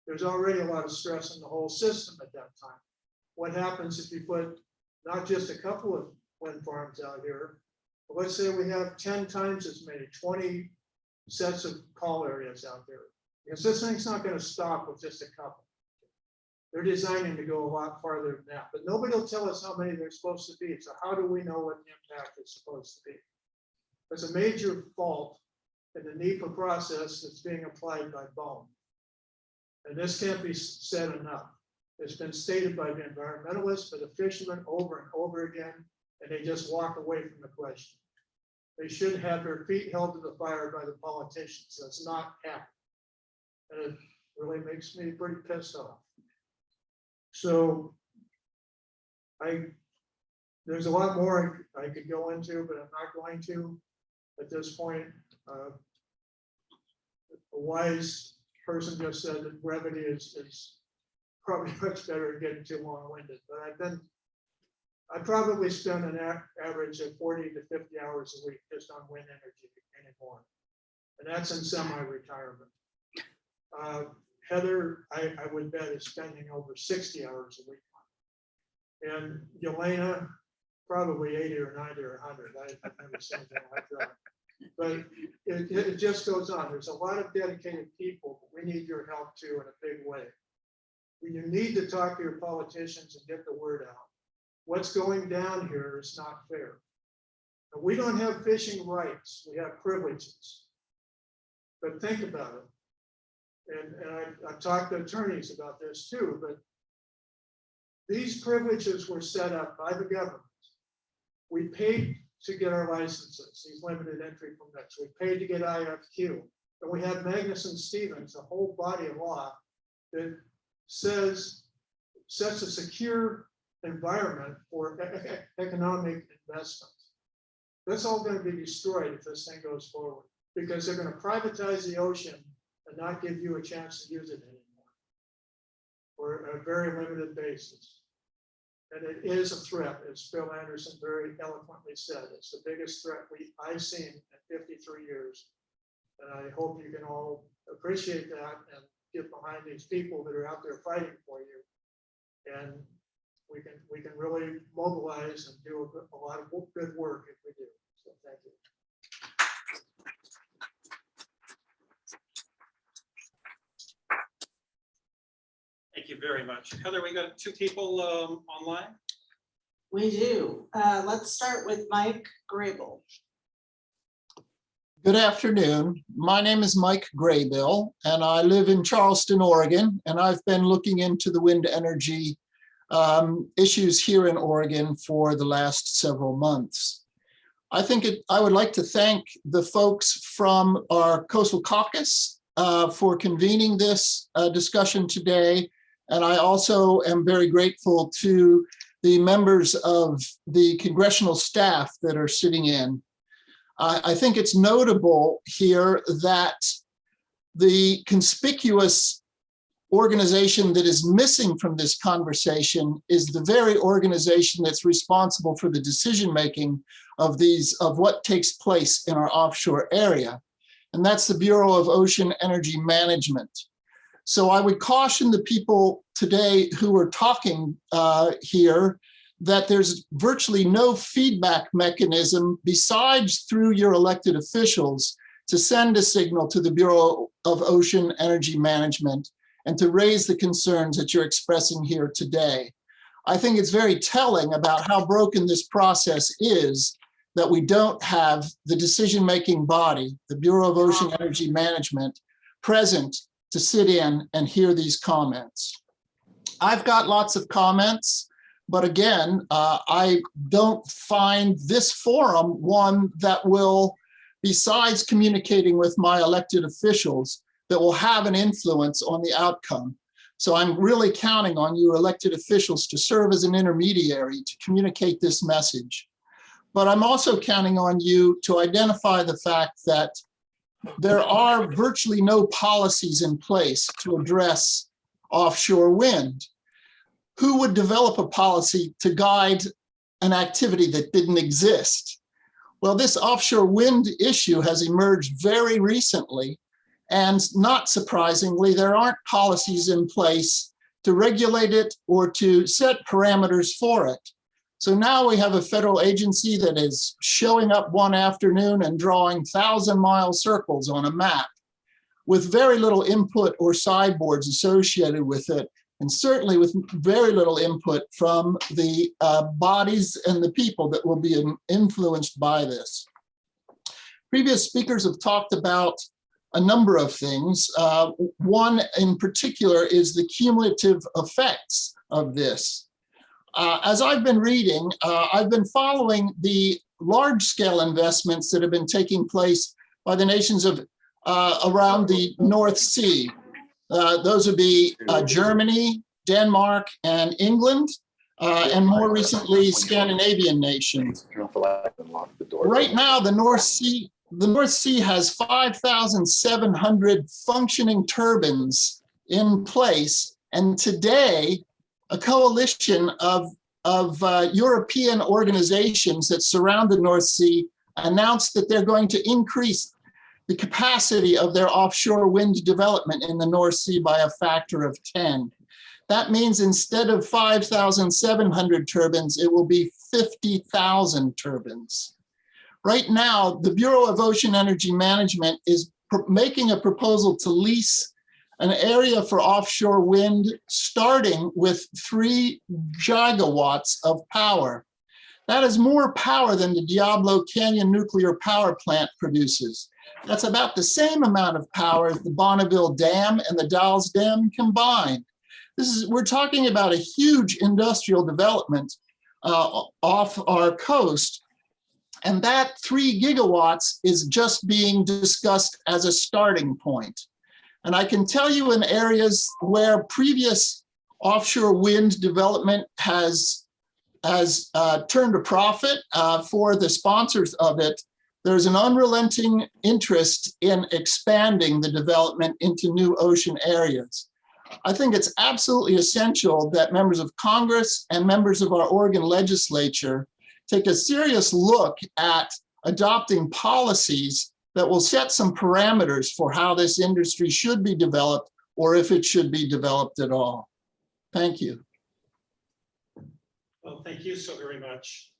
There's already a lot of stress in the whole system at that time. What happens if you put not just a couple of wind farms out here, but let's say we have 10 times as many, 20 sets of call areas out there. Because this thing's not going to stop with just a couple. They're designing to go a lot farther than that, but nobody will tell us how many they're supposed to be. So how do we know what the impact is supposed to be? There's a major fault in the NEPA process that's being applied by BOEM. And this can't be said enough. It's been stated by the environmentalists, by the fishermen over and over again, and they just walk away from the question. They should have their feet held to the fire by the politicians. That's not happening. And it really makes me pretty pissed off. So there's a lot more I could go into, but I'm not going to at this point. A wise person just said that brevity is probably much better than getting too long-winded, but I probably spend an average of 40 to 50 hours a week just on wind energy anymore. And that's in semi-retirement. Heather, I would bet, is spending over 60 hours a week on it. And Yelena, probably 80 or 90 or 100. I've never seen anything like that. But it just goes on. There's a lot of dedicated people, but we need your help too in a big way. You need to talk to your politicians and get the word out. What's going down here is not fair. And we don't have fishing rights, we have privileges. But think about it. And I've talked to attorneys about this too, but these privileges were set up by the government. We paid to get our licenses, these limited entry permits. We paid to get IFQ. And we have Magnuson-Stevens, a whole body of law that sets a secure environment for economic investment. That's all going to be destroyed if this thing goes forward, because they're going to privatize the ocean and not give you a chance to use it anymore, or a very limited basis. And it is a threat, as Phil Anderson very eloquently said. It's the biggest threat I've seen in 53 years. And I hope you can all appreciate that and get behind these people that are out there fighting for you. And we can really mobilize and do a lot of good work if we do. So thank you. Thank you very much. Heather, we got two people online. We do. Let's start with Mike Grable. Good afternoon. My name is Mike Graybill, and I live in Charleston, Oregon, and I've been looking into the wind energy issues here in Oregon for the last several months. I would like to thank the folks from our Coastal Caucus for convening this discussion today. And I also am very grateful to the members of the congressional staff that are sitting in. I think it's notable here that the conspicuous organization that is missing from this conversation is the very organization that's responsible for the decision-making of what takes place in our offshore area. And that's the Bureau of Ocean Energy Management. So I would caution the people today who are talking here that there's virtually no feedback mechanism besides through your elected officials to send a signal to the Bureau of Ocean Energy Management and to raise the concerns that you're expressing here today. I think it's very telling about how broken this process is that we don't have the decision-making body, the Bureau of Ocean Energy Management, present to sit in and hear these comments. I've got lots of comments, but again, I don't find this forum one that will, besides communicating with my elected officials, that will have an influence on the outcome. So I'm really counting on you elected officials to serve as an intermediary to communicate this message. But I'm also counting on you to identify the fact that there are virtually no policies in place to address offshore wind. Who would develop a policy to guide an activity that didn't exist? Well, this offshore wind issue has emerged very recently, and not surprisingly, there aren't policies in place to regulate it or to set parameters for it. So now we have a federal agency that is showing up one afternoon and drawing 1,000-mile circles on a map with very little input or sideboards associated with it, and certainly with very little input from the bodies and the people that will be influenced by this. Previous speakers have talked about a number of things. One in particular is the cumulative effects of this. As I've been reading, I've been following the large-scale investments that have been taking place by the nations of around the North Sea. Those would be Germany, Denmark, and England, and more recently, Scandinavian nations. Right now, the North Sea has 5,700 functioning turbines in place, and today, a coalition of European organizations that surround the North Sea announced that they're going to increase the capacity of their offshore wind development in the North Sea by a factor of 10. That means instead of 5,700 turbines, it will be 50,000 turbines. Right now, the Bureau of Ocean Energy Management is making a proposal to lease an area for offshore wind starting with 3 gigawatts of power. That is more power than the Diablo Canyon nuclear power plant produces. That's about the same amount of power as the Bonneville Dam and the Dalles Dam combined. We're talking about a huge industrial development off our coast. And that 3 gigawatts is just being discussed as a starting point. And I can tell you in areas where previous offshore wind development has turned a profit for the sponsors of it, there's an unrelenting interest in expanding the development into new ocean areas. I think it's absolutely essential that members of Congress and members of our Oregon legislature take a serious look at adopting policies that will set some parameters for how this industry should be developed or if it should be developed at all. Thank you. Well, thank you so very much.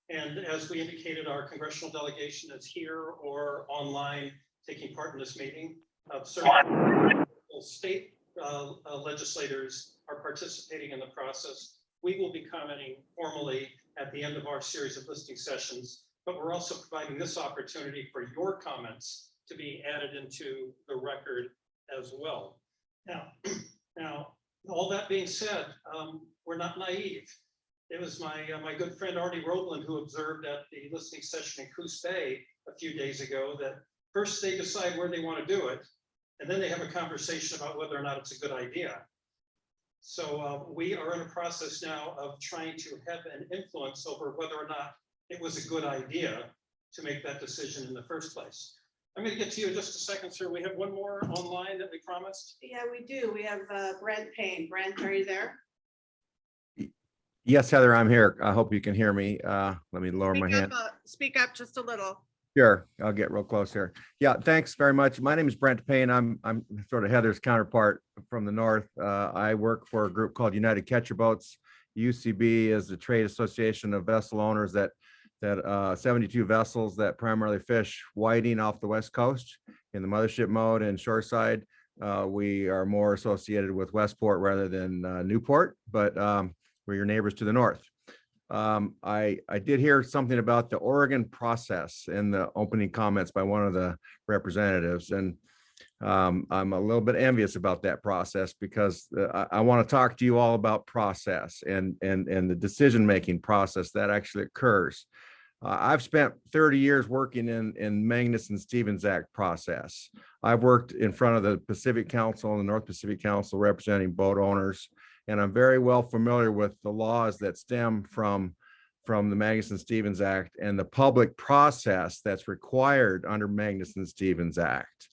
And as we indicated, our congressional delegation is here or online taking part in this meeting. Certain state legislators are participating in the process. We will be commenting formally at the end of our series of listening sessions, but we're also providing this opportunity for your comments to be added into the record as well. Now, all that being said, we're not naive. It was my good friend Artie Roebland who observed at the listening session in Coos Bay a few days ago that first they decide where they want to do it, and then they have a conversation about whether or not it's a good idea. So we are in a process now of trying to have an influence over whether or not it was a good idea to make that decision in the first place. I'm gonna get to you in just a second, sir. We have one more online that we promised. Yeah, we do. We have Brent Payne. Brent, are you there? Yes, Heather, I'm here. I hope you can hear me. Let me lower my hand. Speak up just a little. Sure, I'll get real close here. Yeah, thanks very much. My name is Brent Payne. I'm sort of Heather's counterpart from the north. I work for a group called United Catcher Boats. UCB is the trade association of vessel owners that 72 vessels that primarily fish whiting off the west coast in the mothership mode and shoreside. We are more associated with Westport rather than Newport, but we're your neighbors to the north. I did hear something about the Oregon process in the opening comments by one of the representatives, and I'm a little bit envious about that process because I want to talk to you all about process and the decision-making process that actually occurs. I've spent 30 years working in Magnuson-Stevens Act process. I've worked in front of the Pacific Council and the North Pacific Council representing boat owners, and I'm very well familiar with the laws that stem from the Magnuson-Stevens Act and the public process that's required under Magnuson-Stevens Act.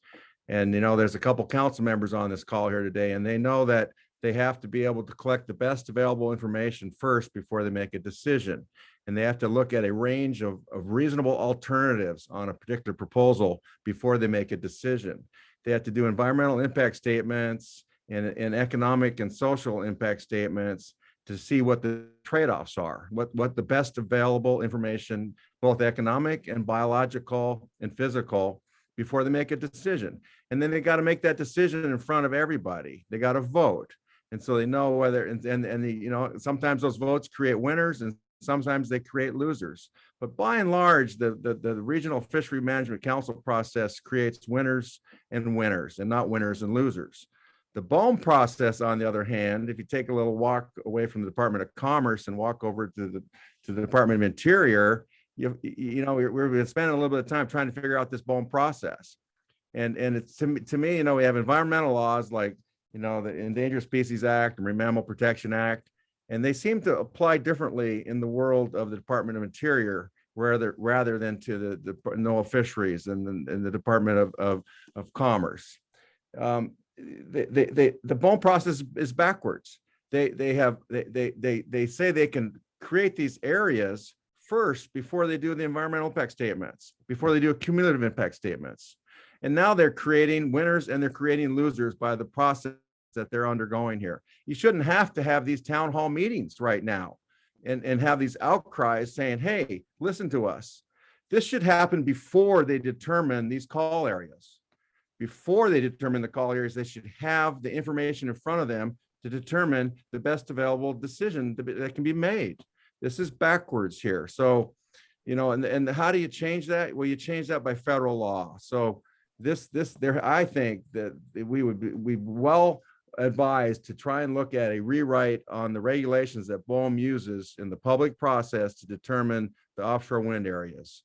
And, you know, there's a couple council members on this call here today, and they know that they have to be able to collect the best available information first before they make a decision. And they have to look at a range of reasonable alternatives on a particular proposal before they make a decision. They have to do environmental impact statements and economic and social impact statements to see what the trade-offs are, what the best available information, both economic and biological and physical, before they make a decision. And then they got to make that decision in front of everybody. They got to vote. And so they know whether, you know, sometimes those votes create winners and sometimes they create losers. But by and large, the Regional Fishery Management Council process creates winners and not winners and losers. The BOEM process, on the other hand, if you take a little walk away from the Department of Commerce and walk over to the Department of Interior, you know, we've been spending a little bit of time trying to figure out this BOEM process. And it's to me, you know, we have environmental laws like, you know, the Endangered Species Act and Marine Mammal Protection Act, and they seem to apply differently in the world of the Department of Interior rather than to the NOAA Fisheries and the Department of Commerce. The BOEM process is backwards. They say they can create these areas first before they do the environmental impact statements, before they do cumulative impact statements. And now they're creating winners and they're creating losers by the process that they're undergoing here. You shouldn't have to have these town hall meetings right now and have these outcries saying, hey, listen to us. This should happen before they determine these call areas. Before they determine the call areas, they should have the information in front of them to determine the best available decision that can be made. This is backwards here. So, you know, and how do you change that? Well, you change that by federal law. So I think that we would be well advised to try and look at a rewrite on the regulations that BOEM uses in the public process to determine the offshore wind areas.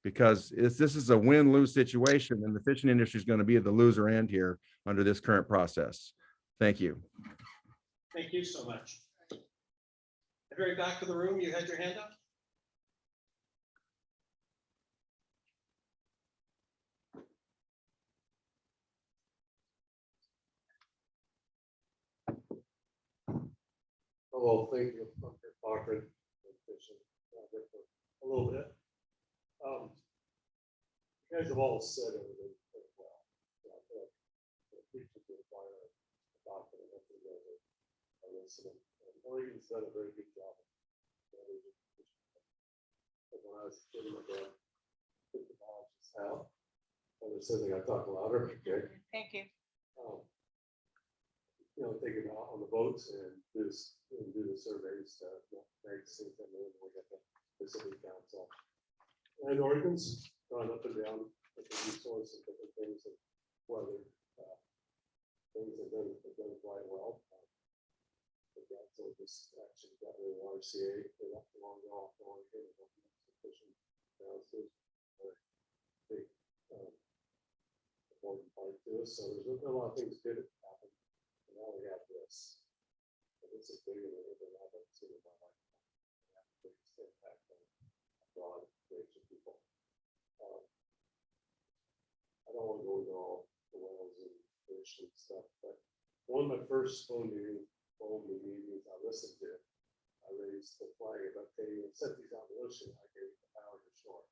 Because this is a win-lose situation and the fishing industry is going to be at the loser end here under this current process. Thank you. Thank you so much. At the very back of the room, you had your hand up? Hello, thank you, Dr. Cochran. A little bit. You guys have all said everything very well. I feel like we should require a document that you guys are listening. Oregon's done a very good job. When I was sitting with them, put the knowledge out. And they're saying I talk louder. Okay. Thank you. You know, take it out on the boats and do the surveys to make things that we get the Pacific Council. And Oregon's gone up and down with the resource and different things and whether things have done quite well. The council just actually got rid of RCA. They left the long off Oregon. Sufficient analysis. Big important part to us. So there's a lot of things good happen. And now we have this. And this is bigger than anything I've ever seen in my life. It has the biggest impact on a broad range of people. I with all the wells and fish and stuff, but one of my first phone meetings I listened to, I raised the flag about, hey, you set these out in the ocean, I gave the power to shore.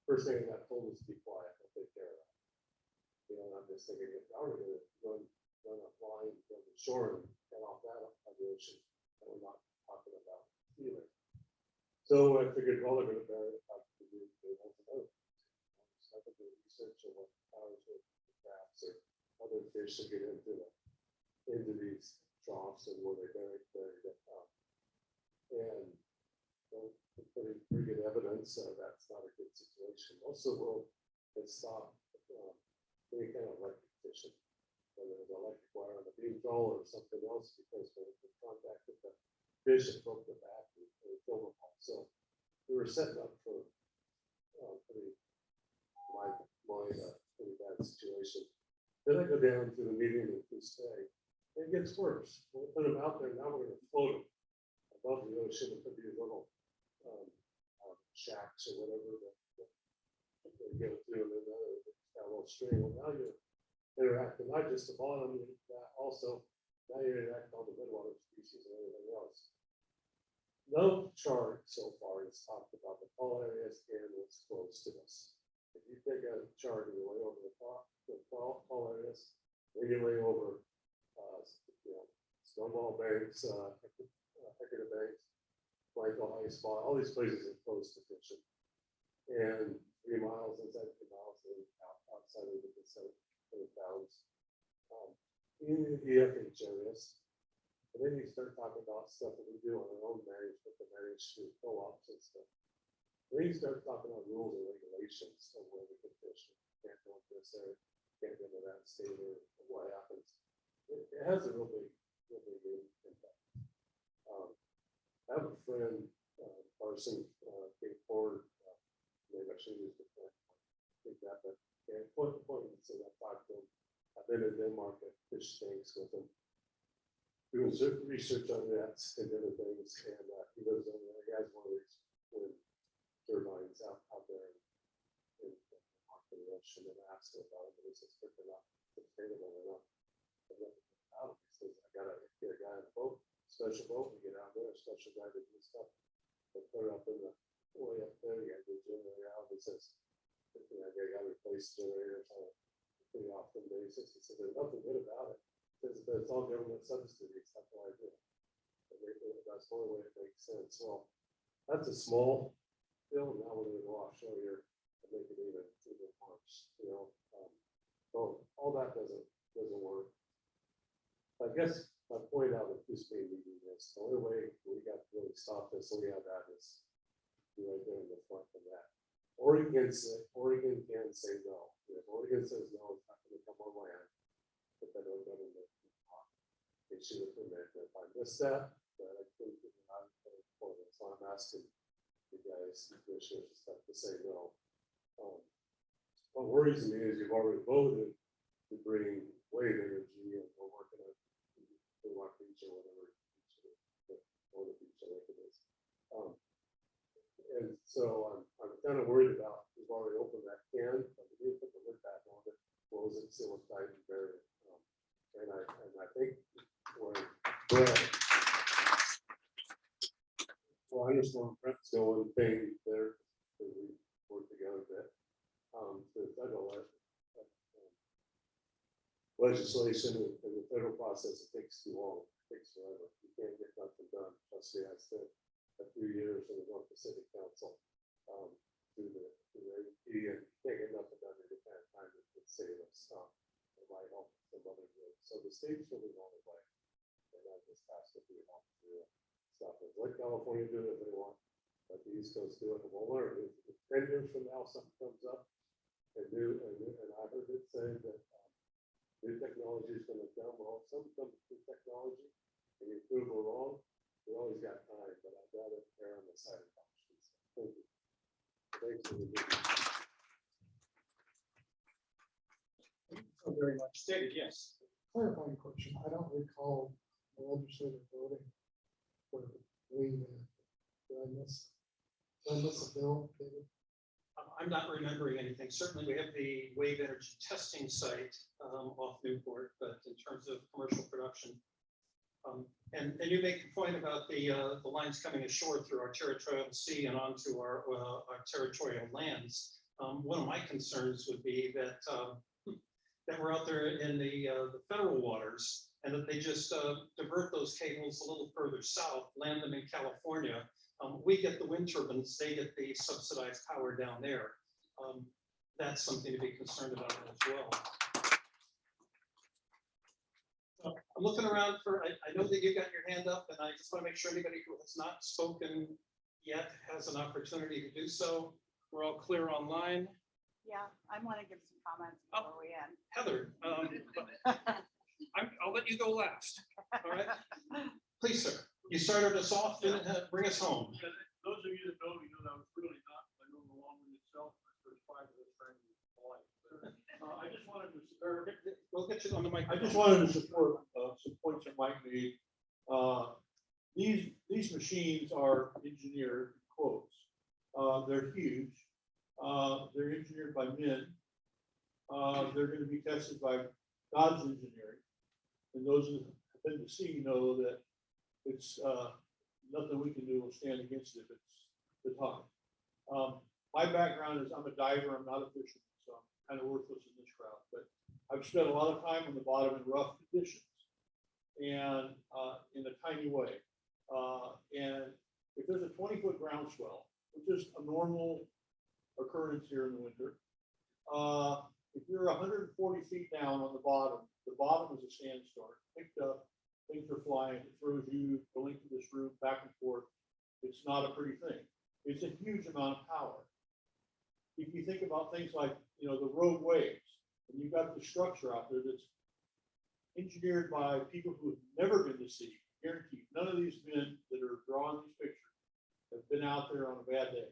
First thing I got told was to be quiet, I'll take care of that. You know, and I'm just thinking, if I were to run a line from the shore and get off that on the ocean, and we're not talking about stealing. So I figured, well, they're gonna bury it, I could do, they want to know. So I could do research on what powers with crabs or other fish that get into these troughs and where they bury it up. And pretty good evidence that's not a good situation. Most of the world has stopped any kind of electric fishing, whether it's electric wire on the beam trawler or something else, because when it contacted the fish, it broke the back and killed them all. So we were setting up for pretty bad situation. Then I go down to the meeting with this day. It gets worse. We'll put them out there. Now we're going to float them above the ocean and put these little shacks or whatever that they go through, and then that little string. Well, now you're interacting not just the bottom, that also now you're interacting on the midwater species and everything else. No chart so far has talked about the fall areas and what's close to us. If you take a chart and you lay over the fall areas, then you lay over Stonewall Banks, Hecate Banks, Blanco High Spot, all these places are close to fishing. And 3 miles inside, 2 miles outside of the towns. In the FH areas. And then you start talking about stuff that we do on our own management, the managed through co-ops and stuff. Then you start talking about rules and regulations of where we can fish. Can't go into this area, can't go to that state, or what happens. It has a real big impact. I have a friend, Carson, came forward. Maybe I should use the point. Think that, but point so that talked to him. I've been in Denmark at fish tanks with him, doing research on nets and other things, and he lives over there. He has one of these wind turbines out there in the ocean, and I asked him about it, and he says, they're not sustainable enough. And then out, he says, I gotta get a guy in a boat, special boat, and get out there, a special guy to do stuff. But they're up in the way up there, you got the generator out, he says, I gotta replace generators on a pretty often basis. He said, there's nothing good about it. He says, but it's all government subsidies, that's why I do it. That's one way it makes sense. Well, that's a small bill. Now we're gonna go offshore here and make it even worse, you know. So all that doesn't work. I guess my point out of this being meeting is the only way we got to really stop this, so we have that is right there in the front of that. Oregon can say no. If Oregon says no, it's not going to come on land. The federal government issue a permit. If I missed that, then I couldn't get it out of the point. So I'm asking you guys, commissioners, and stuff to say no. What worries me is you've already voted to bring wave energy, and we're working on Rock Beach or whatever, or the beach, I think it is. And so I'm kind of worried about, we've already opened that can, but we need to put the lid back on it, close it, seal it tight, and bury it. And I think where Brett, well, I understand Brett's going thing there, because we work together a bit. The federal legislation and the federal process, it takes too long, it takes forever. You can't get nothing done. Plus, we have to a few years in the North Pacific Council through the AP, and can't get nothing done in that time that could save us. It might help some other groups. So the state's really on the way, and that just has to be helped through stuff. Let California do it if they want, let the East Coast do it, and we'll learn. If 10 years from now something comes up, and I heard it say that new technology is going to come. Well, some comes new technology, and you prove we're wrong. We always got time, but I'd rather err on the side of caution. Thank you. Thanks for the meeting. So very much. Stated, yes. Clarifying question. I don't recall the legislature voting for wave. Did I miss a bill, David? I'm not remembering anything. Certainly, we have the wave energy testing site off Newport, but in terms of commercial production. And you make the point about the lines coming ashore through our territorial sea and onto our territorial lands. One of my concerns would be that that we're out there in the federal waters and that they just divert those cables a little further south, land them in California. We get the wind turbines, they get the subsidized power down there. That's something to be concerned about as well. I'm looking around for, I know that you got your hand up, and I just want to make sure anybody who has not spoken yet has an opportunity to do so. We're all clear online. Yeah, I want to give some comments before we end. Heather, I'll let you go last. All right. Please, sir. You started us off and bring us home. Those of you that know me know that I was really not, I know the long one itself, my first 5 years training in life. I just wanted to, we'll get you on the mic. I just wanted to support some points that Mike made. These machines are engineered, quotes. They're huge. They're engineered by men. They're going to be tested by God's engineering. And those who have been to sea know that it's nothing we can do will stand against it if it's hot. My background is I'm a diver, I'm not a fisherman, so I'm kind of worthless in this crowd, but I've spent a lot of time on the bottom in rough conditions and in a tiny way. And if there's a 20-foot groundswell, which is a normal occurrence here in the winter, if you're 140 feet down on the bottom is a sandstorm, picked up, things are flying, it throws you the length of this route back and forth. It's not a pretty thing. It's a huge amount of power. If you think about things like, you know, the rogue waves, and you've got the structure out there that's engineered by people who have never been to sea, guaranteed. None of these men that are drawing these pictures have been out there on a bad day.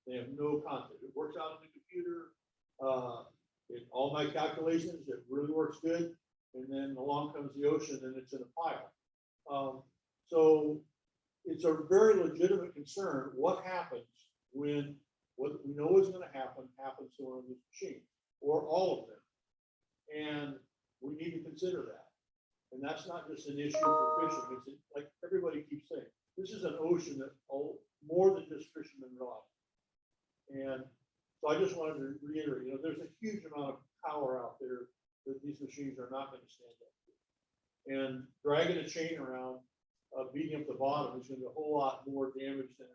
They have no concept. It works out on the computer. In all my calculations, it really works good. And then along comes the ocean and it's in a pile. So it's a very legitimate concern. What happens when what we know is going to happen happens to one of these machines or all of them? And we need to consider that. And that's not just an issue for fishing. It's like everybody keeps saying, this is an ocean that more than just fishermen rely. And so I just wanted to reiterate, you know, there's a huge amount of power out there that these machines are not going to stand up to. And dragging a chain around, beating up the bottom is going to do a whole lot more damage than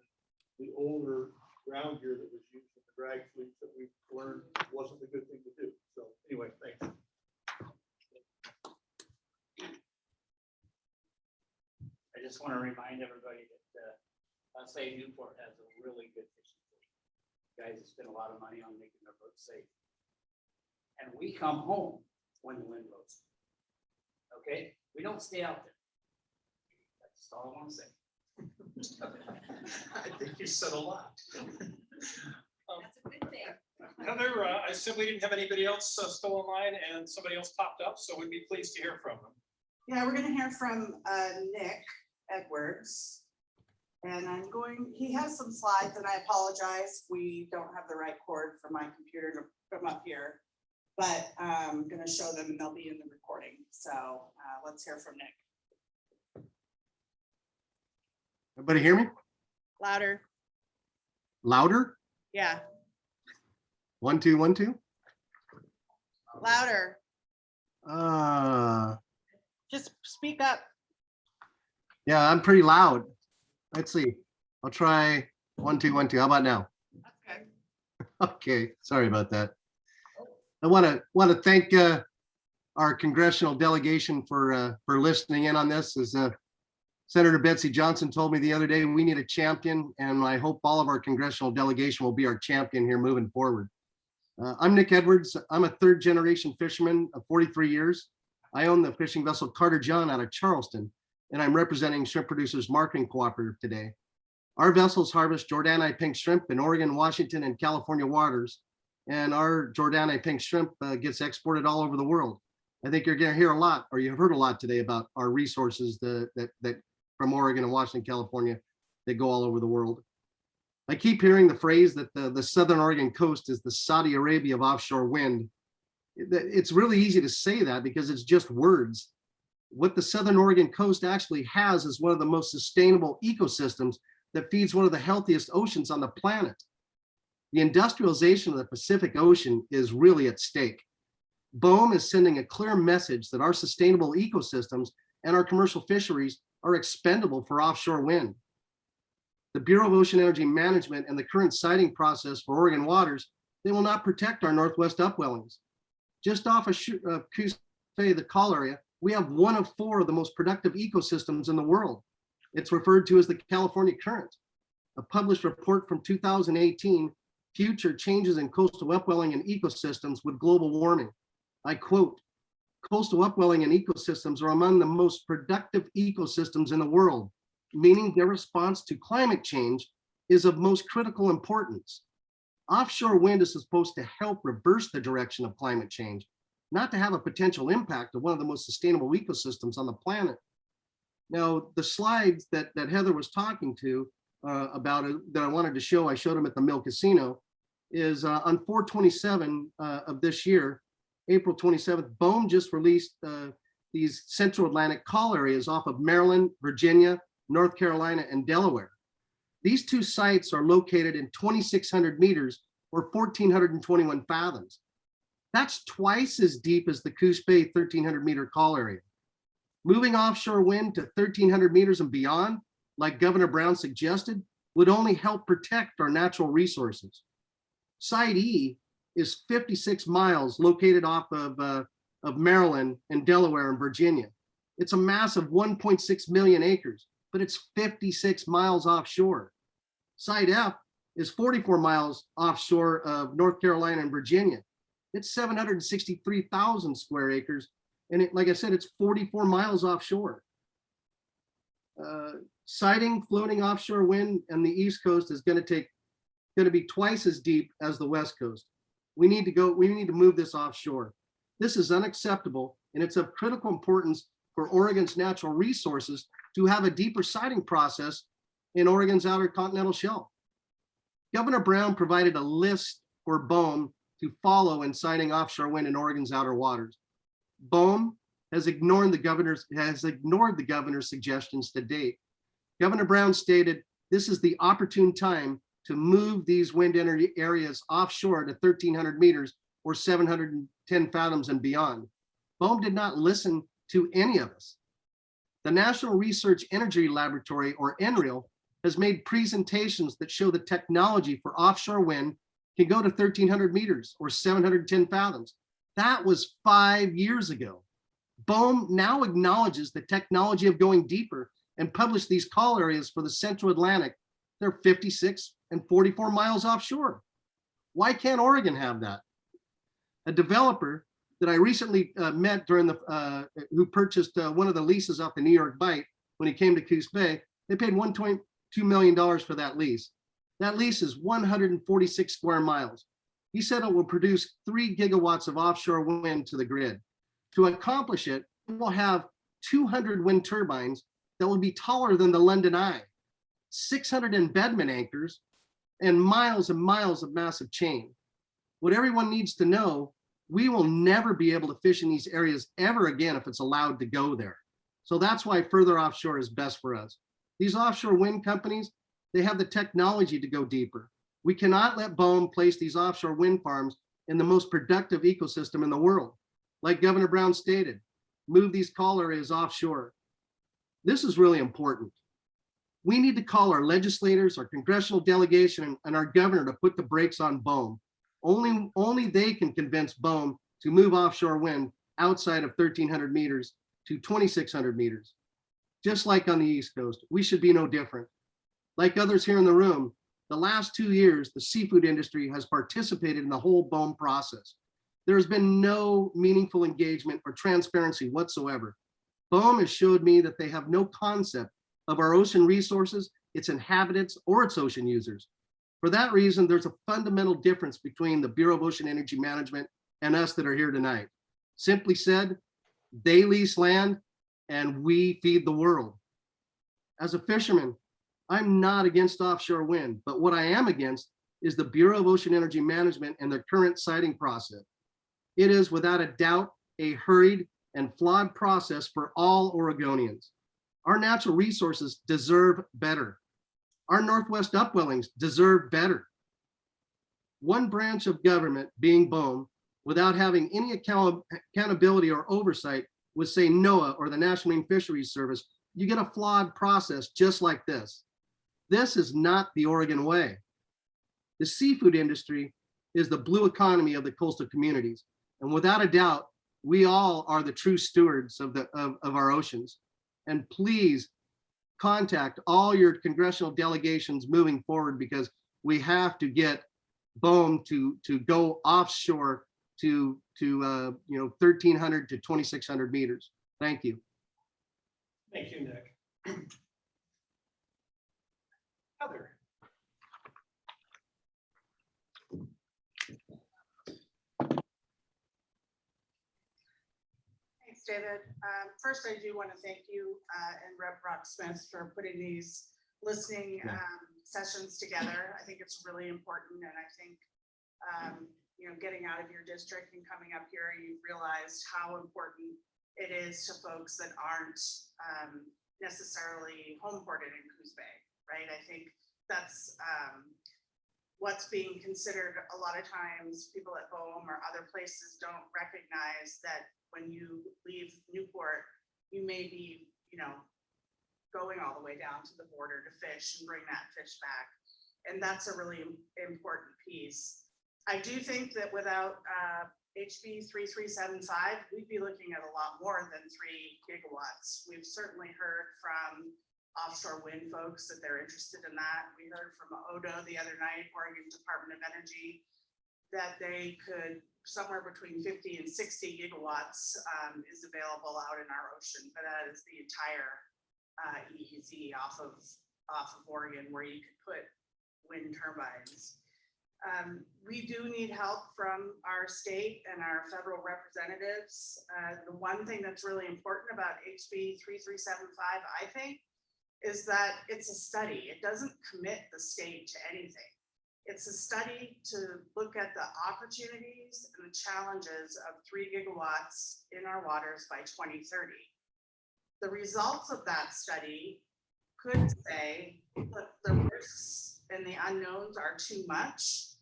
the older ground gear that was used in the drag fleets that we've learned wasn't a good thing to do. So anyway, thanks. I just want to remind everybody that I'll say Newport has a really good fishing fleet. Guys have spent a lot of money on making their boats safe. And we come home when the wind blows. Okay? We don't stay out there. That's all I want to say. I think you said a lot. That's a good thing. Heather, I said we didn't have anybody else still online and somebody else popped up, so we'd be pleased to hear from them. Yeah, we're gonna hear from Nick Edwards. And he has some slides and I apologize. We don't have the right cord for my computer to come up here. But I'm gonna show them and they'll be in the recording. So let's hear from Nick. Everybody hear me? Louder. Louder? Yeah, 1, 2, 1, 2. louder. Just speak up. Yeah, I'm pretty loud. Let's see. I'll try 1, 2, 1, 2. How about now? That's good. Okay, sorry about that. I want to thank our congressional delegation for listening in on this. As Senator Betsy Johnson told me the other day, we need a champion, and I hope all of our congressional delegation will be our champion here moving forward. I'm Nick Edwards. I'm a third-generation fisherman of 43 years. I own the fishing vessel Carter John out of Charleston, and I'm representing Shrimp Producers Marketing Cooperative today. Our vessels harvest Jordani pink shrimp in Oregon, Washington, and California waters, and our Jordani pink shrimp gets exported all over the world. I think you're going to hear a lot, or you've heard a lot today about our resources that from Oregon and Washington, California, that go all over the world. I keep hearing the phrase that the Southern Oregon coast is the Saudi Arabia of offshore wind. It's really easy to say that because it's just words. What the Southern Oregon coast actually has is one of the most sustainable ecosystems that feeds one of the healthiest oceans on the planet. The industrialization of the Pacific Ocean is really at stake. BOEM is sending a clear message that our sustainable ecosystems and our commercial fisheries are expendable for offshore wind. The Bureau of Ocean Energy Management and the current siting process for Oregon waters, they will not protect our northwest upwellings. Just off of Coos Bay, the call area, we have one of 4 of the most productive ecosystems in the world. It's referred to as the California Current. A published report from 2018, Future Changes in Coastal Upwelling and Ecosystems with Global Warming. I quote, coastal upwelling and ecosystems are among the most productive ecosystems in the world, meaning their response to climate change is of most critical importance. Offshore wind is supposed to help reverse the direction of climate change, not to have a potential impact of one of the most sustainable ecosystems on the planet. Now, the slides that Heather was talking to about it, that I wanted to show, I showed them at the Mill Casino, is on 4/27 of this year, April 27th, BOEM just released these Central Atlantic call areas off of Maryland, Virginia, North Carolina, and Delaware. These 2 sites are located in 2,600 meters or 1,421 fathoms. That's twice as deep as the Coos Bay 1,300 meter call area. Moving offshore wind to 1,300 meters and beyond, like Governor Brown suggested, would only help protect our natural resources. Site E is 56 miles located off of Maryland and Delaware and Virginia. It's a massive 1.6 million acres, but it's 56 miles offshore. Site F is 44 miles offshore of North Carolina and Virginia. It's 763,000 square acres. And like I said, it's 44 miles offshore. Siting floating offshore wind on the East Coast is going to be twice as deep as the West Coast. We need to move this offshore. This is unacceptable, and it's of critical importance for Oregon's natural resources to have a deeper siting process in Oregon's outer continental shelf. Governor Brown provided a list for BOEM to follow in siting offshore wind in Oregon's outer waters. BOEM has ignored the governor's suggestions to date. Governor Brown stated, this is the opportune time to move these wind energy areas offshore to 1,300 meters or 710 fathoms and beyond. BOEM did not listen to any of us. The National Research Energy Laboratory, or NREL, has made presentations that show the technology for offshore wind can go to 1,300 meters or 710 fathoms. That was 5 years ago. BOEM now acknowledges the technology of going deeper and published these call areas for the Central Atlantic. They're 56 and 44 miles offshore. Why can't Oregon have that? A developer that I recently met during who purchased one of the leases off the New York Bight when he came to Coos Bay, they paid $1.2 million for that lease. That lease is 146 square miles. He said it will produce 3 gigawatts of offshore wind to the grid. To accomplish it, it will have 200 wind turbines that will be taller than the London Eye, 600 embedment anchors, and miles of massive chain. What everyone needs to know, we will never be able to fish in these areas ever again if it's allowed to go there. So that's why further offshore is best for us. These offshore wind companies, they have the technology to go deeper. We cannot let BOEM place these offshore wind farms in the most productive ecosystem in the world. Like Governor Brown stated, move these call areas offshore. This is really important. We need to call our legislators, our congressional delegation, and our governor to put the brakes on BOEM. Only they can convince BOEM to move offshore wind outside of 1,300 meters to 2,600 meters. Just like on the East Coast, we should be no different. Like others here in the room, the last 2 years, the seafood industry has participated in the whole BOEM process. There has been no meaningful engagement or transparency whatsoever. BOEM has showed me that they have no concept of our ocean resources, its inhabitants, or its ocean users. For that reason, there's a fundamental difference between the Bureau of Ocean Energy Management and us that are here tonight. Simply said, they lease land and we feed the world. As a fisherman, I'm not against offshore wind, but what I am against is the Bureau of Ocean Energy Management and their current siting process. It is without a doubt a hurried and flawed process for all Oregonians. Our natural resources deserve better. Our Northwest upwellings deserve better. One branch of government, being BOEM, without having any accountability or oversight, would say NOAA or the National Marine Fisheries Service, you get a flawed process just like this. This is not the Oregon way. The seafood industry is the blue economy of the coastal communities. And without a doubt, we all are the true stewards of our oceans. And please contact all your congressional delegations moving forward, because we have to get BOEM to go offshore to 1,300 to 2,600 meters. Thank you. Thank you, Nick. Heather. Thanks, David. First, I do want to thank you and Rep. Brock Smith for putting these listening sessions together. I think it's really important, and I think getting out of your district and coming up here, you've realized how important it is to folks that aren't necessarily home ported in Coos Bay, right? I think that's what's being considered a lot of times. People at BOEM or other places don't recognize that when you leave Newport, you may be, going all the way down to the border to fish and bring that fish back. And that's a really important piece. I do think that without HB 3375, we'd be looking at a lot more than 3 gigawatts. We've certainly heard from offshore wind folks that they're interested in that. We heard from ODO the other night, Oregon Department of Energy, that they could, somewhere between 50 and 60 gigawatts is available out in our ocean, but that is the entire EEZ off of Oregon, where you could put wind turbines. We do need help from our state and our federal representatives. The one thing that's really important about HB 3375, I think, is that it's a study. It doesn't commit the state to anything. It's a study to look at the opportunities and the challenges of 3 gigawatts in our waters by 2030. The results of that study could say that the risks and the unknowns are too much,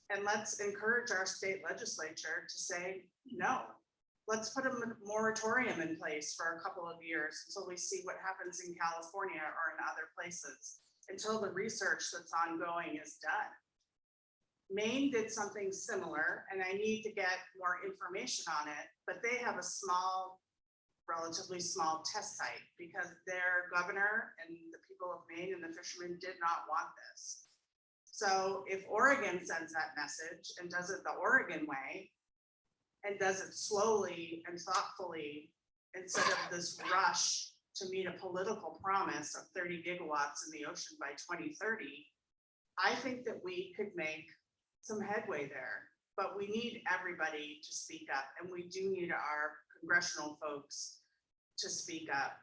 and let's encourage our state legislature to say, no, let's put a moratorium in place for a couple of years until we see what happens in California or in other places, until the research that's ongoing is done. Maine did something similar, and I need to get more information on it, but they have a relatively small test site because their governor and the people of Maine and the fishermen did not want this. So if Oregon sends that message and does it the Oregon way and does it slowly and thoughtfully instead of this rush to meet a political promise of 30 gigawatts in the ocean by 2030, I think that we could make some headway there, but we need everybody to speak up, and we do need our congressional folks to speak up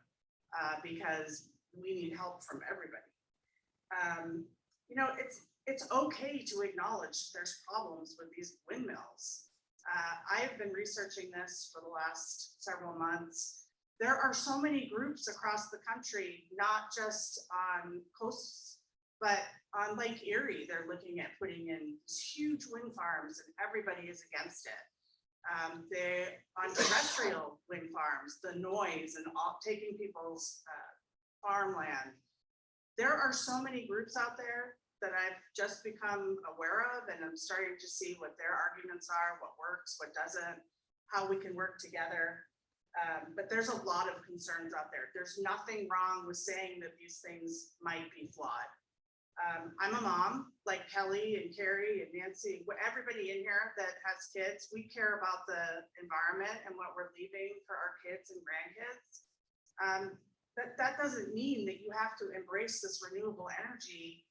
because we need help from everybody. It's okay to acknowledge there's problems with these windmills. I've been researching this for the last several months. There are so many groups across the country, not just on coasts, but on Lake Erie. They're looking at putting in these huge wind farms, and everybody is against it. They're on terrestrial wind farms, the noise and taking people's farmland. There are so many groups out there that I've just become aware of, and I'm starting to see what their arguments are, what works, what doesn't, how we can work together. But there's a lot of concerns out there. There's nothing wrong with saying that these things might be flawed. I'm a mom, like Kelly and Carrie and Nancy, everybody in here that has kids. We care about the environment and what we're leaving for our kids and grandkids. That doesn't mean that you have to embrace this renewable energy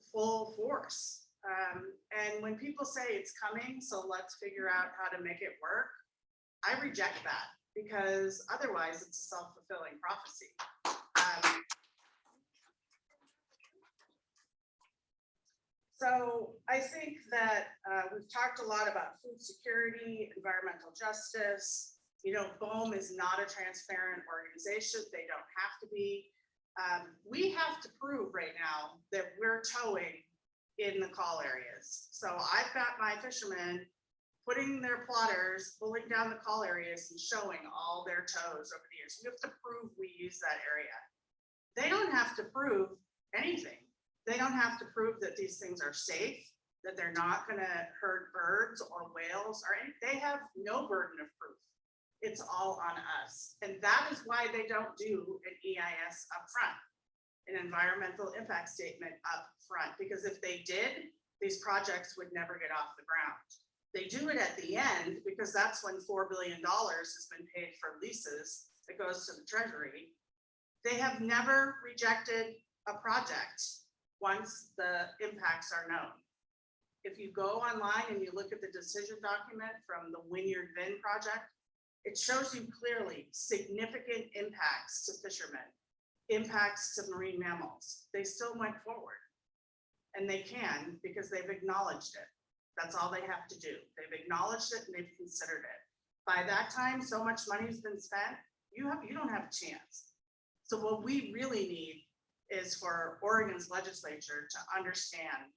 full force. And when people say it's coming, so let's figure out how to make it work, I reject that, because otherwise it's a self-fulfilling prophecy. I think that we've talked a lot about food security, environmental justice. You know, BOEM is not a transparent organization. They don't have to be. We have to prove right now that we're towing in the call areas. So I've got my fishermen putting their plotters, pulling down the call areas and showing all their tows over the years. We have to prove we use that area. They don't have to prove anything. They don't have to prove that these things are safe, that they're not gonna hurt birds or whales or anything. They have no burden of proof. It's all on us. And that is why they don't do an EIS upfront, an environmental impact statement up front, because if they did, these projects would never get off the ground. They do it at the end because that's when $4 billion has been paid for leases that goes to the treasury. They have never rejected a project once the impacts are known. If you go online and you look at the decision document from the Wynyard Bend project, it shows you clearly significant impacts to fishermen, impacts to marine mammals. They still went forward, and they can because they've acknowledged it. That's all they have to do. They've acknowledged it and they've considered it. By that time, so much money's been spent, you don't have a chance. So what we really need is for Oregon's legislature to understand,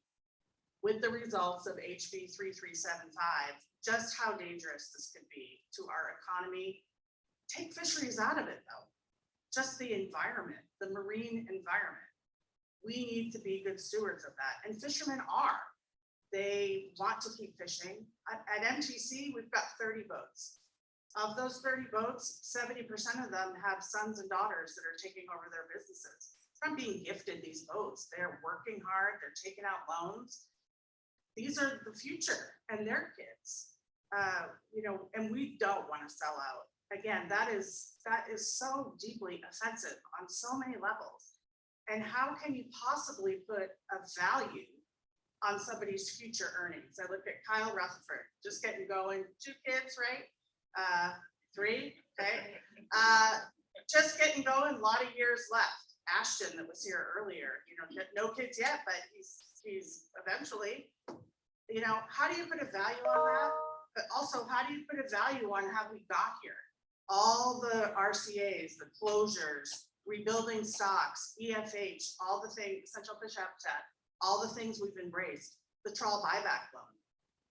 with the results of HB 3375, just how dangerous this could be to our economy. Take fisheries out of it though, just the environment, the marine environment. We need to be good stewards of that, and fishermen are. They want to keep fishing. At MTC, we've got 30 boats. Of those 30 boats, 70% of them have sons and daughters that are taking over their businesses. From being gifted these boats, they're working hard, they're taking out loans. These are the future and their kids. You know, and we don't want to sell out. Again, that is so deeply offensive on so many levels. And how can you possibly put a value on somebody's future earnings? I look at Kyle Rutherford, just getting going, 2 kids, right? 3, okay. Just getting going, a lot of years left. Ashton that was here earlier, you know, no kids yet, but he's eventually, you know, how do you put a value on that? But also, how do you put a value on how we got here? All the RCAs, the closures, rebuilding stocks, EFH, all the things, essential fish habitat, all the things we've embraced, the trawl buyback loan.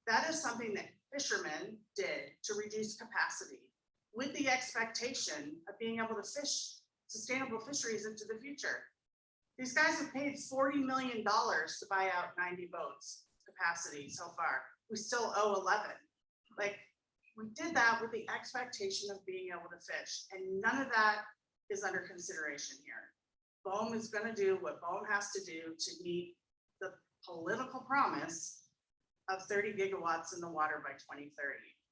That is something that fishermen did to reduce capacity with the expectation of being able to fish sustainable fisheries into the future. These guys have paid $40 million to buy out 90 boats capacity so far. We still owe 11. Like, we did that with the expectation of being able to fish, and none of that is under consideration here. BOEM is going to do what BOEM has to do to meet the political promise of 30 gigawatts in the water by 2030.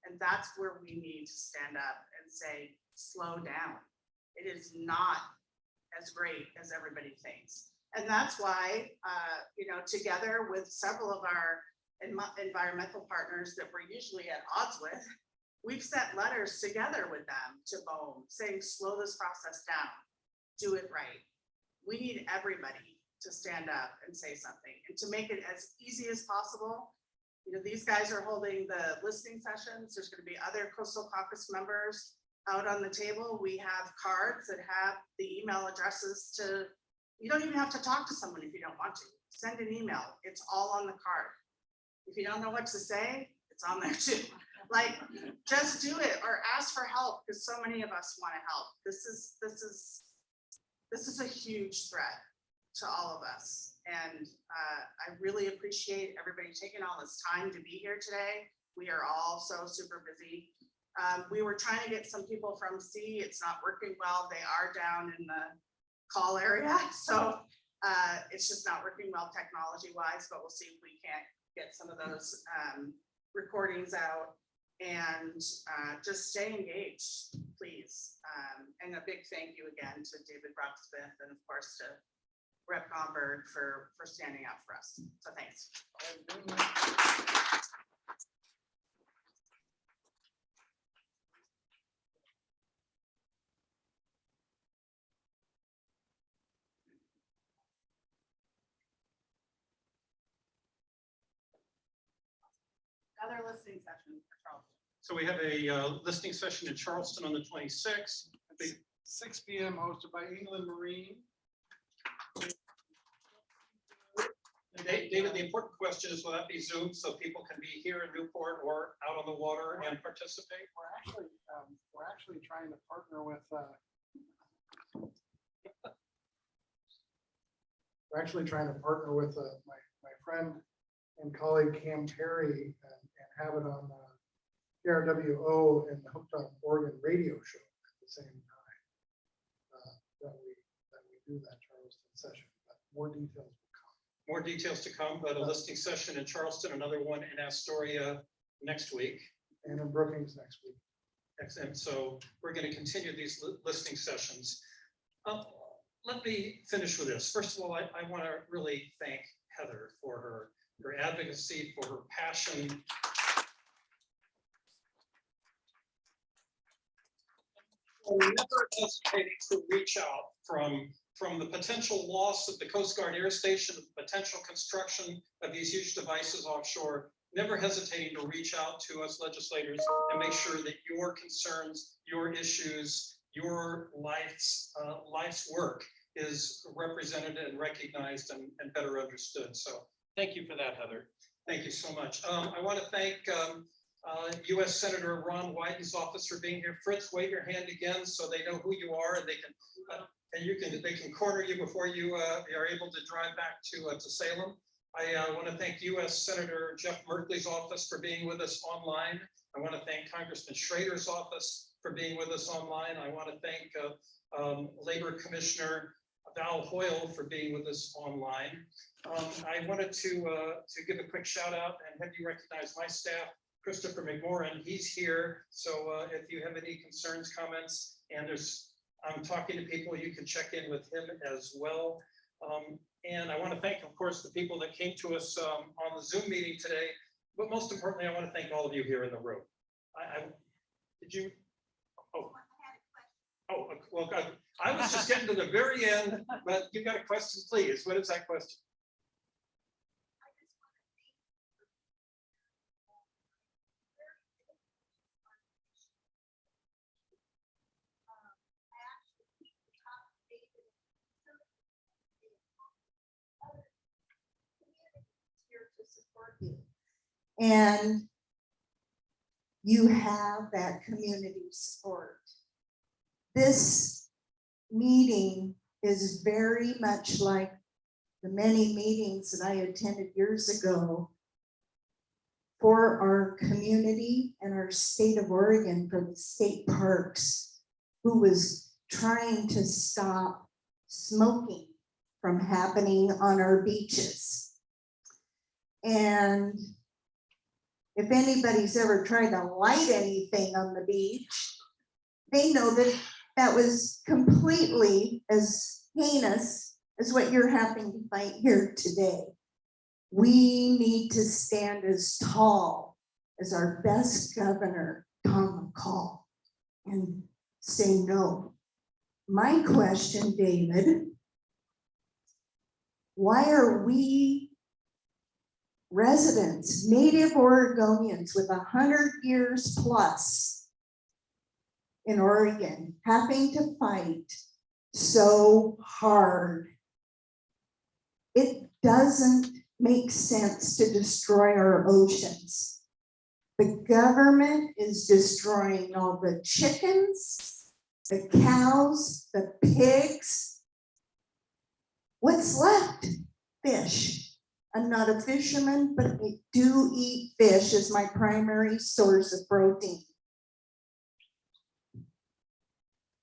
And that's where we need to stand up and say, slow down. It is not as great as everybody thinks. And that's why, you know, together with several of our environmental partners that we're usually at odds with, we've sent letters together with them to BOEM saying, slow this process down, do it right. We need everybody to stand up and say something, and to make it as easy as possible. You know, these guys are holding the listening sessions. There's going to be other Coastal Caucus members out on the table. We have cards that have the email addresses to, you don't even have to talk to someone if you don't want to. Send an email. It's all on the card. If you don't know what to say, it's on there too. Like, just do it or ask for help, because so many of us want to help. This is a huge threat to all of us. And I really appreciate everybody taking all this time to be here today. We are all so super busy. We were trying to get some people from C. It's not working well. They are down in the call area. So it's just not working well technology wise, but we'll see if we can't get some of those recordings out, and just stay engaged, please. And a big thank you again to David Brock-Smith, and of course to Rep. Gomberg for standing up for us. So thanks. Another listening session for Charleston. So we have a listening session in Charleston on the 26th. 6 p.m. hosted by England Marine. And David, the important question is, will that be Zoom so people can be here in Newport or out on the water and participate? We're actually trying to partner with. We're actually trying to partner with my friend and colleague Cam Perry and have it on KRWO and the Hooked on Oregon radio show at the same time that we do that Charleston session. But more details will come. More details to come, but a listening session in Charleston, another one in Astoria next week. And in Brookings next week. Excellent. So we're going to continue these listening sessions. Let me finish with this. First of all, I want to really thank Heather for her advocacy, for her passion. Never hesitating to reach out from the potential loss of the Coast Guard Air Station, the potential construction of these huge devices offshore, never hesitating to reach out to us legislators and make sure that your concerns, your issues, your life's work is represented and recognized and better understood. So thank you for that, Heather. Thank you so much. I want to thank U.S. Senator Ron Wyden's office for being here. Fritz, wave your hand again so they know who you are and they can they can corner you before you are able to drive back to Salem. I want to thank U.S. Senator Jeff Merkley's office for being with us online. I want to thank Congressman Schrader's office for being with us online. I want to thank Labor Commissioner Val Hoyle for being with us online. I wanted to give a quick shout out and have you recognize my staff, Christopher McMorran. He's here. So if you have any concerns, comments, and I'm talking to people, you can check in with him as well. And I want to thank, of course, the people that came to us on the Zoom meeting today. But most importantly, I want to thank all of you here in the room. Did you? Oh, well, God, I was just getting to the very end, but you got a question, please. What is that question? And you have that community support. This meeting is very much like the many meetings that I attended years ago for our community and our state of Oregon, for the state parks, who was trying to stop smoking from happening on our beaches. And if anybody's ever tried to light anything on the beach, they know that that was completely as heinous as what you're having to fight here today. We need to stand as tall as our best governor, Tom McCall, and say no. My question, David, why are we residents, native Oregonians with 100 years plus in Oregon having to fight so hard? It doesn't make sense to destroy our oceans. The government is destroying all the chickens, the cows, the pigs. What's left? Fish. I'm not a fisherman, but I do eat fish as my primary source of protein.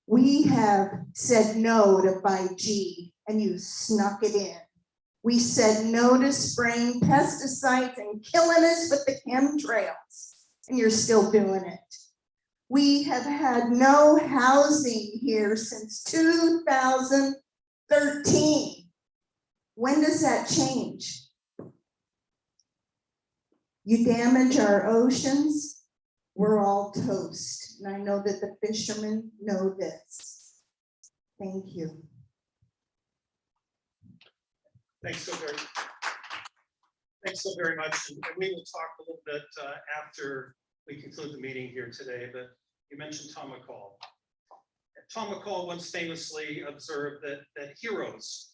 We have said no to 5G and you snuck it in. We said no to spraying pesticides and killing us with the chemtrails, and you're still doing it. We have had no housing here since 2013. When does that change? You damage our oceans, we're all toast. And I know that the fishermen know this. Thank you. Thanks so very much. Thanks so very much. And we will talk a little bit after we conclude the meeting here today, but you mentioned Tom McCall. Tom McCall once famously observed that heroes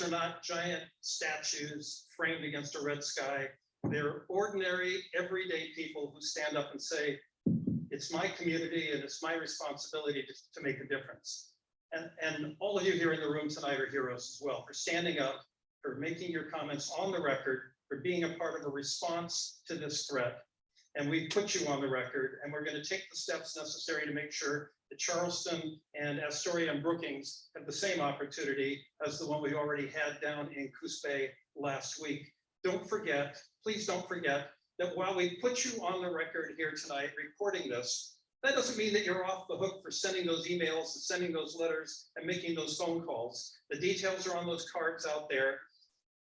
are not giant statues framed against a red sky. They're ordinary, everyday people who stand up and say, it's my community and it's my responsibility to make a difference. And all of you here in the room tonight are heroes as well, for standing up, for making your comments on the record, for being a part of a response to this threat. And we put you on the record, and we're going to take the steps necessary to make sure that Charleston and Astoria and Brookings have the same opportunity as the one we already had down in Coos Bay last week. Don't forget, please don't forget, that while we put you on the record here tonight reporting this, that doesn't mean that you're off the hook for sending those emails and sending those letters and making those phone calls. The details are on those cards out there.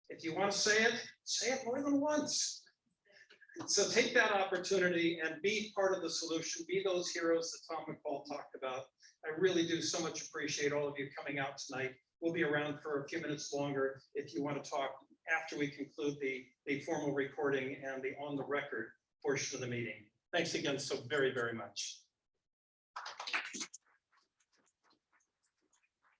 If you want to say it more than once. So take that opportunity and be part of the solution, be those heroes that Tom McCall talked about. I really do so much appreciate all of you coming out tonight. We'll be around for a few minutes longer if you want to talk after we conclude the formal recording and the on the record portion of the meeting. Thanks again so very, very much.